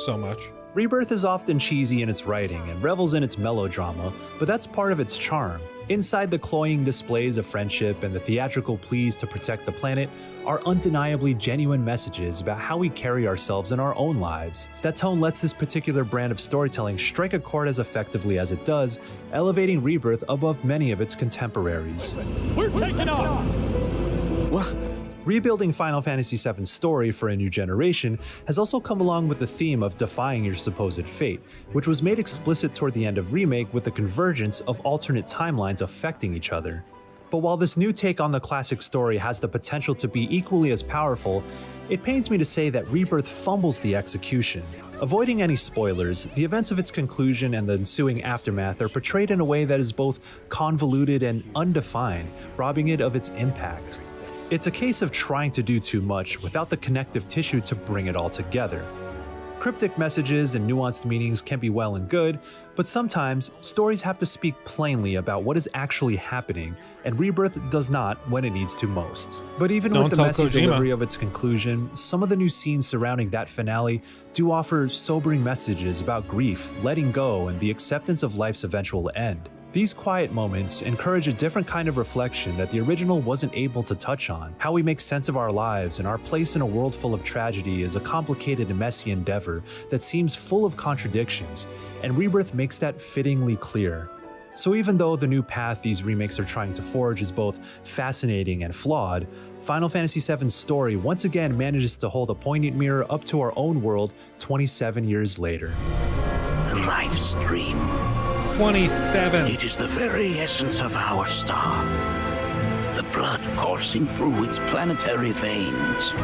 So much. Rebirth is often cheesy in its writing and revels in its melodrama, but that's part of its charm. Inside the cloying displays of friendship and the theatrical pleas to protect the planet are undeniably genuine messages about how we carry ourselves in our own lives. That tone lets this particular brand of storytelling strike a chord as effectively as it does, elevating Rebirth above many of its contemporaries. We're taking off! What? Rebuilding Final Fantasy VII's story for a new generation has also come along with the theme of defying your supposed fate, which was made explicit toward the end of Remake with the convergence of alternate timelines affecting each other. But while this new take on the classic story has the potential to be equally as powerful, it pains me to say that Rebirth fumbles the execution. Avoiding any spoilers, the events of its conclusion and the ensuing aftermath are portrayed in a way that is both convoluted and undefined, robbing it of its impact. It's a case of trying to do too much without the connective tissue to bring it all together. Cryptic messages and nuanced meanings can be well and good, but sometimes stories have to speak plainly about what is actually happening, and Rebirth does not when it needs to most. But even with the messy delivery of its conclusion, some of the new scenes surrounding that finale do offer sobering messages about grief, letting go, and the acceptance of life's eventual end. These quiet moments encourage a different kind of reflection that the original wasn't able to touch on. How we make sense of our lives and our place in a world full of tragedy is a complicated and messy endeavor that seems full of contradictions, and Rebirth makes that fittingly clear. So even though the new path these remakes are trying to forge is both fascinating and flawed, Final Fantasy VII's story once again manages to hold a poignant mirror up to our own world 27 years later. The life stream. 27. It is the very essence of our star. The blood coursing through its planetary veins.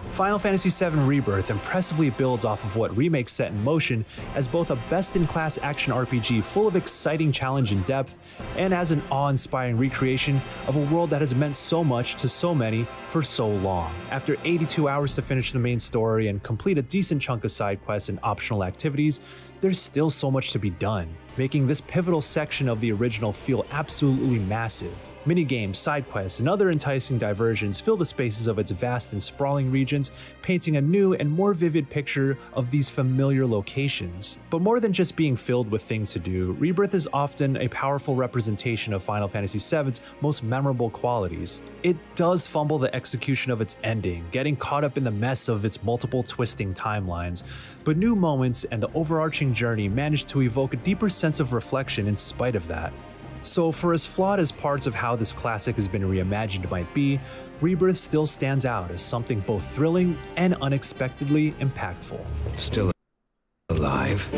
Final Fantasy VII Rebirth impressively builds off of what Remake set in motion as both a best-in-class action RPG full of exciting challenge and depth, and as an awe-inspiring recreation of a world that has meant so much to so many for so long. After 82 hours to finish the main story and complete a decent chunk of side quests and optional activities, there's still so much to be done, making this pivotal section of the original feel absolutely massive. Minigames, side quests, and other enticing diversions fill the spaces of its vast and sprawling regions, painting a new and more vivid picture of these familiar locations. But more than just being filled with things to do, Rebirth is often a powerful representation of Final Fantasy VII's most memorable qualities. It does fumble the execution of its ending, getting caught up in the mess of its multiple twisting timelines, but new moments and the overarching journey manage to evoke a deeper sense of reflection in spite of that. So for as flawed as parts of how this classic has been reimagined might be, Rebirth still stands out as something both thrilling and unexpectedly impactful. Still alive?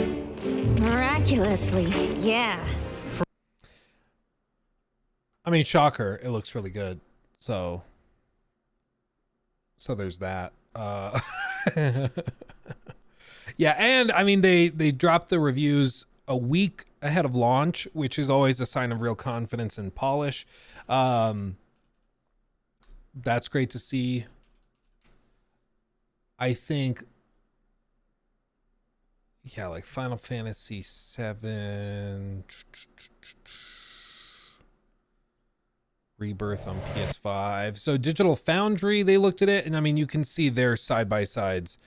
Miraculously, yeah. I mean, shocker, it looks really good. So there's that. Yeah, and I mean, they dropped the reviews a week ahead of launch, which is always a sign of real confidence and polish. That's great to see. I think, yeah, like Final Fantasy VII Rebirth on PS5. So Digital Foundry, they looked at it, and I mean, you can see their side-by-sides.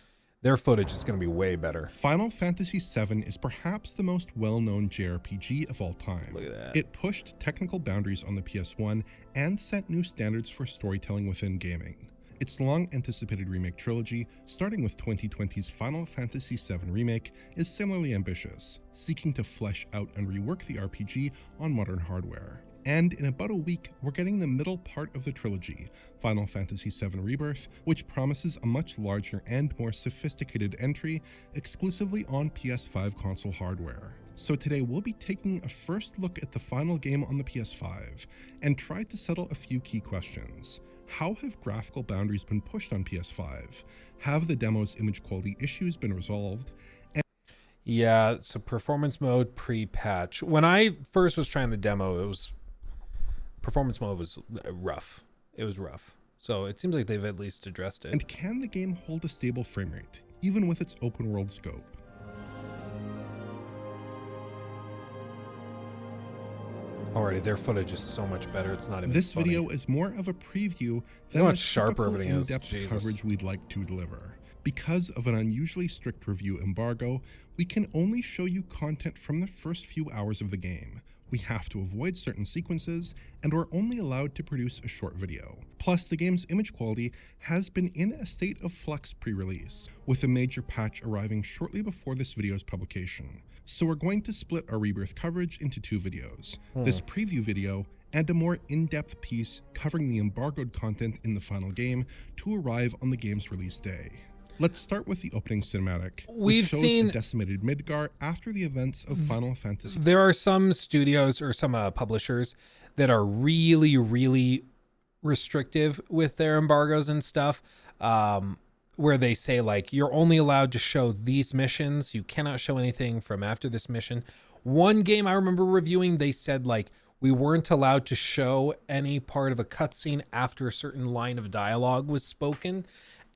Their footage is going to be way better. Final Fantasy VII is perhaps the most well-known JRPG of all time. Look at that. It pushed technical boundaries on the PS1 and set new standards for storytelling within gaming. Its long-anticipated remake trilogy, starting with 2020's Final Fantasy VII Remake, is similarly ambitious, seeking to flesh out and rework the RPG on modern hardware. And in about a week, we're getting the middle part of the trilogy, Final Fantasy VII Rebirth, which promises a much larger and more sophisticated entry exclusively on PS5 console hardware. So today we'll be taking a first look at the final game on the PS5 and try to settle a few key questions. How have graphical boundaries been pushed on PS5? Have the demo's image quality issues been resolved? Yeah, so performance mode pre-patch. When I first was trying the demo, performance mode was rough. It was rough. So it seems like they've at least addressed it. And can the game hold a stable frame rate, even with its open world scope? Already, their footage is so much better. It's not even This funny. video is more of a preview than how a much sharper typical everything is. in-depth Jesus. coverage we'd like to deliver. Because of an unusually strict review embargo, we can only show you content from the first few hours of the game. We have to avoid certain sequences, and we're only allowed to produce a short video. Plus, the game's image quality has been in a state of flux pre-release, with a major patch arriving shortly before this video's publication. So we're going to split our Rebirth coverage into two videos. This preview video and a more in-depth piece covering the embargoed content in the final game to arrive on the game's release day. Let's start with the opening cinematic, which shows the decimated Midgar after the events of Final Fantasy. There are some studios or some publishers that are really, really restrictive with their embargoes and stuff, where they say, like, you're only allowed to show these missions. You cannot show anything from after this mission. One game I remember reviewing, they said, like, we weren't allowed to show any part of a cutscene after a certain line of dialogue was spoken,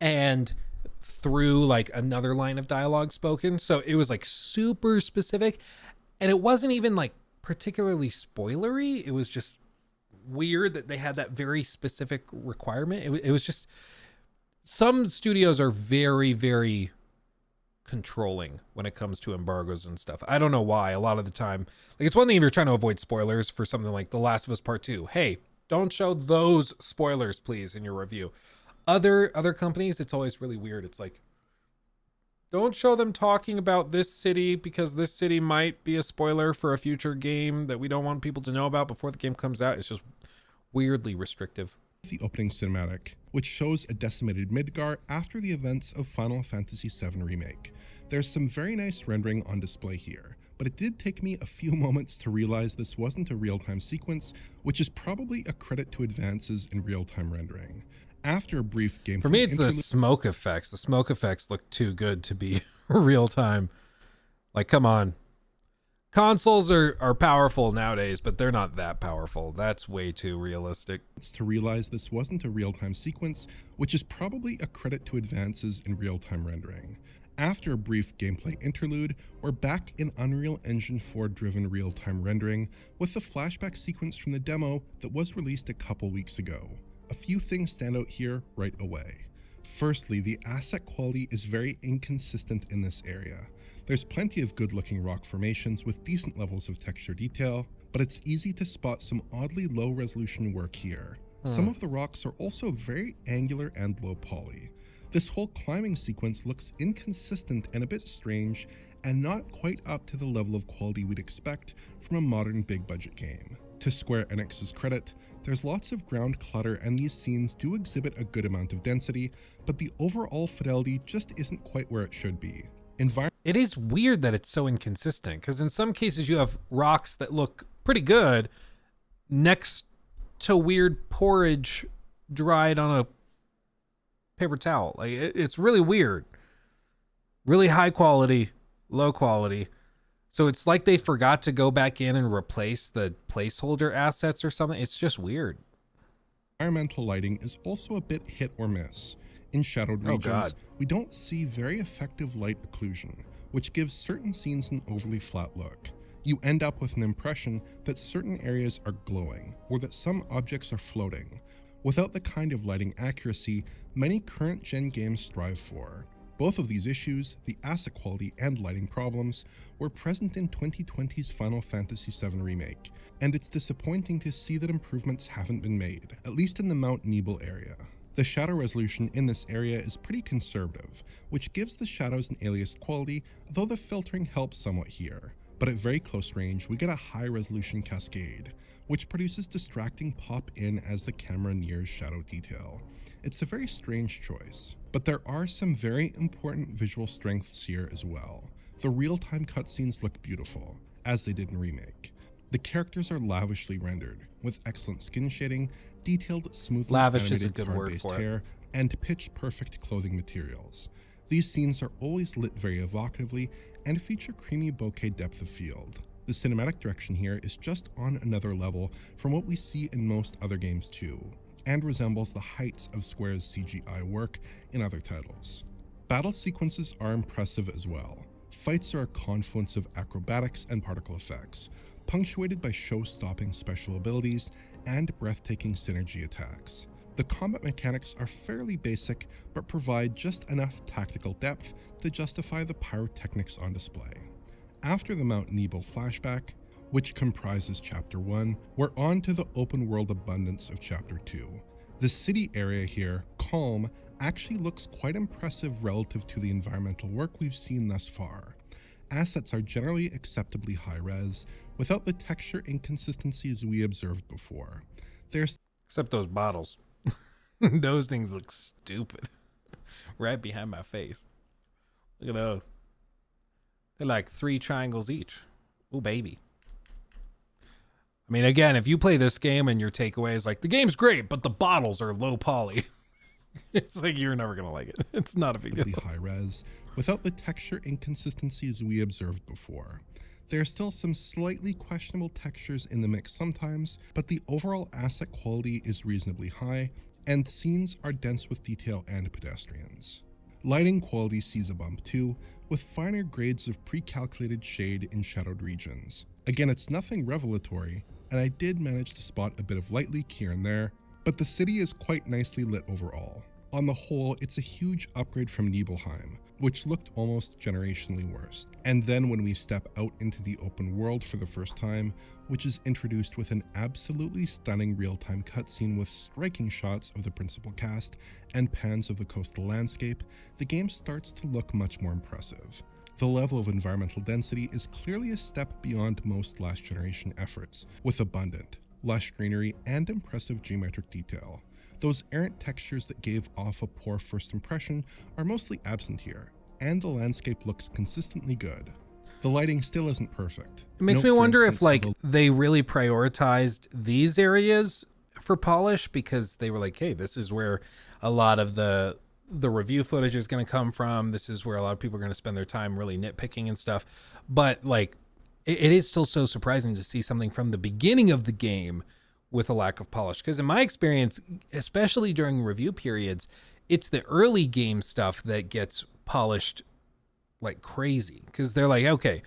and through like another line of dialogue spoken. So it was like super specific, and it wasn't even like particularly spoilery. It was just weird that they had that very specific requirement. It was just, some studios are very, very controlling when it comes to embargoes and stuff. I don't know why. A lot of the time, like, it's one thing if you're trying to avoid spoilers for something like The Last of Us Part 2. Hey, don't show those spoilers, please, in your review. Other companies, it's always really weird. It's like, don't show them talking about this city because this city might be a spoiler for a future game that we don't want people to know about before the game comes out. It's just weirdly restrictive. The opening cinematic, which shows a decimated Midgar after the events of Final Fantasy VII Remake. There's some very nice rendering on display here, but it did take me a few moments to realize this wasn't a real-time sequence, which is probably a credit to advances in real-time rendering. After a brief gameplay For me, it's the interlude- smoke effects. The smoke effects look too good to be real time. Like, come on. Consoles are powerful nowadays, but they're not that powerful. That's way too realistic. to realize this wasn't a real-time sequence, which is probably a credit to advances in real-time rendering. After a brief gameplay interlude, we're back in Unreal Engine 4 driven real-time rendering with the flashback sequence from the demo that was released a couple weeks ago. A few things stand out here right away. Firstly, the asset quality is very inconsistent in this area. There's plenty of good-looking rock formations with decent levels of texture detail, but it's easy to spot some oddly low-resolution work here. Some of the rocks are also very angular and low poly. This whole climbing sequence looks inconsistent and a bit strange, and not quite up to the level of quality we'd expect from a modern big-budget game. To Square Enix's credit, there's lots of ground clutter and these scenes do exhibit a good amount of density, but the overall fidelity just isn't quite where it should be. It is weird that it's so inconsistent, because in some cases you have rocks that look pretty good next to weird porridge dried on a paper towel. Like, it's really weird. Really high quality, low quality. So it's like they forgot to go back in and replace the placeholder assets or something. It's just weird. Environmental lighting is also a bit hit or miss. In shadowed regions, we don't see very effective light occlusion, which gives certain scenes an overly flat look. You end up with an impression that certain areas are glowing, or that some objects are floating, without the kind of lighting accuracy many current-gen games strive for. Both of these issues, the asset quality and lighting problems, were present in 2020's Final Fantasy VII Remake, and it's disappointing to see that improvements haven't been made, at least in the Mount Nebel area. The shadow resolution in this area is pretty conservative, which gives the shadows an aliased quality, though the filtering helps somewhat here. But at very close range, we get a high-resolution cascade, which produces distracting pop-in as the camera nears shadow detail. It's a very strange choice, but there are some very important visual strengths here as well. The real-time cutscenes look beautiful, as they did in Remake. The characters are lavishly rendered, with excellent skin shading, detailed, smoothly Lavish is a animated good word card-based for it. hair, and pitch-perfect clothing materials. These scenes are always lit very evocatively and feature creamy bokeh depth of field. The cinematic direction here is just on another level from what we see in most other games too, and resembles the heights of Square's CGI work in other titles. Battle sequences are impressive as well. Fights are a confluence of acrobatics and particle effects, punctuated by show-stopping special abilities and breathtaking synergy attacks. The combat mechanics are fairly basic, but provide just enough tactical depth to justify the pyrotechnics on display. After the Mount Nebel flashback, which comprises Chapter 1, we're on to the open-world abundance of Chapter 2. The city area here, Calm, actually looks quite impressive relative to the environmental work we've seen thus far. Assets are generally acceptably high-res, without the texture inconsistencies we observed before. Except those bottles. Those things look stupid. Right behind my face. Look at those. They're like 3 triangles each. Ooh, baby. I mean, again, if you play this game and your takeaway is like, the game's great, but the bottles are low poly. It's like, you're never going to like it. It's not a big deal. High-res, without the texture inconsistencies we observed before. There are still some slightly questionable textures in the mix sometimes, but the overall asset quality is reasonably high, and scenes are dense with detail and pedestrians. Lighting quality sees a bump too, with finer grades of pre-calculated shade in shadowed regions. Again, it's nothing revelatory, and I did manage to spot a bit of light leak here and there, but the city is quite nicely lit overall. On the whole, it's a huge upgrade from Nibelheim, which looked almost generationally worse. And then when we step out into the open world for the first time, which is introduced with an absolutely stunning real-time cutscene with striking shots of the principal cast and pans of the coastal landscape, the game starts to look much more impressive. The level of environmental density is clearly a step beyond most last generation efforts, with abundant, lush greenery and impressive geometric detail. Those errant textures that gave off a poor first impression are mostly absent here, and the landscape looks consistently good. The lighting still isn't perfect. It makes me wonder if like they really prioritized these areas for polish because they were like, hey, this is where a lot of the review footage is going to come from. This is where a lot of people are going to spend their time really nitpicking and stuff. But like, it is still so surprising to see something from the beginning of the game with a lack of polish. Because in my experience, especially during review periods, it's the early game stuff that gets polished like crazy. Because they're like, okay,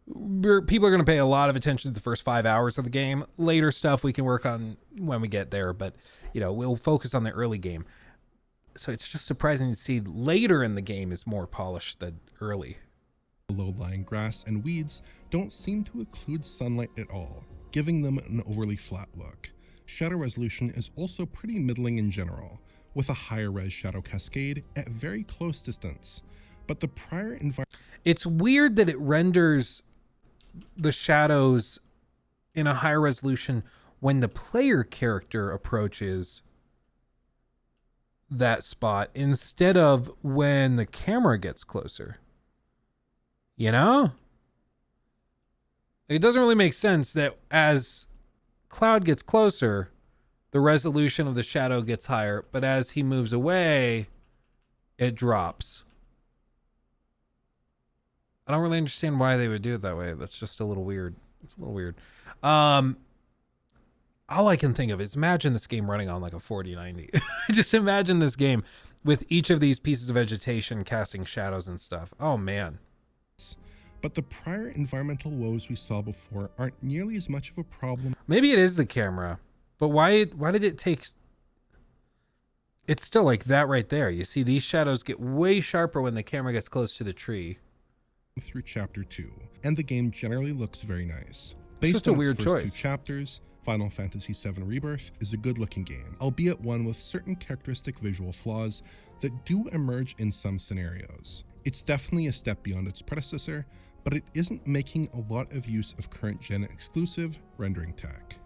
people are going to pay a lot of attention to the first 5 hours of the game. Later stuff we can work on when we get there. But, you know, we'll focus on the early game. So it's just surprising to see later in the game is more polished than early. Low-lying grass and weeds don't seem to occlude sunlight at all, giving them an overly flat look. Shadow resolution is also pretty middling in general, with a higher res shadow cascade at very close distance. But the prior environment... It's weird that it renders the shadows in a higher resolution when the player character approaches that spot instead of when the camera gets closer. You know? It doesn't really make sense that as Cloud gets closer, the resolution of the shadow gets higher, but as he moves away, it drops. I don't really understand why they would do it that way. That's just a little weird. It's a little weird. All I can think of is imagine this game running on like a 4090. Just imagine this game with each of these pieces of vegetation casting shadows and stuff. Oh man. But the prior environmental woes we saw before aren't nearly as much of a problem. Maybe it is the camera, but why did it take... It's still like that right there. You see these shadows get way sharper when the camera gets close to the tree. Through chapter 2, and the game generally looks very nice. It's just a weird its first choice. 2 chapters, Final Fantasy VII Rebirth is a good-looking game, albeit one with certain characteristic visual flaws that do emerge in some scenarios. It's definitely a step beyond its predecessor, but it isn't making a lot of use of current-gen exclusive rendering tech.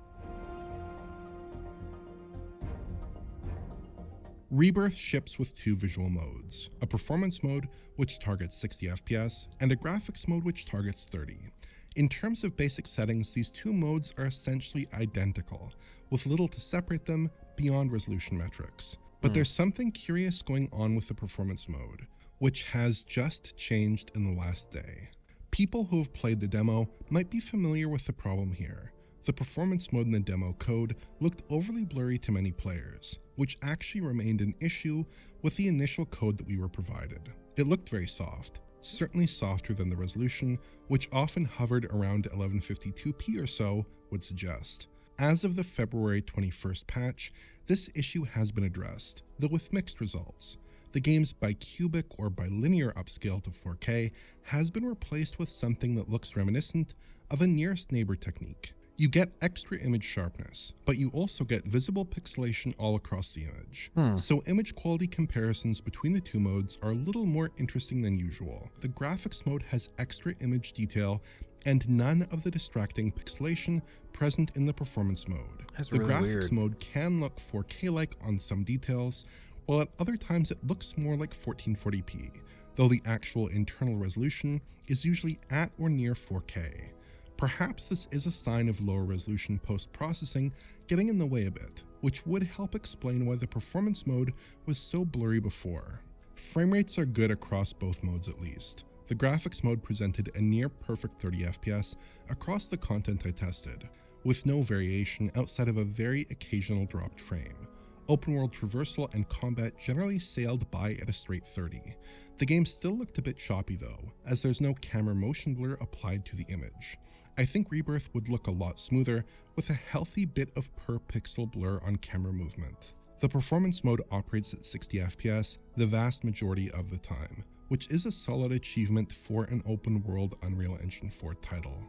Rebirth ships with 2 visual modes, a performance mode which targets 60 FPS and a graphics mode which targets 30. In terms of basic settings, these 2 modes are essentially identical, with little to separate them beyond resolution metrics. But there's something curious going on with the performance mode, which has just changed in the last day. People who have played the demo might be familiar with the problem here. The performance mode in the demo code looked overly blurry to many players, which actually remained an issue with the initial code that we were provided. It looked very soft, certainly softer than the resolution, which often hovered around 1152p or so would suggest. As of the February 21st patch, this issue has been addressed, though with mixed results. The game's bicubic or bilinear upscale to 4K has been replaced with something that looks reminiscent of a nearest neighbor technique. You get extra image sharpness, but you also get visible pixelation all across the image. So image quality comparisons between the 2 modes are a little more interesting than usual. The graphics mode has extra image detail and none of the distracting pixelation present in the performance mode. That's the really graphics weird. mode can look 4K-like on some details, while at other times it looks more like 1440p, though the actual internal resolution is usually at or near 4K. Perhaps this is a sign of lower resolution post-processing getting in the way a bit, which would help explain why the performance mode was so blurry before. Frame rates are good across both modes at least. The graphics mode presented a near perfect 30 FPS across the content I tested, with no variation outside of a very occasional dropped frame. Open world traversal and combat generally sailed by at a straight 30. The game still looked a bit choppy though, as there's no camera motion blur applied to the image. I think Rebirth would look a lot smoother with a healthy bit of per pixel blur on camera movement. The performance mode operates at 60 FPS the vast majority of the time, which is a solid achievement for an open world Unreal Engine 4 title.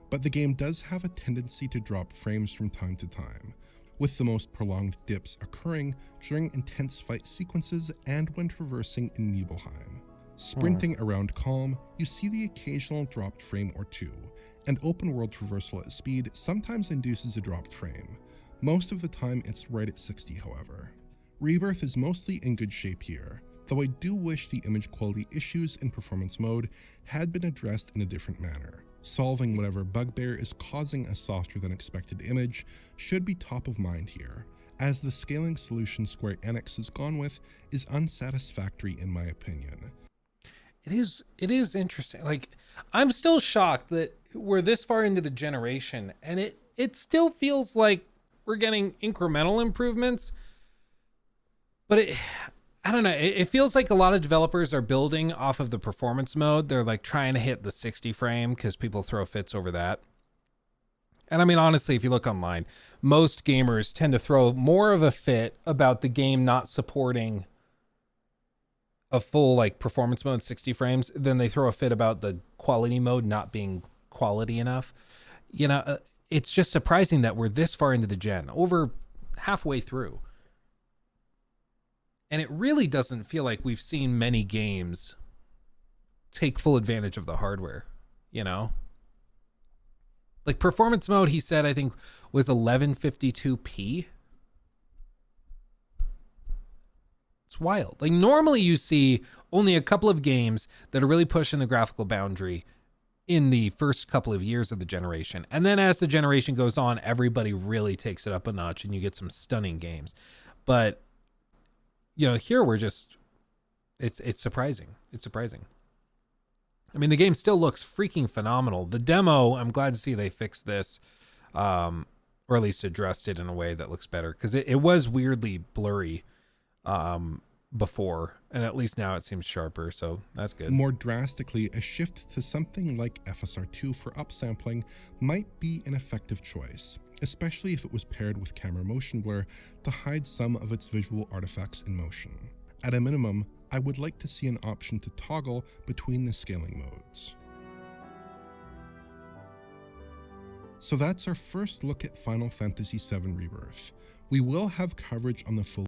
But the game does have a tendency to drop frames from time to time, with the most prolonged dips occurring during intense fight sequences and when traversing in Nibelheim. Sprinting around Calm, you see the occasional dropped frame or 2, and open world traversal at speed sometimes induces a dropped frame. Most of the time it's right at 60 however. Rebirth is mostly in good shape here, though I do wish the image quality issues in performance mode had been addressed in a different manner. Solving whatever bugbear is causing a softer than expected image should be top of mind here, as the scaling solution Square Enix has gone with is unsatisfactory in my opinion. It is interesting. Like, I'm still shocked that we're this far into the generation and it still feels like we're getting incremental improvements, but I don't know. It feels like a lot of developers are building off of the performance mode. They're like trying to hit the 60 frame because people throw fits over that. And I mean, honestly, if you look online, most gamers tend to throw more of a fit about the game not supporting a full like performance mode 60 frames than they throw a fit about the quality mode not being quality enough. You know, it's just surprising that we're this far into the gen, over halfway through. And it really doesn't feel like we've seen many games take full advantage of the hardware, you know? Like performance mode, he said, I think was 1152p. It's wild. Like normally you see only a couple of games that are really pushing the graphical boundary in the first couple of years of the generation. And then as the generation goes on, everybody really takes it up a notch and you get some stunning games. But, you know, here we're just, it's surprising. It's surprising. I mean, the game still looks freaking phenomenal. The demo, I'm glad to see they fixed this, or at least addressed it in a way that looks better, because it was weirdly blurry before, and at least now it seems sharper, so that's good. More drastically, a shift to something like FSR2 for upsampling might be an effective choice, especially if it was paired with camera motion blur to hide some of its visual artifacts in motion. At a minimum, I would like to see an option to toggle between the scaling modes. So that's our first look at Final Fantasy VII Rebirth. We will have coverage on the full.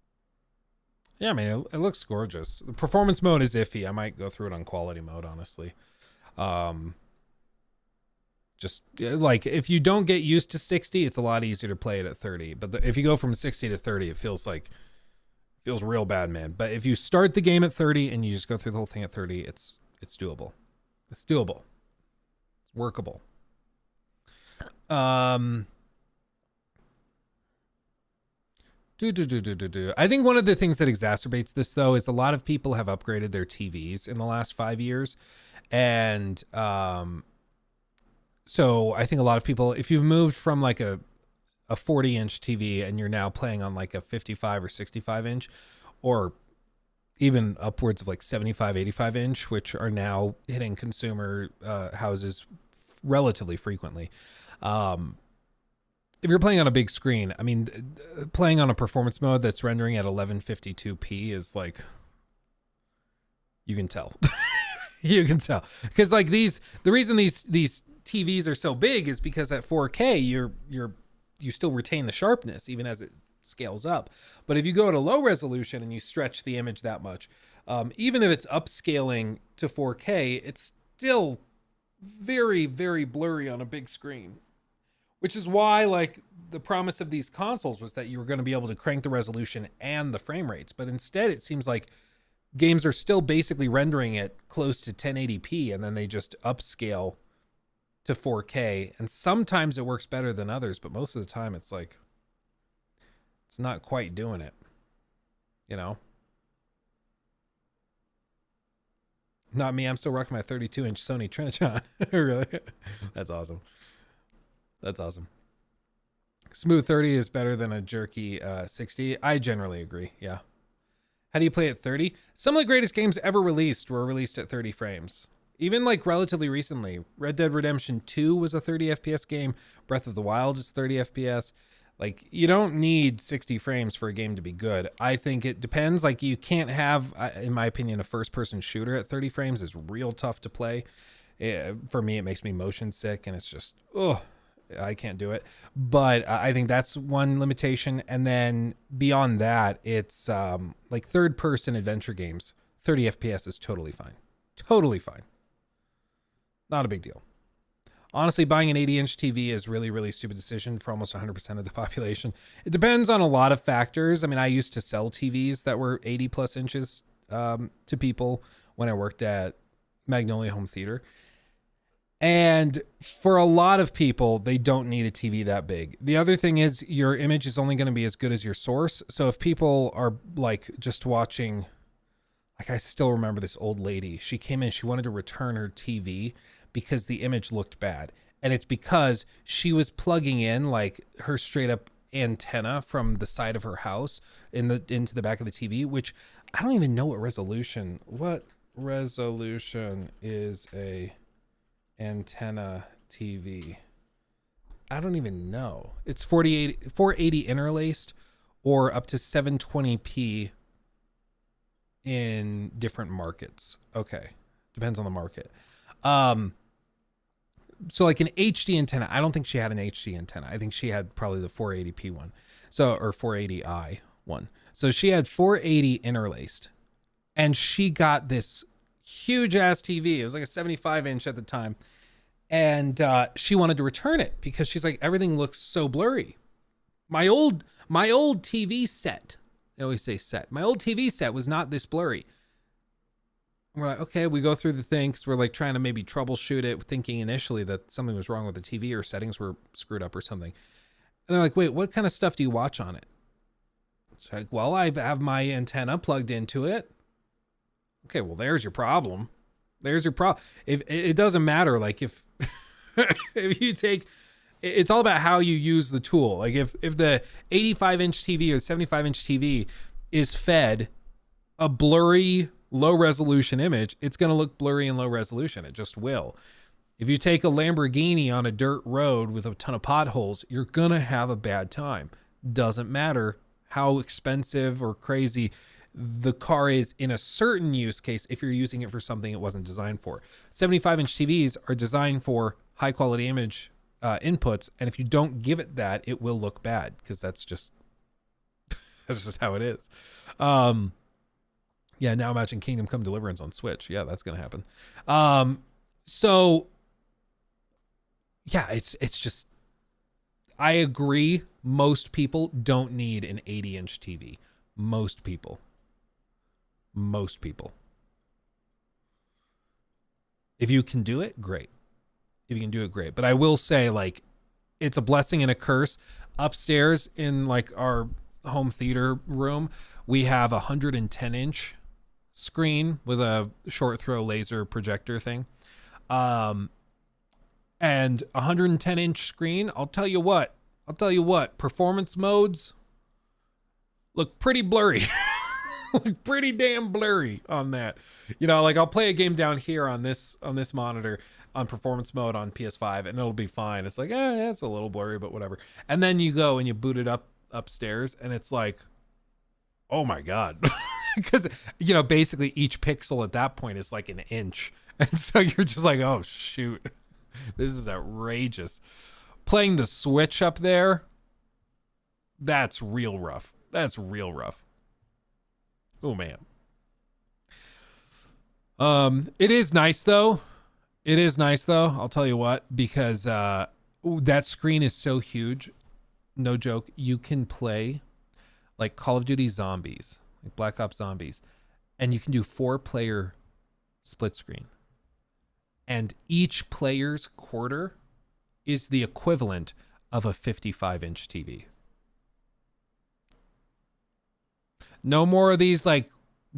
Yeah, I mean, it looks gorgeous. The performance mode is iffy. I might go through it on quality mode, honestly. Just like if you don't get used to 60, it's a lot easier to play it at 30. But if you go from 60 to 30, it feels real bad, man. But if you start the game at 30 and you just go through the whole thing at 30, it's doable. It's doable. It's workable. I think one of the things that exacerbates this, though, is a lot of people have upgraded their TVs in the last 5 years. And so I think a lot of people, if you've moved from like a 40-inch TV and you're now playing on like a 55 or 65-inch, or even upwards of like 75, 85-inch, which are now hitting consumer houses relatively frequently. If you're playing on a big screen, I mean, playing on a performance mode that's rendering at 1152p is like, you can tell. You can tell. Because like the reason these TVs are so big is because at 4K, you still retain the sharpness even as it scales up. But if you go at a low resolution and you stretch the image that much, even if it's upscaling to 4K, it's still very, very blurry on a big screen. Which is why, like, the promise of these consoles was that you were going to be able to crank the resolution and the frame rates. But instead, it seems like games are still basically rendering it close to 1080p, and then they just upscale to 4K. And sometimes it works better than others, but most of the time it's like, it's not quite doing it, you know? Not me. I'm still rocking my 32-inch Sony Trinitron. Really? That's awesome. That's awesome. Smooth 30 is better than a jerky 60. I generally agree. Yeah. How do you play at 30? Some of the greatest games ever released were released at 30 frames. Even like relatively recently, Red Dead Redemption 2 was a 30 FPS game. Breath of the Wild is 30 FPS. Like, you don't need 60 frames for a game to be good. I think it depends. Like, you can't have, in my opinion, a first-person shooter at 30 frames is real tough to play. For me, it makes me motion sick, and it's just, ugh. I can't do it. But I think that's one limitation. And then beyond that, it's like third-person adventure games. 30 FPS is totally fine. Totally fine. Not a big deal. Honestly, buying an 80-inch TV is really, really stupid decision for almost 100% of the population. It depends on a lot of factors. I mean, I used to sell TVs that were 80-plus inches to people when I worked at Magnolia Home Theater. And for a lot of people, they don't need a TV that big. The other thing is your image is only going to be as good as your source. So if people are like just watching, like I still remember this old lady, she came in, she wanted to return her TV because the image looked bad. And it's because she was plugging in like her straight up antenna from the side of her house into the back of the TV, which I don't even know what resolution is a antenna TV. I don't even know. It's 480 interlaced or up to 720p in different markets. Okay. Depends on the market. So like an HD antenna, I don't think she had an HD antenna. I think she had probably the 480p one. So, or 480i one. So she had 480 interlaced and she got this huge ass TV. It was like a 75 inch at the time. And she wanted to return it because she's like, everything looks so blurry. My old TV set, I always say set. My old TV set was not this blurry. And we're like, okay, we go through the thing because we're like trying to maybe troubleshoot it, thinking initially that something was wrong with the TV or settings were screwed up or something. And they're like, wait, what kind of stuff do you watch on it? It's like, well, I have my antenna plugged into it. Okay, well, there's your problem. There's your problem. If it doesn't matter, like if you take, it's all about how you use the tool. Like if the 85 inch TV or 75 inch TV is fed a blurry, low resolution image, it's going to look blurry and low resolution. It just will. If you take a Lamborghini on a dirt road with a ton of potholes, you're going to have a bad time. Doesn't matter how expensive or crazy the car is in a certain use case if you're using it for something it wasn't designed for. 75 inch TVs are designed for high quality image inputs. And if you don't give it that, it will look bad because that's just how it is. Yeah, now imagine Kingdom Come Deliverance on Switch. Yeah, that's going to happen. So yeah, it's just, I agree. Most people don't need an 80 inch TV. Most people. If you can do it, great. If you can do it, great. But I will say, like, it's a blessing and a curse. Upstairs in like our home theater room, we have a 110 inch screen with a short throw laser projector thing. And 110 inch screen, I'll tell you what, performance modes look pretty blurry. Look pretty damn blurry on that. You know, like I'll play a game down here on this monitor on performance mode on PS5 and it'll be fine. It's like, yeah, it's a little blurry, but whatever. And then you go and you boot it up upstairs and it's like, oh my God. Because, you know, basically each pixel at that point is like an inch. And so you're just like, oh shoot, this is outrageous. Playing the Switch up there, that's real rough. That's real rough. Oh man. It is nice though. I'll tell you what, because that screen is so huge. No joke. You can play like Call of Duty Zombies, like Black Ops Zombies, and you can do 4-player split screen. And each player's quarter is the equivalent of a 55 inch TV. No more of these like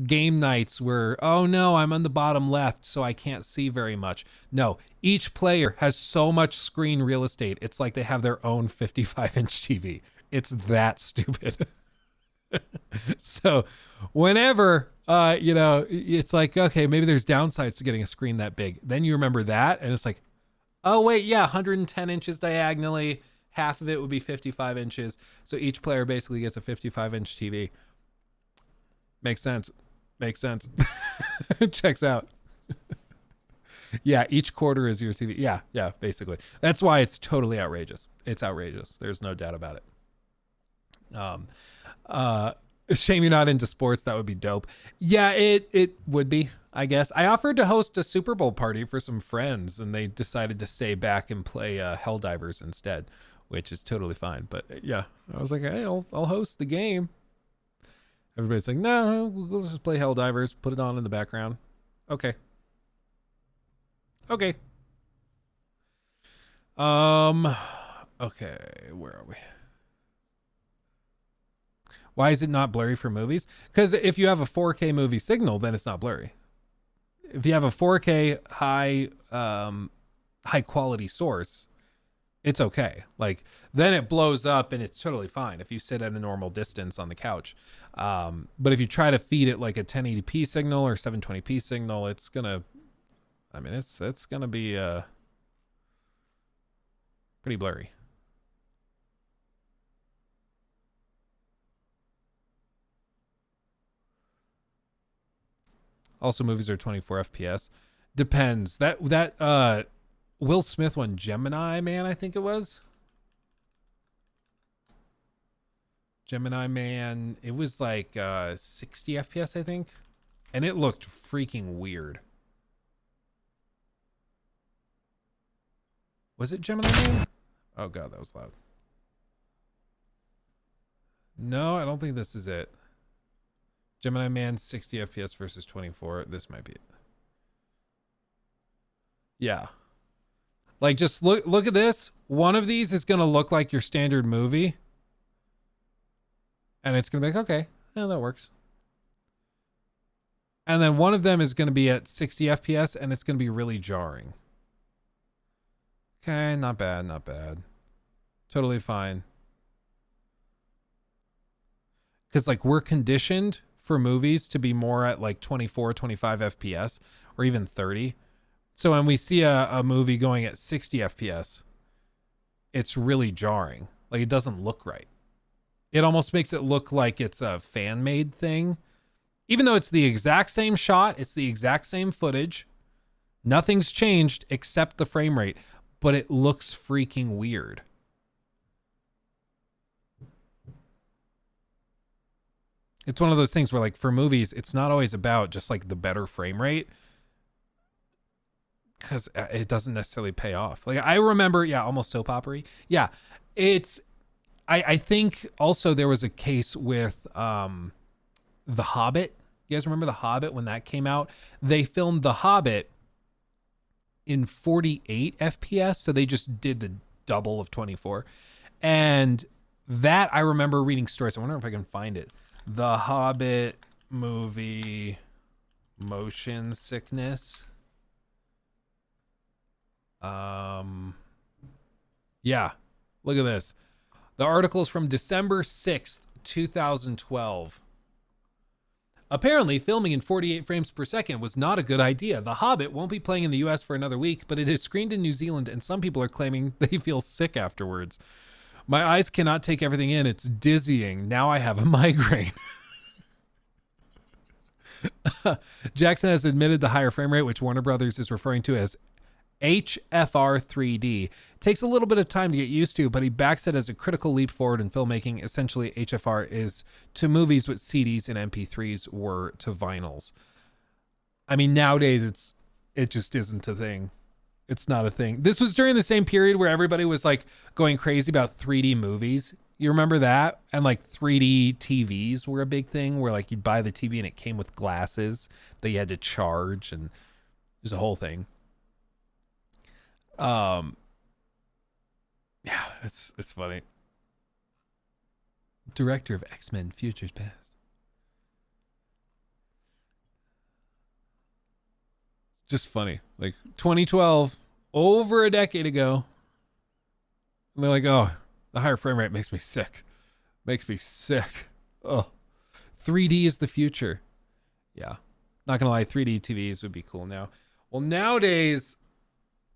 game nights where, oh no, I'm on the bottom left, so I can't see very much. No, each player has so much screen real estate. It's like they have their own 55 inch TV. It's that stupid. So whenever, you know, it's like, okay, maybe there's downsides to getting a screen that big. Then you remember that. And it's like, oh wait, yeah, 110 inches diagonally. Half of it would be 55 inches. So each player basically gets a 55 inch TV. Makes sense. Checks out. Yeah, each quarter is your TV. Yeah, basically. That's why it's totally outrageous. It's outrageous. There's no doubt about it. Shame you're not into sports. That would be dope. Yeah, it would be, I guess. I offered to host a Super Bowl party for some friends, and they decided to stay back and play Helldivers instead, which is totally fine. But yeah, I was like, hey, I'll host the game. Everybody's like, no, we'll just play Helldivers, put it on in the background. Okay. Okay, where are we? Why is it not blurry for movies? Because if you have a 4K movie signal, then it's not blurry. If you have a 4K high quality source, it's okay. Like then it blows up and it's totally fine if you sit at a normal distance on the couch. But if you try to feed it like a 1080p signal or 720p signal, it's gonna, I mean, it's gonna be pretty blurry. Also, movies are 24 FPS. Depends. That Will Smith one, Gemini Man, I think it was. Gemini Man. It was like 60 FPS, I think. And it looked freaking weird. Was it Gemini Man? Oh god, that was loud. No, I don't think this is it. Gemini Man 60 FPS versus 24. This might be it. Yeah. Like just look at this. One of these is going to look like your standard movie. And it's going to be like, okay, yeah, that works. And then one of them is going to be at 60 FPS and it's going to be really jarring. Okay, not bad, not bad. Totally fine. Because like we're conditioned for movies to be more at like 24, 25 FPS or even 30. So when we see a movie going at 60 FPS, it's really jarring. Like it doesn't look right. It almost makes it look like it's a fan-made thing. Even though it's the exact same shot, it's the exact same footage. Nothing's changed except the frame rate, but it looks freaking weird. It's one of those things where like for movies, it's not always about just like the better frame rate because it doesn't necessarily pay off. Like I remember, yeah, almost soap opera-y. Yeah, it's, I think also there was a case with The Hobbit. You guys remember The Hobbit when that came out? They filmed The Hobbit in 48 FPS. So they just did the double of 24. And that I remember reading stories. I wonder if I can find it. The Hobbit movie motion sickness. Yeah, look at this. The article is from December 6th, 2012. Apparently, filming in 48 frames per second was not a good idea. The Hobbit won't be playing in the US for another week, but it is screened in New Zealand, and some people are claiming they feel sick afterwards. My eyes cannot take everything in. It's dizzying. Now I have a migraine. Jackson has admitted the higher frame rate, which Warner Brothers is referring to as HFR 3D, takes a little bit of time to get used to, but he backs it as a critical leap forward in filmmaking. Essentially, HFR is to movies what CDs and MP3s were to vinyls. I mean, nowadays it just isn't a thing. It's not a thing. This was during the same period where everybody was like going crazy about 3D movies. You remember that? And like 3D TVs were a big thing where like you'd buy the TV and it came with glasses that you had to charge, and there's a whole thing. Yeah, it's funny. Director of X-Men Futures Past. Just funny. Like 2012, over a decade ago. And they're like, oh, the higher frame rate makes me sick. Makes me sick. Oh, 3D is the future. Yeah. Not gonna lie, 3D TVs would be cool now. Well, nowadays,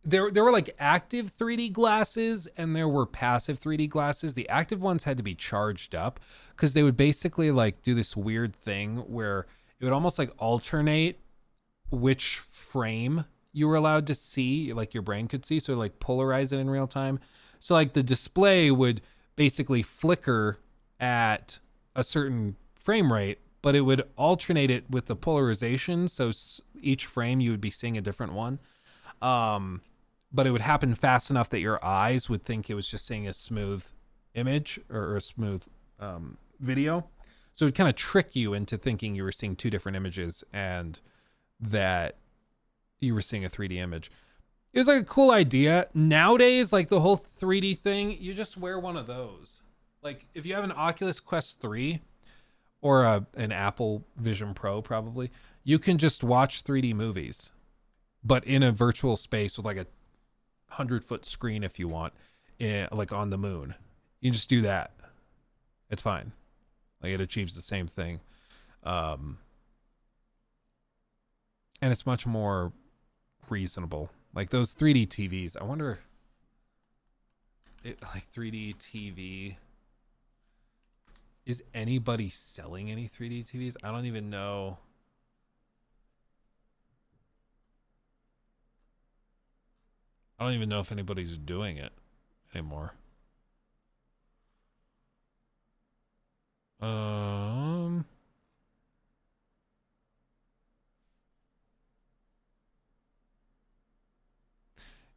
there were like active 3D glasses and there were passive 3D glasses. The active ones had to be charged up because they would basically like do this weird thing where it would almost like alternate which frame you were allowed to see, like your brain could see. So like polarize it in real time. So like the display would basically flicker at a certain frame rate, but it would alternate it with the polarization. So each frame you would be seeing a different one. But it would happen fast enough that your eyes would think it was just seeing a smooth image or a smooth video. So it would kind of trick you into thinking you were seeing two different images and that you were seeing a 3D image. It was like a cool idea. Nowadays, like the whole 3D thing, you just wear one of those. Like if you have an Oculus Quest 3 or an Apple Vision Pro, probably, you can just watch 3D movies, but in a virtual space with like a 100-foot screen if you want, like on the moon. You can just do that. It's fine. Like it achieves the same thing. And it's much more reasonable. Like those 3D TVs, I wonder like 3D TV, is anybody selling any 3D TVs? I don't even know. I don't even know if anybody's doing it anymore.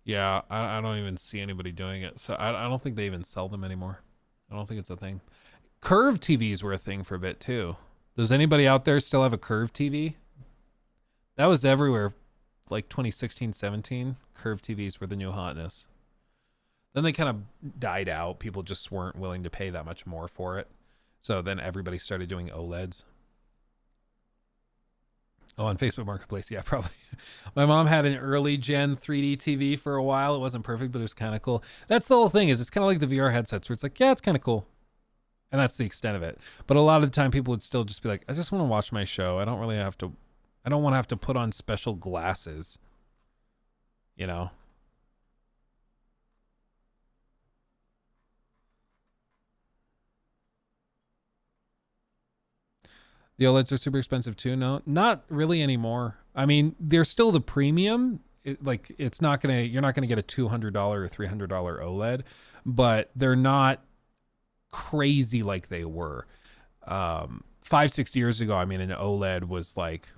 Yeah, I don't even see anybody doing it. So I don't think they even sell them anymore. I don't think it's a thing. Curved TVs were a thing for a bit too. Does anybody out there still have a curved TV? That was everywhere. Like 2016, 17, curved TVs were the new hotness. Then they kind of died out. People just weren't willing to pay that much more for it. So then everybody started doing OLEDs. Oh, on Facebook Marketplace. Yeah, probably. My mom had an early gen 3D TV for a while. It wasn't perfect, but it was kind of cool. That's the whole thing, is it's kind of like the VR headsets where it's like, yeah, it's kind of cool. And that's the extent of it. But a lot of the time people would still just be like, I just want to watch my show. I don't want to have to put on special glasses, you know? The OLEDs are super expensive too. No, not really anymore. I mean, they're still the premium. It's not gonna, you're not gonna get a $200 or $300 OLED, but they're not crazy like they were. 5-6 years ago, I mean, an OLED was like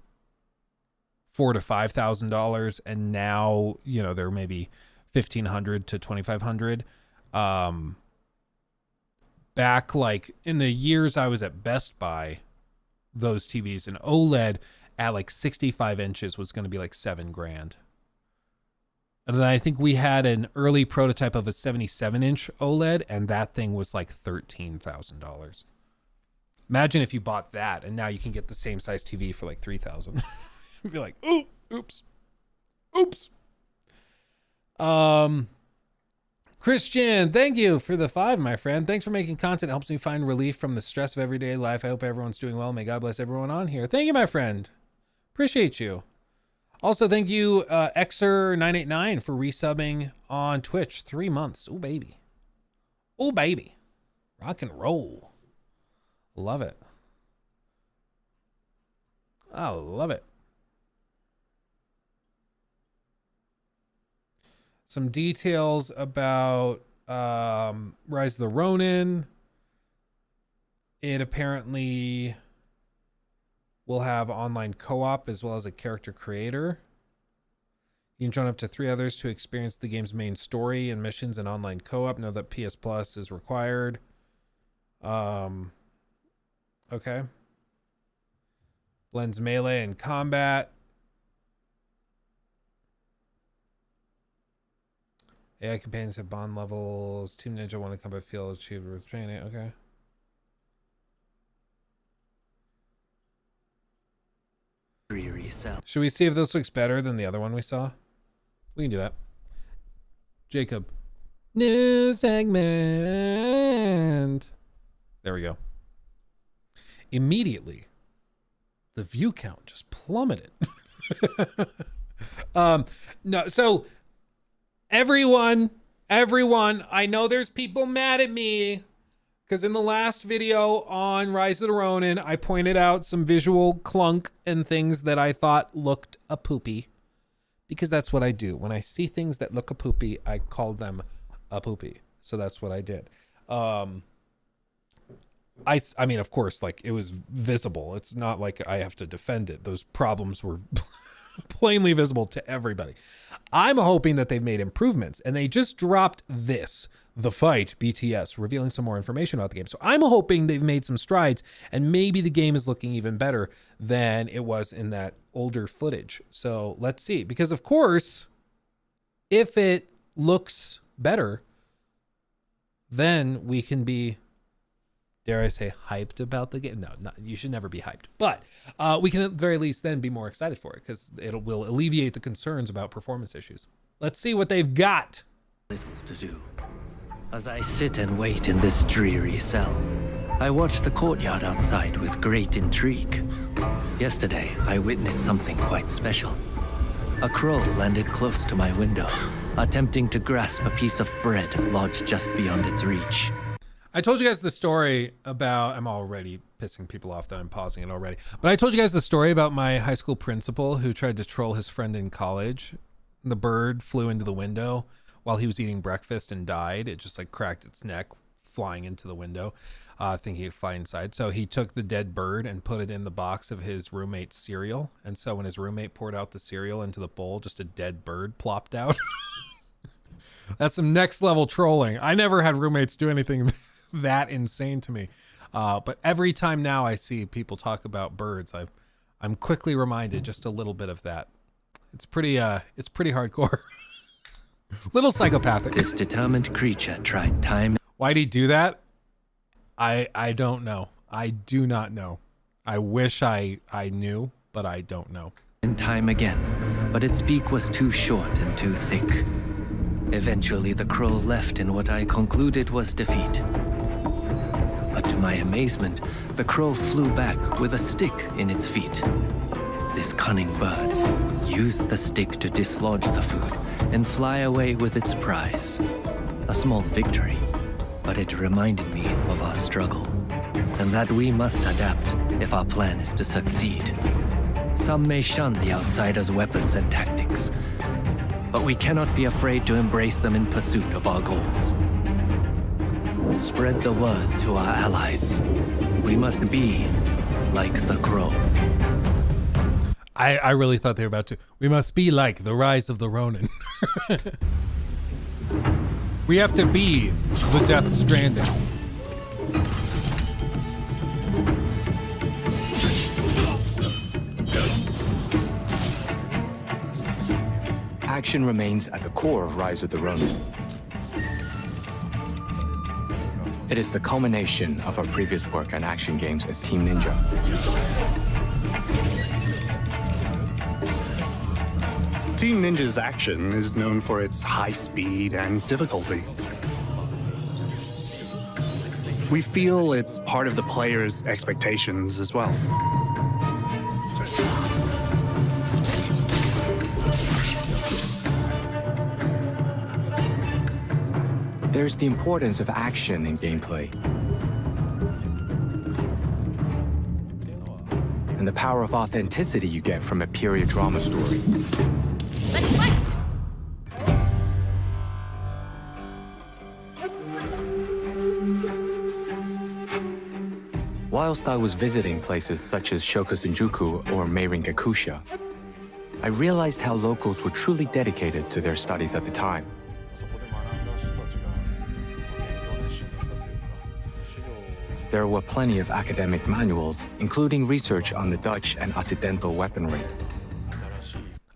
$4,000 to $5,000, and now, you know, they're maybe $1,500 to $2,500. Back like in the years I was at Best Buy, those TVs, an OLED at like 65 inches was going to be like $7,000. And then I think we had an early prototype of a 77-inch OLED, and that thing was like $13,000. Imagine if you bought that, and now you can get the same size TV for like $3,000. You'd be like, ooh, oops. Christian, thank you for the 5, my friend. Thanks for making content. It helps me find relief from the stress of everyday life. I hope everyone's doing well. May God bless everyone on here. Thank you, my friend. Appreciate you. Also, thank you, Xer989, for resubbing on Twitch. 3 months. Oh, baby. Oh, baby. Rock and roll. Love it. I love it. Some details about Rise of the Ronin. It apparently will have online co-op as well as a character creator. You can join up to 3 others to experience the game's main story and missions and online co-op. Know that PS Plus is required. Okay. Blends melee and combat. AI companions have bond levels. Team Ninja want to combat field achieved with training. Okay. Should we see if this looks better than the other one we saw? We can do that. Jacob. New segment. There we go. Immediately, the view count just plummeted. No, so everyone, I know there's people mad at me because in the last video on Rise of the Ronin, I pointed out some visual clunk and things that I thought looked a poopy, because that's what I do. When I see things that look a poopy, I call them a poopy. So that's what I did. I mean, of course, like, it was visible. It's not like I have to defend it. Those problems were plainly visible to everybody. I'm hoping that they've made improvements, and they just dropped this, The Fight BTS, revealing some more information about the game. So I'm hoping they've made some strides, and maybe the game is looking even better than it was in that older footage. So let's see, because of course, if it looks better, then we can be, dare I say, hyped about the game. No, you should never be hyped. But we can at the very least then be more excited for it because it will alleviate the concerns about performance issues. Let's see what they've got. Little to do. As I sit and wait in this dreary cell, I watch the courtyard outside with great intrigue. Yesterday, I witnessed something quite special. A crow landed close to my window, attempting to grasp a piece of bread lodged just beyond its reach. I told you guys the story about, I'm already pissing people off that I'm pausing it already, but I told you guys the story about my high school principal who tried to troll his friend in college. The bird flew into the window while he was eating breakfast and died. It just like cracked its neck flying into the window, thinking it'd fly inside. So he took the dead bird and put it in the box of his roommate's cereal. And so when his roommate poured out the cereal into the bowl, just a dead bird plopped out. That's some next level trolling. I never had roommates do anything that insane to me. But every time now I see people talk about birds, I'm quickly reminded just a little bit of that. It's pretty hardcore. Little psychopathic. This determined creature tried time. Why'd he do that? I don't know. I do not know. I wish I knew, but I don't know. And time again, but its beak was too short and too thick. Eventually, the crow left in what I concluded was defeat. But to my amazement, the crow flew back with a stick in its feet. This cunning bird used the stick to dislodge the food and fly away with its prize. A small victory, but it reminded me of our struggle, and that we must adapt if our plan is to succeed. Some may shun the outsider's weapons and tactics, but we cannot be afraid to embrace them in pursuit of our goals. Spread the word to our allies. We must be like the crow. I really thought they were about to. We must be like the rise of the Ronin. We have to be the Death Stranding. Action remains at the core of Rise of the Ronin. It is the culmination of our previous work on action games as Team Ninja. Team Ninja's action is known for its high speed and difficulty. We feel it's part of the player's expectations as well. There's the importance of action in gameplay, and the power of authenticity you get from a period drama story. Let's fight! Whilst I was visiting places such as Shokusenjuku or Meirin-gakusha, I realized how locals were truly dedicated to their studies at the time. There were plenty of academic manuals, including research on the Dutch and Occidental weaponry.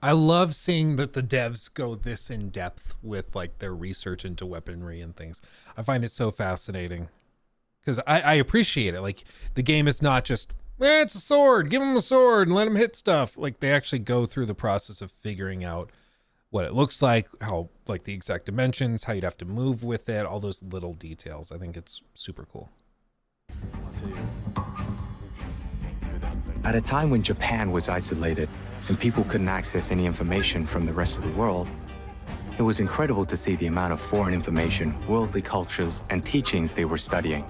I love seeing that the devs go this in depth with like their research into weaponry and things. I find it so fascinating because I appreciate it. Like the game is not just, it's a sword, give him a sword and let him hit stuff. Like they actually go through the process of figuring out what it looks like, how like the exact dimensions, how you'd have to move with it, all those little details. I think it's super cool. At a time when Japan was isolated and people couldn't access any information from the rest of the world, it was incredible to see the amount of foreign information, worldly cultures, and teachings they were studying.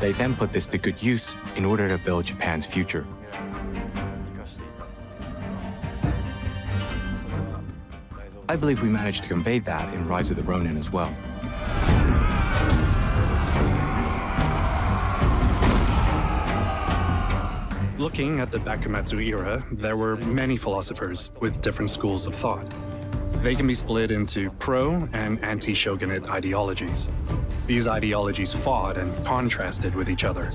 They then put this to good use in order to build Japan's future. I believe we managed to convey that in Rise of the Ronin as well. Looking at the Bakumatsu era, there were many philosophers with different schools of thought. They can be split into pro and anti-shogunate ideologies. These ideologies fought and contrasted with each other.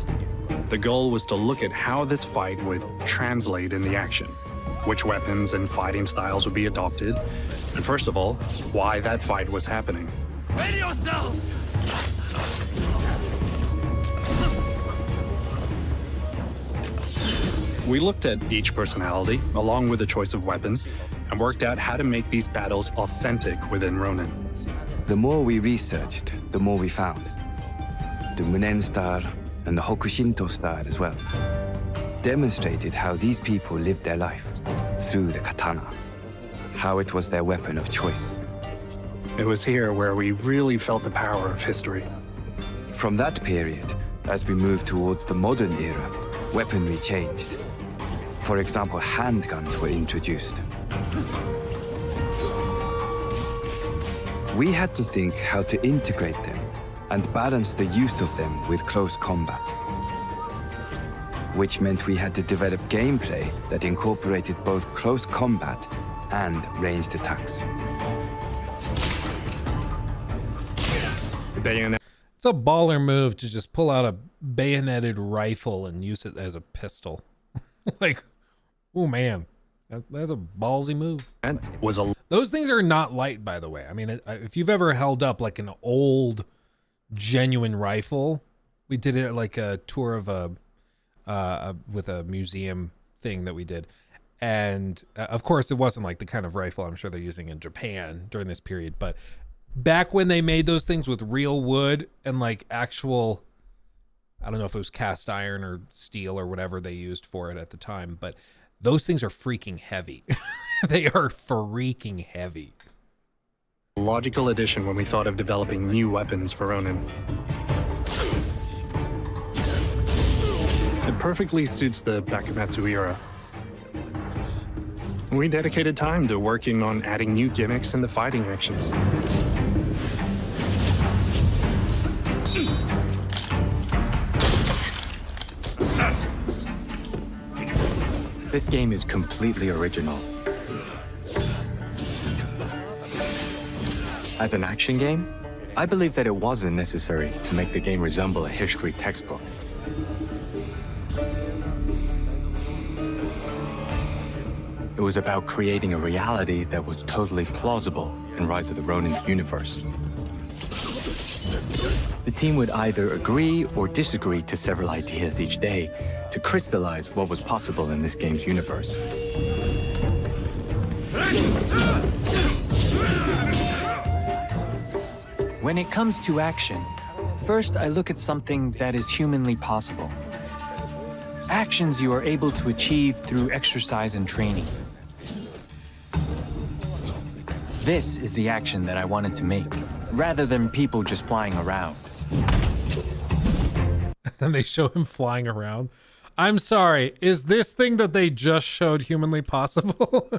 The goal was to look at how this fight would translate in the action, which weapons and fighting styles would be adopted, and first of all, why that fight was happening. Ready yourselves! We looked at each personality, along with the choice of weapon, and worked out how to make these battles authentic within Ronin. The more we researched, the more we found. The Munen Star and the Hokushinto Star as well demonstrated how these people lived their life through the katana, how it was their weapon of choice. It was here where we really felt the power of history. From that period, as we moved towards the modern era, weaponry changed. For example, handguns were introduced. We had to think how to integrate them and balance the use of them with close combat, which meant we had to develop gameplay that incorporated both close combat and ranged attacks. It's a baller move to just pull out a bayoneted rifle and use it as a pistol. Like, oh man, that's a ballsy move. And those things are not light, by the way. I mean, if you've ever held up like an old genuine rifle, we did it at like a tour of with a museum thing that we did. And of course it wasn't like the kind of rifle I'm sure they're using in Japan during this period, but back when they made those things with real wood and like actual, I don't know if it was cast iron or steel or whatever they used for it at the time, but those things are freaking heavy. They are freaking heavy. Logical addition when we thought of developing new weapons for Ronin. It perfectly suits the Bakumatsu era. We dedicated time to working on adding new gimmicks and the fighting actions. This game is completely original. As an action game, I believe that it wasn't necessary to make the game resemble a history textbook. It was about creating a reality that was totally plausible in Rise of the Ronin's universe. The team would either agree or disagree to several ideas each day to crystallize what was possible in this game's universe. When it comes to action, first I look at something that is humanly possible. Actions you are able to achieve through exercise and training. This is the action that I wanted to make, rather than people just flying around. Then they show him flying around. I'm sorry, is this thing that they just showed humanly possible?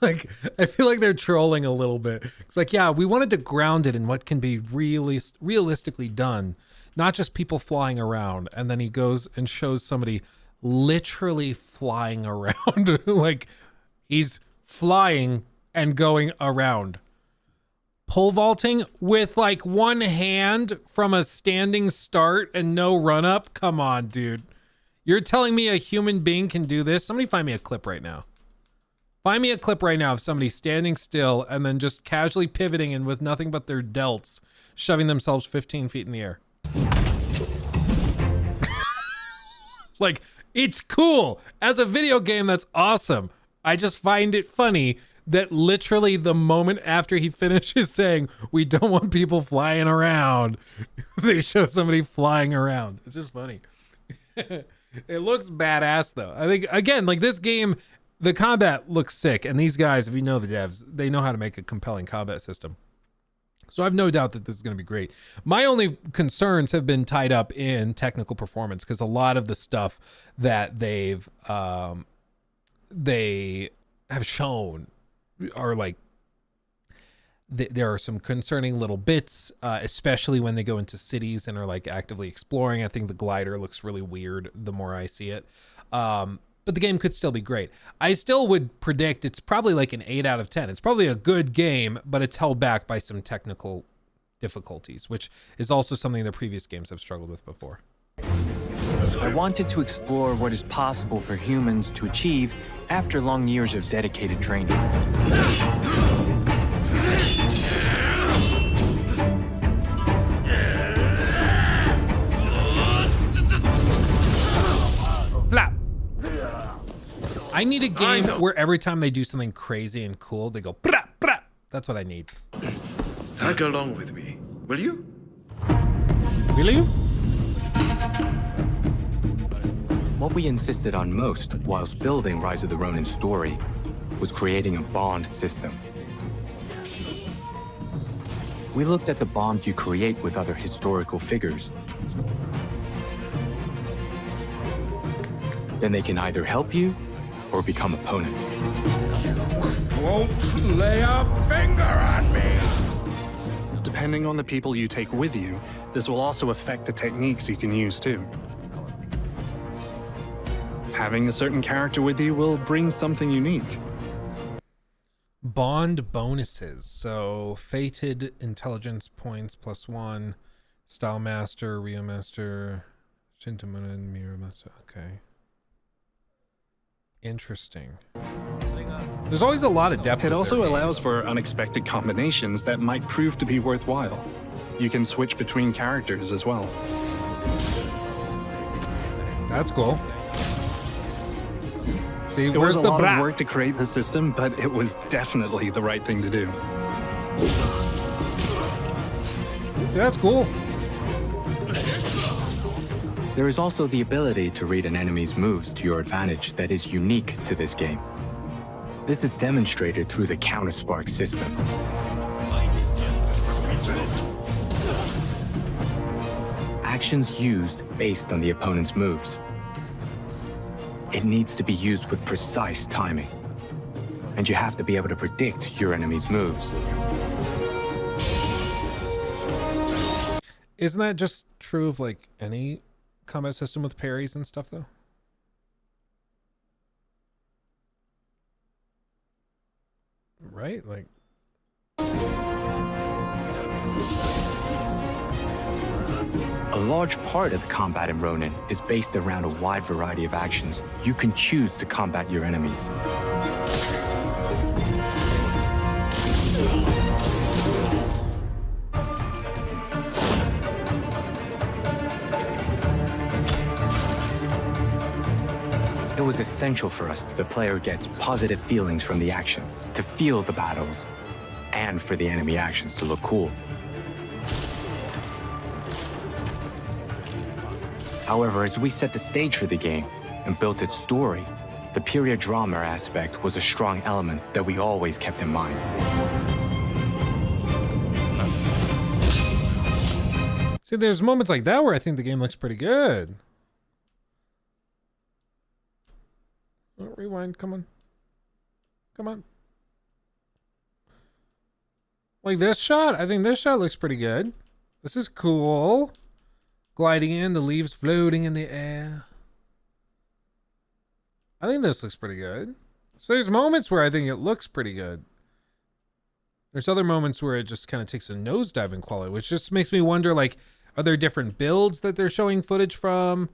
Like, I feel like they're trolling a little bit. It's like, yeah, we wanted to ground it in what can be realistically done, not just people flying around. And then he goes and shows somebody literally flying around. Like, he's flying and going around. Pole vaulting with like one hand from a standing start and no run up? Come on, dude. You're telling me a human being can do this? Somebody find me a clip right now. Find me a clip right now of somebody standing still and then just casually pivoting and with nothing but their delts shoving themselves 15 feet in the air. Like, it's cool. As a video game, that's awesome. I just find it funny that literally the moment after he finishes saying, we don't want people flying around, they show somebody flying around. It's just funny. It looks badass though. I think, again, like this game, the combat looks sick. And these guys, if you know the devs, they know how to make a compelling combat system. So I have no doubt that this is going to be great. My only concerns have been tied up in technical performance, because a lot of the stuff that they have shown are like, there are some concerning little bits, especially when they go into cities and are like actively exploring. I think the glider looks really weird the more I see it. But the game could still be great. I still would predict it's probably like an 8 out of 10. It's probably a good game, but it's held back by some technical difficulties, which is also something the previous games have struggled with before. I wanted to explore what is possible for humans to achieve after long years of dedicated training. Blah. I need a game where every time they do something crazy and cool, they go brah, brah. That's what I need. Tag along with me, will you? Will you? What we insisted on most whilst building Rise of the Ronin story was creating a bond system. We looked at the bond you create with other historical figures. Then they can either help you or become opponents. Won't lay a finger on me! Depending on the people you take with you, this will also affect the techniques you can use too. Having a certain character with you will bring something unique. Bond bonuses. So fated intelligence points +1, style master, Rio master, Shintamuna and Mira master. Okay. Interesting. There's always a lot of depth. It also allows for unexpected combinations that might prove to be worthwhile. You can switch between characters as well. That's cool. See, It was a lot of work to create the system, but it was definitely the right thing to do. See, that's cool. There is also the ability to read an enemy's moves to your advantage that is unique to this game. This is demonstrated through the Counter-Spark system. Actions used based on the opponent's moves. It needs to be used with precise timing. And you have to be able to predict your enemy's moves. Isn't that just true of like any combat system with parries and stuff though? Right? Like a large part of the combat in Ronin is based around a wide variety of actions you can choose to combat your enemies. It was essential for us that the player gets positive feelings from the action, to feel the battles, and for the enemy actions to look cool. However, as we set the stage for the game and built its story, the period drama aspect was a strong element that we always kept in mind. See, there's moments like that where I think the game looks pretty good. Oh, rewind, come on. Come on. Like this shot, I think this shot looks pretty good. This is cool. Gliding in, the leaves floating in the air. I think this looks pretty good. So there's moments where I think it looks pretty good. There's other moments where it just kind of takes a nosedive in quality, which just makes me wonder, like, are there different builds that they're showing footage from?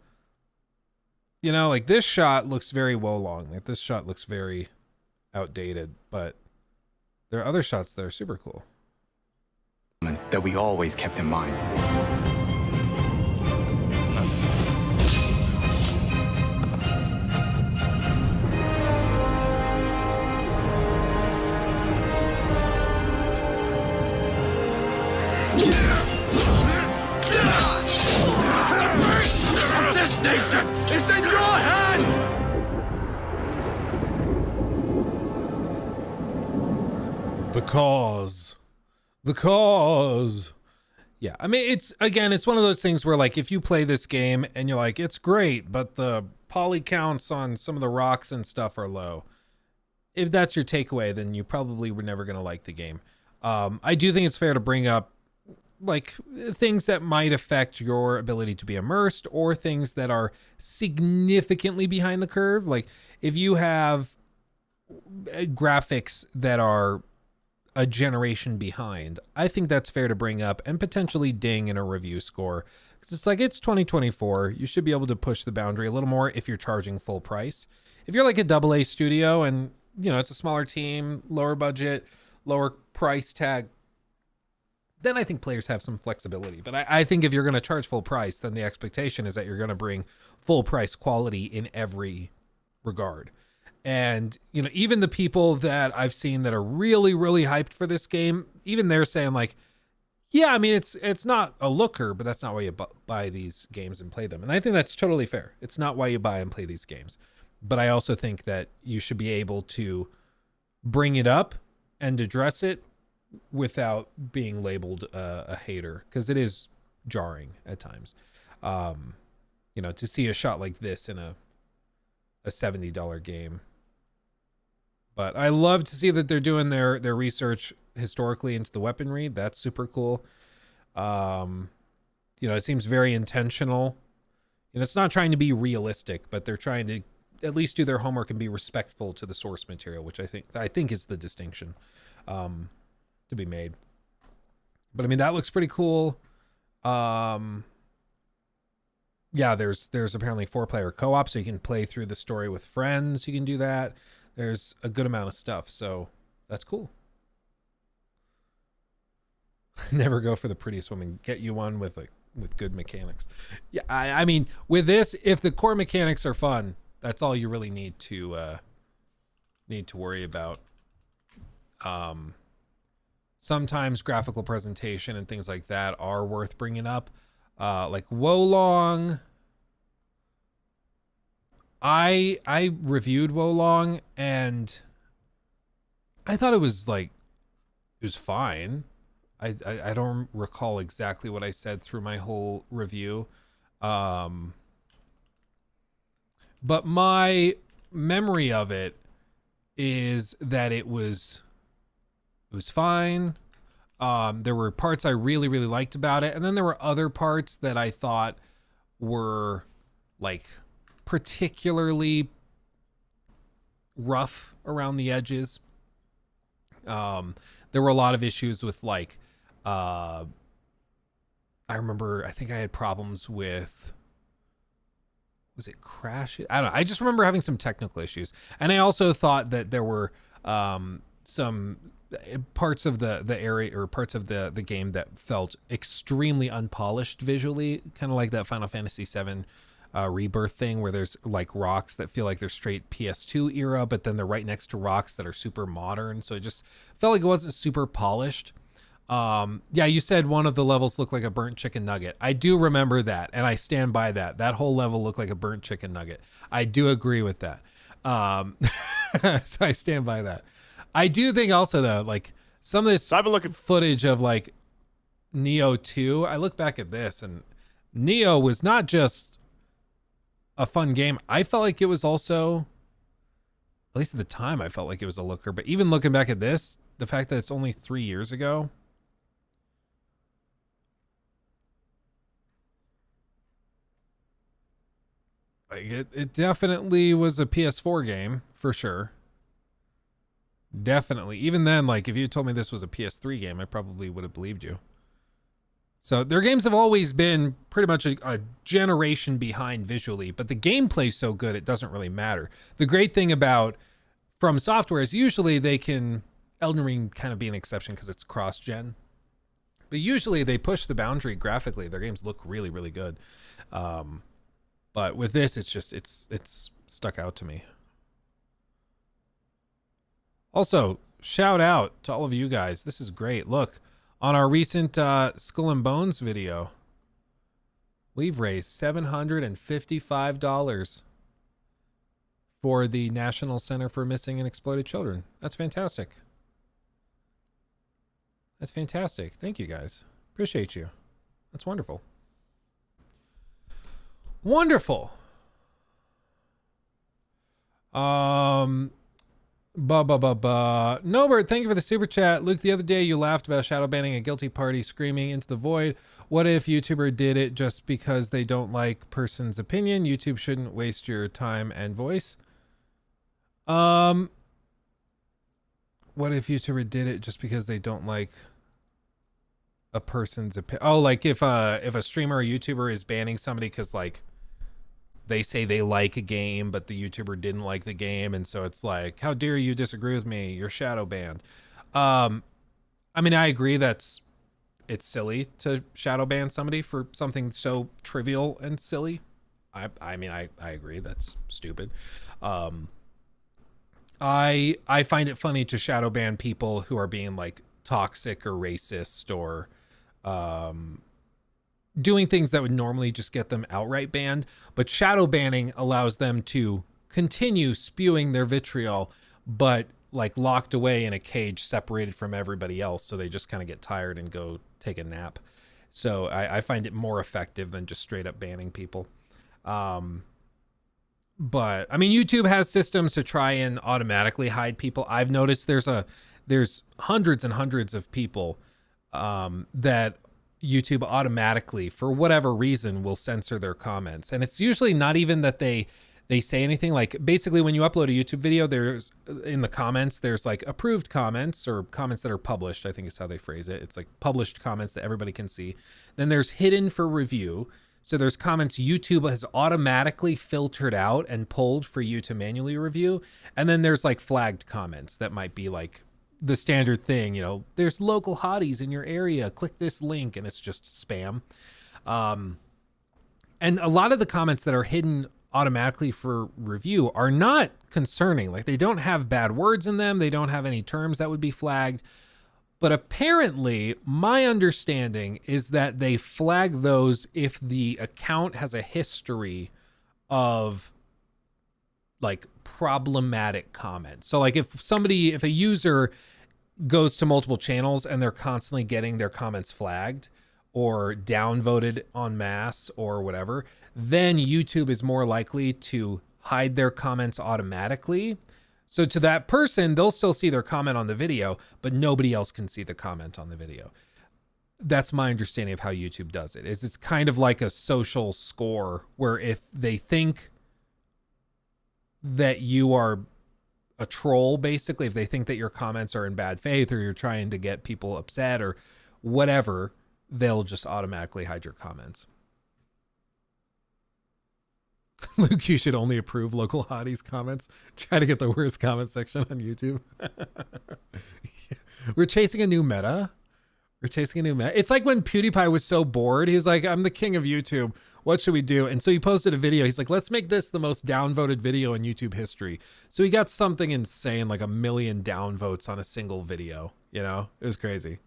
You know, like this shot looks very Wolong. Like this shot looks very outdated, but there are other shots that are super cool. That we always kept in mind. This nation is in your hands! The cause. The cause. Yeah, I mean, it's one of those things where, like, if you play this game and you're like, it's great, but the poly counts on some of the rocks and stuff are low. If that's your takeaway, then you probably were never going to like the game. I do think it's fair to bring up, like, things that might affect your ability to be immersed or things that are significantly behind the curve. Like, if you have graphics that are a generation behind, I think that's fair to bring up and potentially ding in a review score. Because it's like, it's 2024. You should be able to push the boundary a little more if you're charging full price. If you're like a AA studio and, you know, it's a smaller team, lower budget, lower price tag, then I think players have some flexibility. But I think if you're going to charge full price, then the expectation is that you're going to bring full price quality in every regard. And, you know, even the people that I've seen that are really, really hyped for this game, even they're saying like, yeah, I mean, it's not a looker, but that's not why you buy these games and play them. And I think that's totally fair. It's not why you buy and play these games. But I also think that you should be able to bring it up and address it without being labeled a hater, because it is jarring at times. You know, to see a shot like this in a $70 game. But I love to see that they're doing their research historically into the weaponry. That's super cool. You know, it seems very intentional. And it's not trying to be realistic, but they're trying to at least do their homework and be respectful to the source material, which I think is the distinction to be made. But I mean, that looks pretty cool. Yeah, there's apparently 4-player co-op, so you can play through the story with friends. You can do that. There's a good amount of stuff, so that's cool. Never go for the prettiest woman. Get you one with good mechanics. Yeah, I mean, with this, if the core mechanics are fun, that's all you really need to worry about. Sometimes graphical presentation and things like that are worth bringing up. Like Wo Long. I reviewed Wo Long and I thought it was fine. I don't recall exactly what I said through my whole review. But my memory of it is that it was fine. There were parts I really, really liked about it. And then there were other parts that I thought were like particularly rough around the edges. There were a lot of issues with like, I think I had problems with, was it crash? I don't know. I just remember having some technical issues. And I also thought that there were some parts of the area or parts of the game that felt extremely unpolished visually, kind of like that Final Fantasy VII Rebirth thing where there's like rocks that feel like they're straight PS2 era, but then they're right next to rocks that are super modern. So it just felt like it wasn't super polished. Yeah, you said one of the levels looked like a burnt chicken nugget. I do remember that, and I stand by that. That whole level looked like a burnt chicken nugget. I do agree with that. So I stand by that. I do think also though, like some of this footage of like Neo 2, I look back at this and Neo was not just a fun game. I felt like it was also, at least at the time, I felt like it was a looker. But even looking back at this, the fact that it's only 3 years ago, like it definitely was a PS4 game for sure. Definitely. Even then, like if you told me this was a PS3 game, I probably would have believed you. So their games have always been pretty much a generation behind visually, but the gameplay's so good it doesn't really matter. The great thing about From Software is usually they can, Elden Ring kind of be an exception because it's cross-gen, but usually they push the boundary graphically. Their games look really, really good. But with this, it's just, it's stuck out to me. Also, shout out to all of you guys. This is great. Look, on our recent Skull and Bones video, we've raised $755 for the National Center for Missing and Exploited Children. That's fantastic. That's fantastic. Thank you guys. Appreciate you. That's wonderful. Wonderful. Nobert, thank you for the super chat. Luke, the other day you laughed about shadow banning a guilty party screaming into the void. What if YouTuber did it just because they don't like person's opinion? YouTube shouldn't waste your time and voice. What if YouTuber did it just because they don't like a person's opinion? Oh, like if a streamer or YouTuber is banning somebody because like they say they like a game, but the YouTuber didn't like the game, and so it's like, how dare you disagree with me? You're shadow banned. I mean, I agree it's silly to shadow ban somebody for something so trivial and silly. I mean, I agree that's stupid. I find it funny to shadow ban people who are being like toxic or racist or doing things that would normally just get them outright banned, but shadow banning allows them to continue spewing their vitriol, but like locked away in a cage separated from everybody else, so they just kind of get tired and go take a nap. So I find it more effective than just straight up banning people. But I mean, YouTube has systems to try and automatically hide people. I've noticed there's hundreds and hundreds of people that YouTube automatically, for whatever reason, will censor their comments. And it's usually not even that they say anything. Like basically when you upload a YouTube video, there's in the comments, there's like approved comments or comments that are published, I think is how they phrase it. It's like published comments that everybody can see. Then there's hidden for review. So there's comments YouTube has automatically filtered out and pulled for you to manually review. And then there's like flagged comments that might be like the standard thing, you know, there's local hotties in your area, click this link, and it's just spam. And a lot of the comments that are hidden automatically for review are not concerning. Like they don't have bad words in them. They don't have any terms that would be flagged. But apparently my understanding is that they flag those if the account has a history of like problematic comments. So like if a user goes to multiple channels and they're constantly getting their comments flagged or downvoted en masse or whatever, then YouTube is more likely to hide their comments automatically. So to that person, they'll still see their comment on the video, but nobody else can see the comment on the video. That's my understanding of how YouTube does it. It's kind of like a social score where if they think that you are a troll, basically, if they think that your comments are in bad faith or you're trying to get people upset or whatever, they'll just automatically hide your comments. Luke, you should only approve local hotties comments. Try to get the worst comment section on YouTube. We're chasing a new meta. It's like when PewDiePie was so bored. He was like, I'm the king of YouTube. What should we do? And so he posted a video. He's like, let's make this the most downvoted video in YouTube history. So he got something insane, like 1 million downvotes on a single video. You know, it was crazy.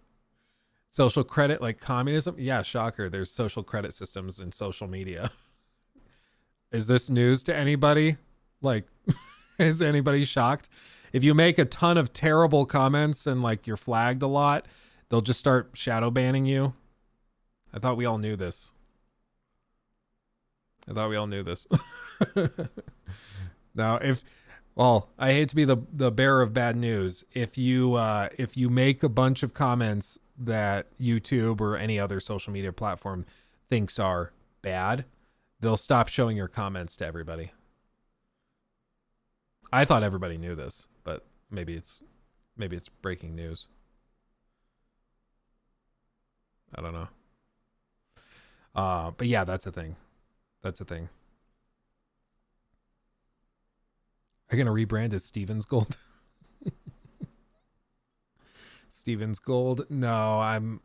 Social credit like communism? Yeah, shocker. There's social credit systems in social media. Is this news to anybody? Like, is anybody shocked? If you make a ton of terrible comments and like you're flagged a lot, they'll just start shadow banning you. I thought we all knew this. Now, I hate to be the bearer of bad news. If you make a bunch of comments that YouTube or any other social media platform thinks are bad, they'll stop showing your comments to everybody. I thought everybody knew this, but maybe it's breaking news. I don't know. But yeah, that's a thing. Are you gonna rebrand as Stevens Gold? Stevens Gold? No,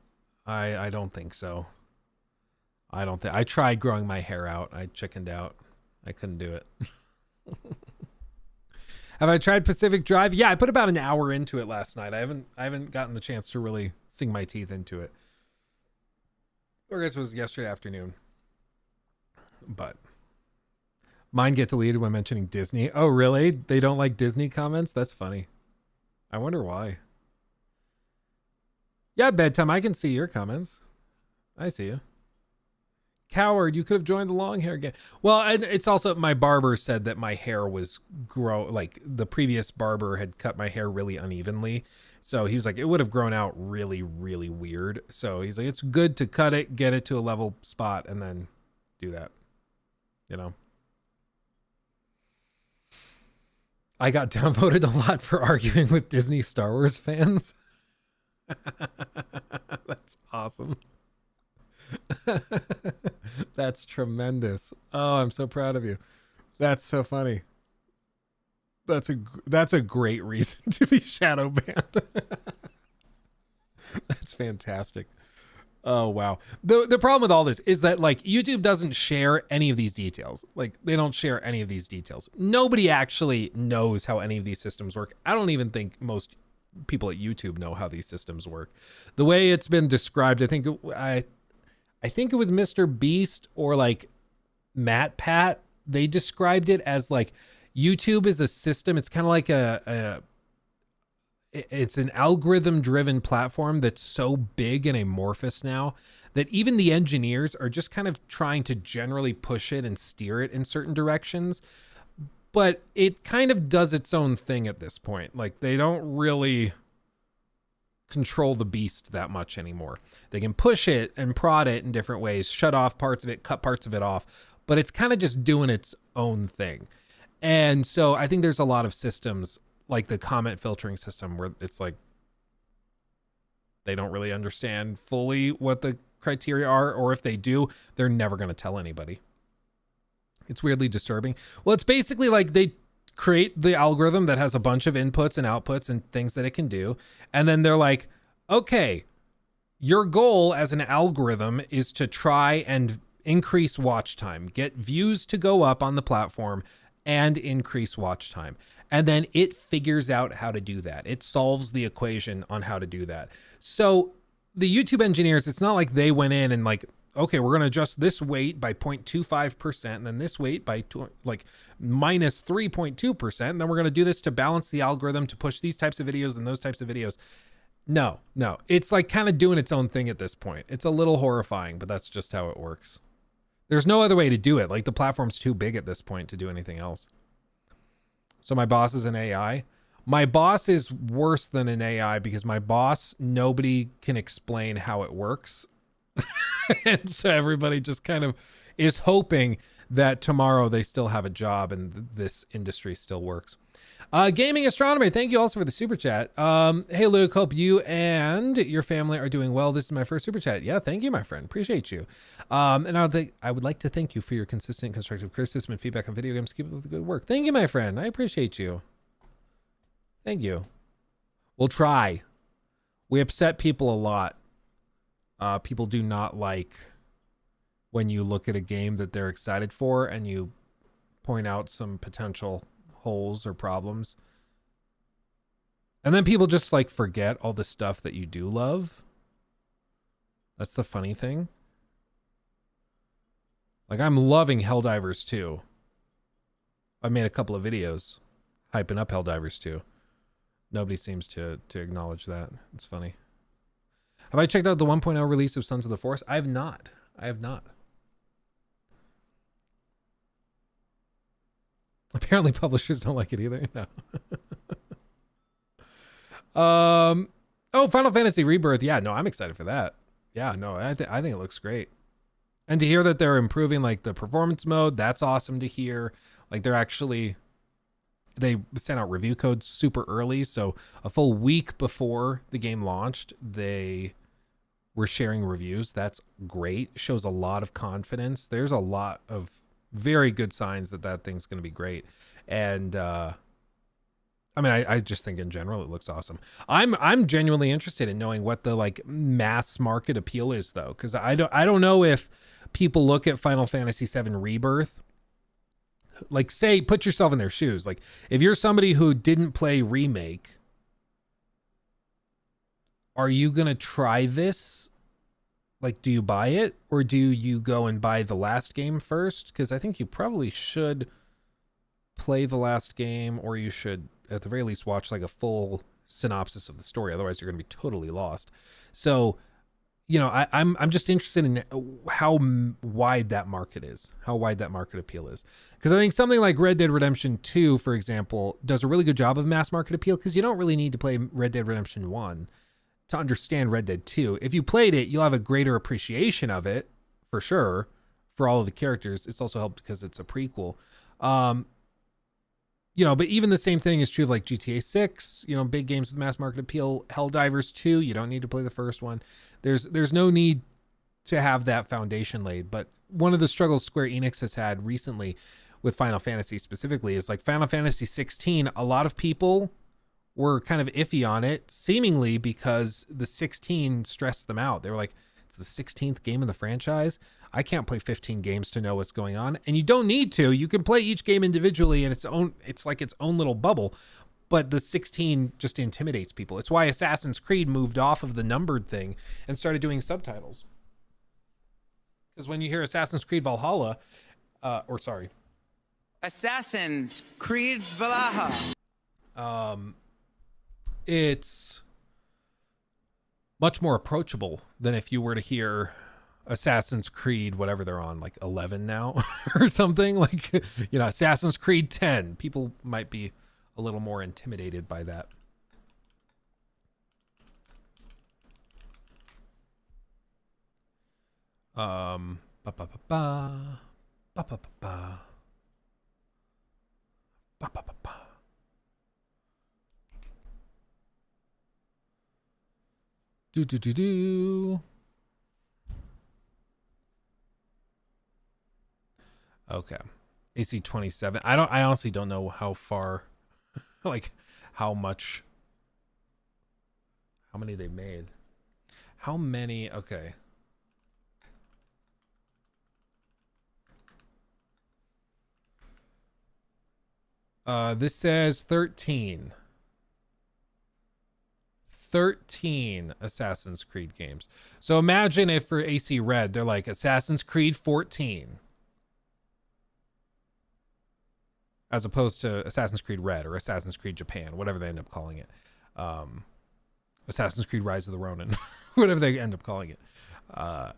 I don't think so. I tried growing my hair out. I chickened out. I couldn't do it. Have I tried Pacific Drive? Yeah, I put about an hour into it last night. I haven't gotten the chance to really sink my teeth into it. Or I guess it was yesterday afternoon. But mine get deleted when mentioning Disney. Oh, really? They don't like Disney comments? That's funny. I wonder why. Yeah, bedtime. I can see your comments. I see you. Coward, you could have joined the long hair again. Well, and it's also, my barber said that my hair was like the previous barber had cut my hair really unevenly. So he was like, it would have grown out really, really weird. So he's like, it's good to cut it, get it to a level spot, and then do that. You know? I got downvoted a lot for arguing with Disney Star Wars fans. That's awesome. That's tremendous. Oh, I'm so proud of you. That's so funny. That's a great reason to be shadow banned. That's fantastic. Oh, wow. The problem with all this is that like YouTube doesn't share any of these details. Like they don't share any of these details. Nobody actually knows how any of these systems work. I don't even think most people at YouTube know how these systems work. The way it's been described, I think it was Mr. Beast or like Matt Pat. They described it as like YouTube is a system. It's kind of like it's an algorithm driven platform that's so big and amorphous now that even the engineers are just kind of trying to generally push it and steer it in certain directions. But it kind of does its own thing at this point. Like they don't really control the beast that much anymore. They can push it and prod it in different ways, shut off parts of it, cut parts of it off, but it's kind of just doing its own thing. And so I think there's a lot of systems like the comment filtering system where it's like they don't really understand fully what the criteria are, or if they do, they're never going to tell anybody. It's weirdly disturbing. Well, it's basically like they create the algorithm that has a bunch of inputs and outputs and things that it can do. And then they're like, okay, your goal as an algorithm is to try and increase watch time, get views to go up on the platform and increase watch time. And then it figures out how to do that. It solves the equation on how to do that. So the YouTube engineers, it's not like they went in and like, okay, we're going to adjust this weight by 0.25% and then this weight by minus 3.2%. And then we're going to do this to balance the algorithm to push these types of videos and those types of videos. No. It's like kind of doing its own thing at this point. It's a little horrifying, but that's just how it works. There's no other way to do it. Like the platform's too big at this point to do anything else. So my boss is an AI. My boss is worse than an AI because my boss, nobody can explain how it works. And so everybody just kind of is hoping that tomorrow they still have a job and this industry still works. Gaming Astronomer, thank you also for the super chat. Hey Luke, hope you and your family are doing well. This is my first super chat. Yeah, thank you, my friend. Appreciate you. And I would like to thank you for your consistent constructive criticism and feedback on video games. Keep up with the good work. Thank you, my friend. I appreciate you. Thank you. We'll try. We upset people a lot. People do not like when you look at a game that they're excited for and you point out some potential holes or problems. And then people just like forget all the stuff that you do love. That's the funny thing. Like I'm loving Helldivers 2. I've made a couple of videos hyping up Helldivers 2. Nobody seems to acknowledge that. It's funny. Have I checked out the 1.0 release of Sons of the Forest? I have not. Apparently publishers don't like it either. No. Oh, Final Fantasy Rebirth. Yeah, no, I'm excited for that. Yeah, no, I think it looks great. And to hear that they're improving like the performance mode, that's awesome to hear. Like they sent out review codes super early. So a full week before the game launched, they were sharing reviews. That's great. Shows a lot of confidence. There's a lot of very good signs that thing's going to be great. And I mean, I just think in general it looks awesome. I'm genuinely interested in knowing what the like mass market appeal is though, because I don't know if people look at Final Fantasy VII Rebirth, like say put yourself in their shoes. Like if you're somebody who didn't play Remake, are you gonna try this? Like, do you buy it or do you go and buy the last game first? Because I think you probably should play the last game, or you should at the very least watch like a full synopsis of the story. Otherwise you're going to be totally lost. So, you know, I'm just interested in how wide that market is, how wide that market appeal is. Because I think something like Red Dead Redemption 2, for example, does a really good job of mass market appeal because you don't really need to play Red Dead Redemption 1 to understand Red Dead 2. If you played it, you'll have a greater appreciation of it, for sure, for all of the characters. It's also helped because it's a prequel. you know, but even the same thing is true of like GTA 6, you know, big games with mass market appeal. Helldivers 2, you don't need to play the first one. There's no need to have that foundation laid. But one of the struggles Square Enix has had recently with Final Fantasy specifically is like Final Fantasy 16, a lot of people were kind of iffy on it, seemingly because the 16 stressed them out. They were like, it's the 16th game in the franchise. I can't play 15 games to know what's going on. And you don't need to. You can play each game individually in it's like its own little bubble. But the 16 just intimidates people. It's why Assassin's Creed moved off of the numbered thing and started doing subtitles. Because when you hear Assassin's Creed Valhalla, Assassin's Creed Valhalla. It's much more approachable than if you were to hear Assassin's Creed, whatever they're on, like 11 now or something, like, you know, Assassin's Creed 10. People might be a little more intimidated by that. Okay. AC 27. I honestly don't know how far, like how many they made. How many? Okay. This says 13. 13 Assassin's Creed games. So imagine if for AC Red, they're like Assassin's Creed 14. As opposed to Assassin's Creed Red or Assassin's Creed Japan, whatever they end up calling it. Assassin's Creed Rise of the Ronin, whatever they end up calling it. I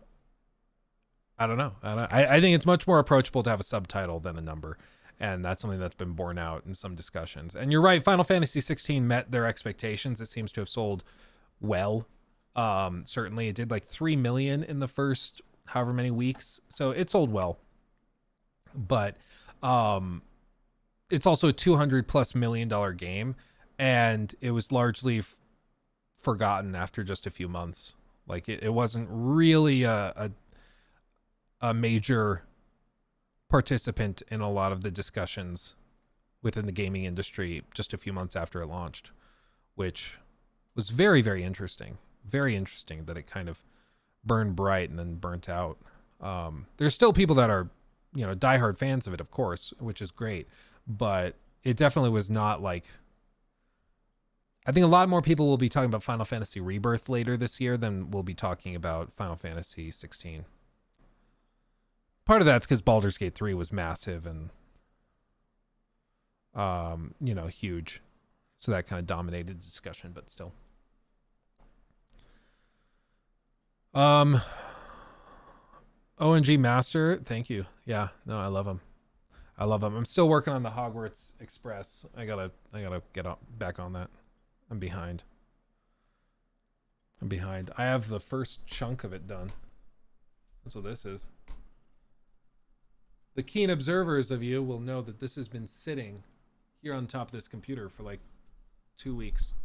don't know. I think it's much more approachable to have a subtitle than a number. And that's something that's been borne out in some discussions. And you're right, Final Fantasy 16 met their expectations. It seems to have sold well. Certainly it did like 3 million in the first however many weeks. So it sold well. But it's also a $200+ million game. And it was largely forgotten after just a few months. Like it wasn't really a major participant in a lot of the discussions within the gaming industry just a few months after it launched, which was very, very interesting. Very interesting that it kind of burned bright and then burnt out. There's still people that are, you know, diehard fans of it, of course, which is great, but it definitely was not like, I think a lot more people will be talking about Final Fantasy Rebirth later this year than we'll be talking about Final Fantasy 16. Part of that's because Baldur's Gate 3 was massive and, you know, huge. So that kind of dominated the discussion, but still. ONG Master, thank you. Yeah, no, I love him. I love him. I'm still working on the Hogwarts Express. I gotta get back on that. I'm behind. I have the first chunk of it done. That's what this is. The keen observers of you will know that this has been sitting here on top of this computer for like 2 weeks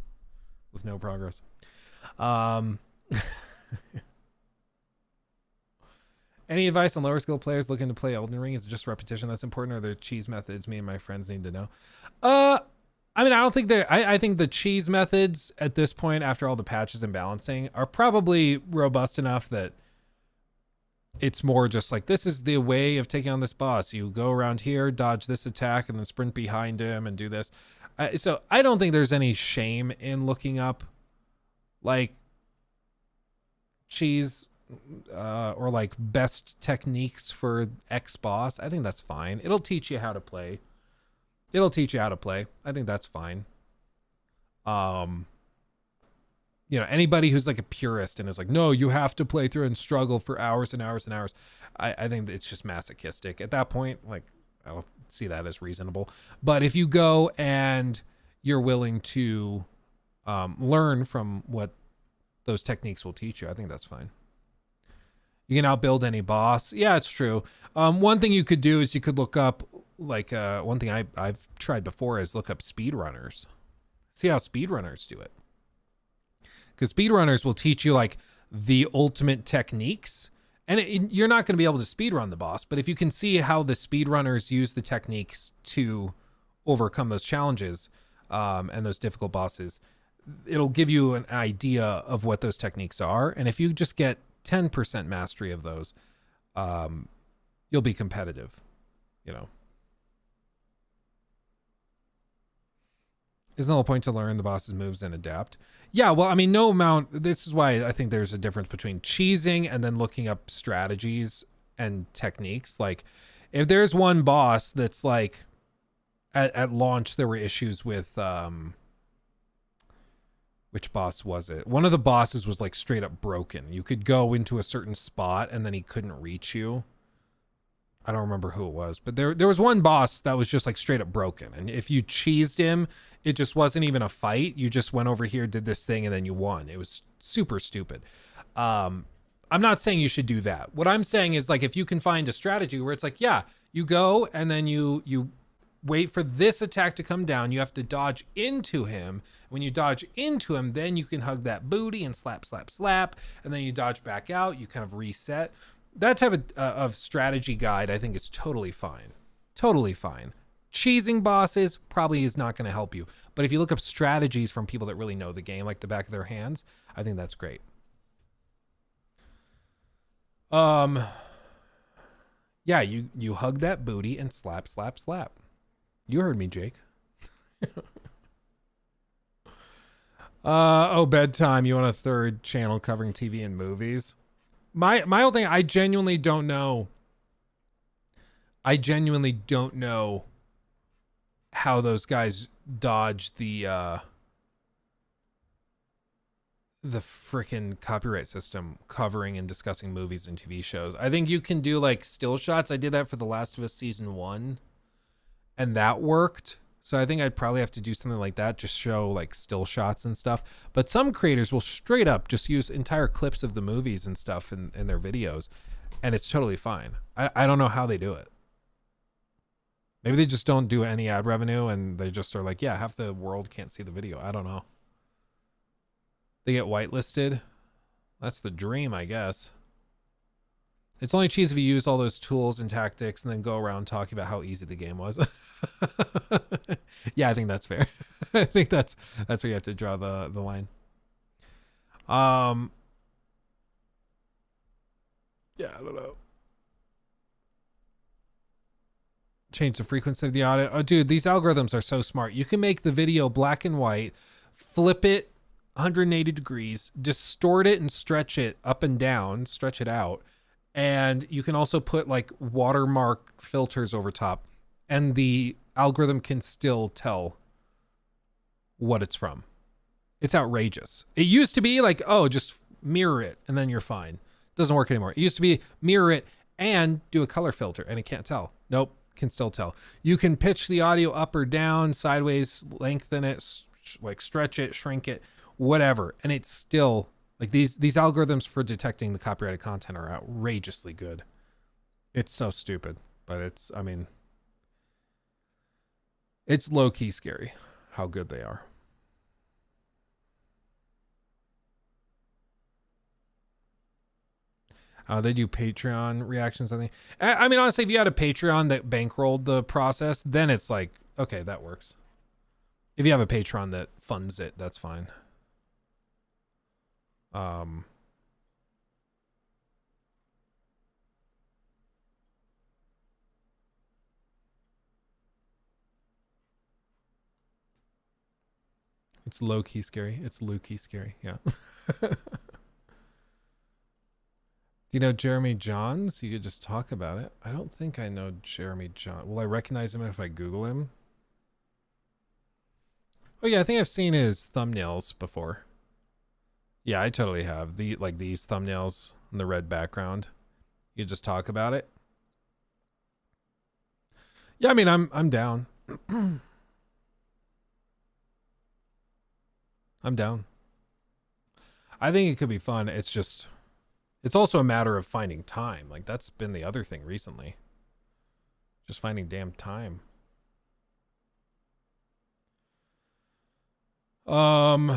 with no progress. Any advice on lower skill players looking to play Elden Ring? Is it just repetition that's important, or are there cheese methods me and my friends need to know? I mean, I don't think I think the cheese methods at this point, after all the patches and balancing, are probably robust enough that it's more just like, this is the way of taking on this boss. You go around here, dodge this attack, and then sprint behind him and do this. So I don't think there's any shame in looking up like cheese or like best techniques for X boss. I think that's fine. It'll teach you how to play. I think that's fine. You know, anybody who's like a purist and is like, no, you have to play through and struggle for hours and hours and hours. I think that it's just masochistic at that point. Like, I don't see that as reasonable. But if you go and you're willing to learn from what those techniques will teach you, I think that's fine. You can outbuild any boss. Yeah, it's true. One thing you could do is you could look up like one thing I've tried before is look up speedrunners. See how speedrunners do it. Because speedrunners will teach you like the ultimate techniques. And you're not going to be able to speedrun the boss, but if you can see how the speedrunners use the techniques to overcome those challenges and those difficult bosses, it'll give you an idea of what those techniques are. And if you just get 10% mastery of those, you'll be competitive, you know. Isn't the whole point to learn the boss's moves and adapt? Yeah, well, I mean, no amount. This is why I think there's a difference between cheesing and then looking up strategies and techniques. Like, if there's one boss that's like, at launch, there were issues with, which boss was it? One of the bosses was like straight up broken. You could go into a certain spot and then he couldn't reach you. I don't remember who it was, but there was one boss that was just like straight up broken. And if you cheesed him, it just wasn't even a fight. You just went over here, did this thing, and then you won. It was super stupid. I'm not saying you should do that. What I'm saying is, like, if you can find a strategy where it's like, yeah, you go and then you wait for this attack to come down. You have to dodge into him. When you dodge into him, then you can hug that booty and slap, slap, slap. And then you dodge back out. You kind of reset. That type of strategy guide, I think, is totally fine. Totally fine. Cheesing bosses probably is not going to help you. But if you look up strategies from people that really know the game, like the back of their hands, I think that's great. Yeah, you hug that booty and slap, slap, slap. You heard me, Jake. Oh, bedtime. You want a third channel covering TV and movies? My whole thing, I genuinely don't know how those guys dodge the frickin' copyright system covering and discussing movies and TV shows. I think you can do like still shots. I did that for The Last of Us season 1 and that worked. So I think I'd probably have to do something like that, just show like still shots and stuff. But some creators will straight up just use entire clips of the movies and stuff in their videos, and it's totally fine. I don't know how they do it. Maybe they just don't do any ad revenue and they just are like, yeah, half the world can't see the video. I don't know. They get whitelisted. That's the dream, I guess. It's only cheese if you use all those tools and tactics and then go around talking about how easy the game was. Yeah, I think that's fair. I think that's where you have to draw the line. Yeah, I don't know. Change the frequency of the audio. Oh, dude, these algorithms are so smart. You can make the video black and white, flip it 180 degrees, distort it and stretch it up and down, stretch it out. And you can also put like watermark filters over top, and the algorithm can still tell what it's from. It's outrageous. It used to be like, oh, just mirror it and then you're fine. Doesn't work anymore. It used to be mirror it and do a color filter and it can't tell. Nope, can still tell. You can pitch the audio up or down, sideways, lengthen it, like stretch it, shrink it, whatever. And it's still like these algorithms for detecting the copyrighted content are outrageously good. It's so stupid, but it's, I mean, it's low-key scary how good they are. They do Patreon reactions, I think. I mean, honestly, if you had a Patreon that bankrolled the process, then it's like, okay, that works. If you have a Patreon that funds it, that's fine. It's low-key scary. It's low-key scary, yeah. You know Jeremy Johns? You could just talk about it. I don't think I know Jeremy Johns. Will I recognize him if I Google him? Oh yeah, I think I've seen his thumbnails before. Yeah, I totally have. Like these thumbnails on the red background. You just talk about it. Yeah, I mean, I'm down. I'm down. I think it could be fun. It's just, it's also a matter of finding time. Like that's been the other thing recently. Just finding damn time. Okay.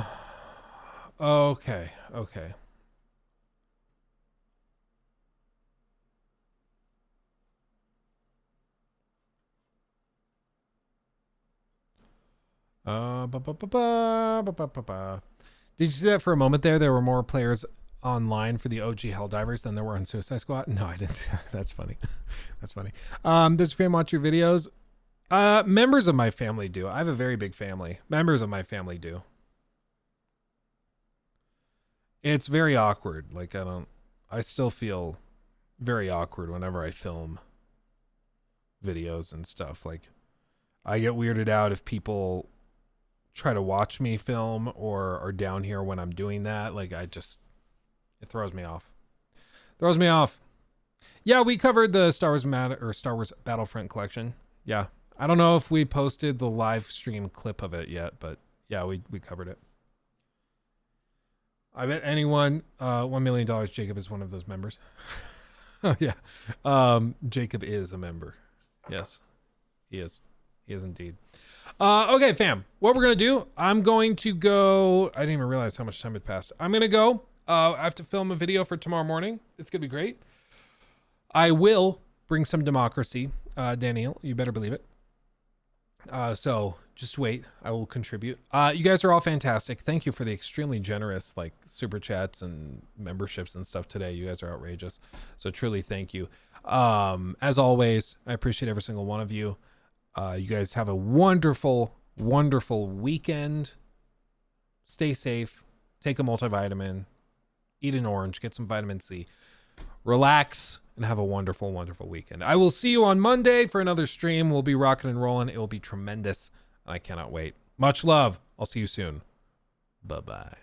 Did you see that for a moment there? There were more players online for the OG Helldivers than there were on Suicide Squad. No, I didn't see that. That's funny. That's funny. Does your family watch your videos? Members of my family do. I have a very big family. Members of my family do. It's very awkward. Like, I still feel very awkward whenever I film videos and stuff. Like, I get weirded out if people try to watch me film or are down here when I'm doing that. Like, it throws me off. Throws me off. Yeah, we covered the Star Wars Battlefront collection. Yeah. I don't know if we posted the live stream clip of it yet, but yeah, we covered it. I bet anyone, $1 million, Jacob is one of those members. Oh, yeah. Jacob is a member. Yes, he is. He is indeed. Okay, fam. What we're going to do, I'm going to go. I didn't even realize how much time had passed. I'm going to go. I have to film a video for tomorrow morning. It's going to be great. I will bring some democracy, Daniel. You better believe it. So just wait. I will contribute. You guys are all fantastic. Thank you for the extremely generous like super chats and memberships and stuff today. You guys are outrageous. So truly thank you. As always, I appreciate every single one of you. You guys have a wonderful, wonderful weekend. Stay safe. Take a multivitamin. Eat an orange. Get some vitamin C. Relax and have a wonderful, wonderful weekend. I will see you on Monday for another stream. We'll be rocking and rolling. It will be tremendous. I cannot wait. Much love. I'll see you soon. Bye-bye.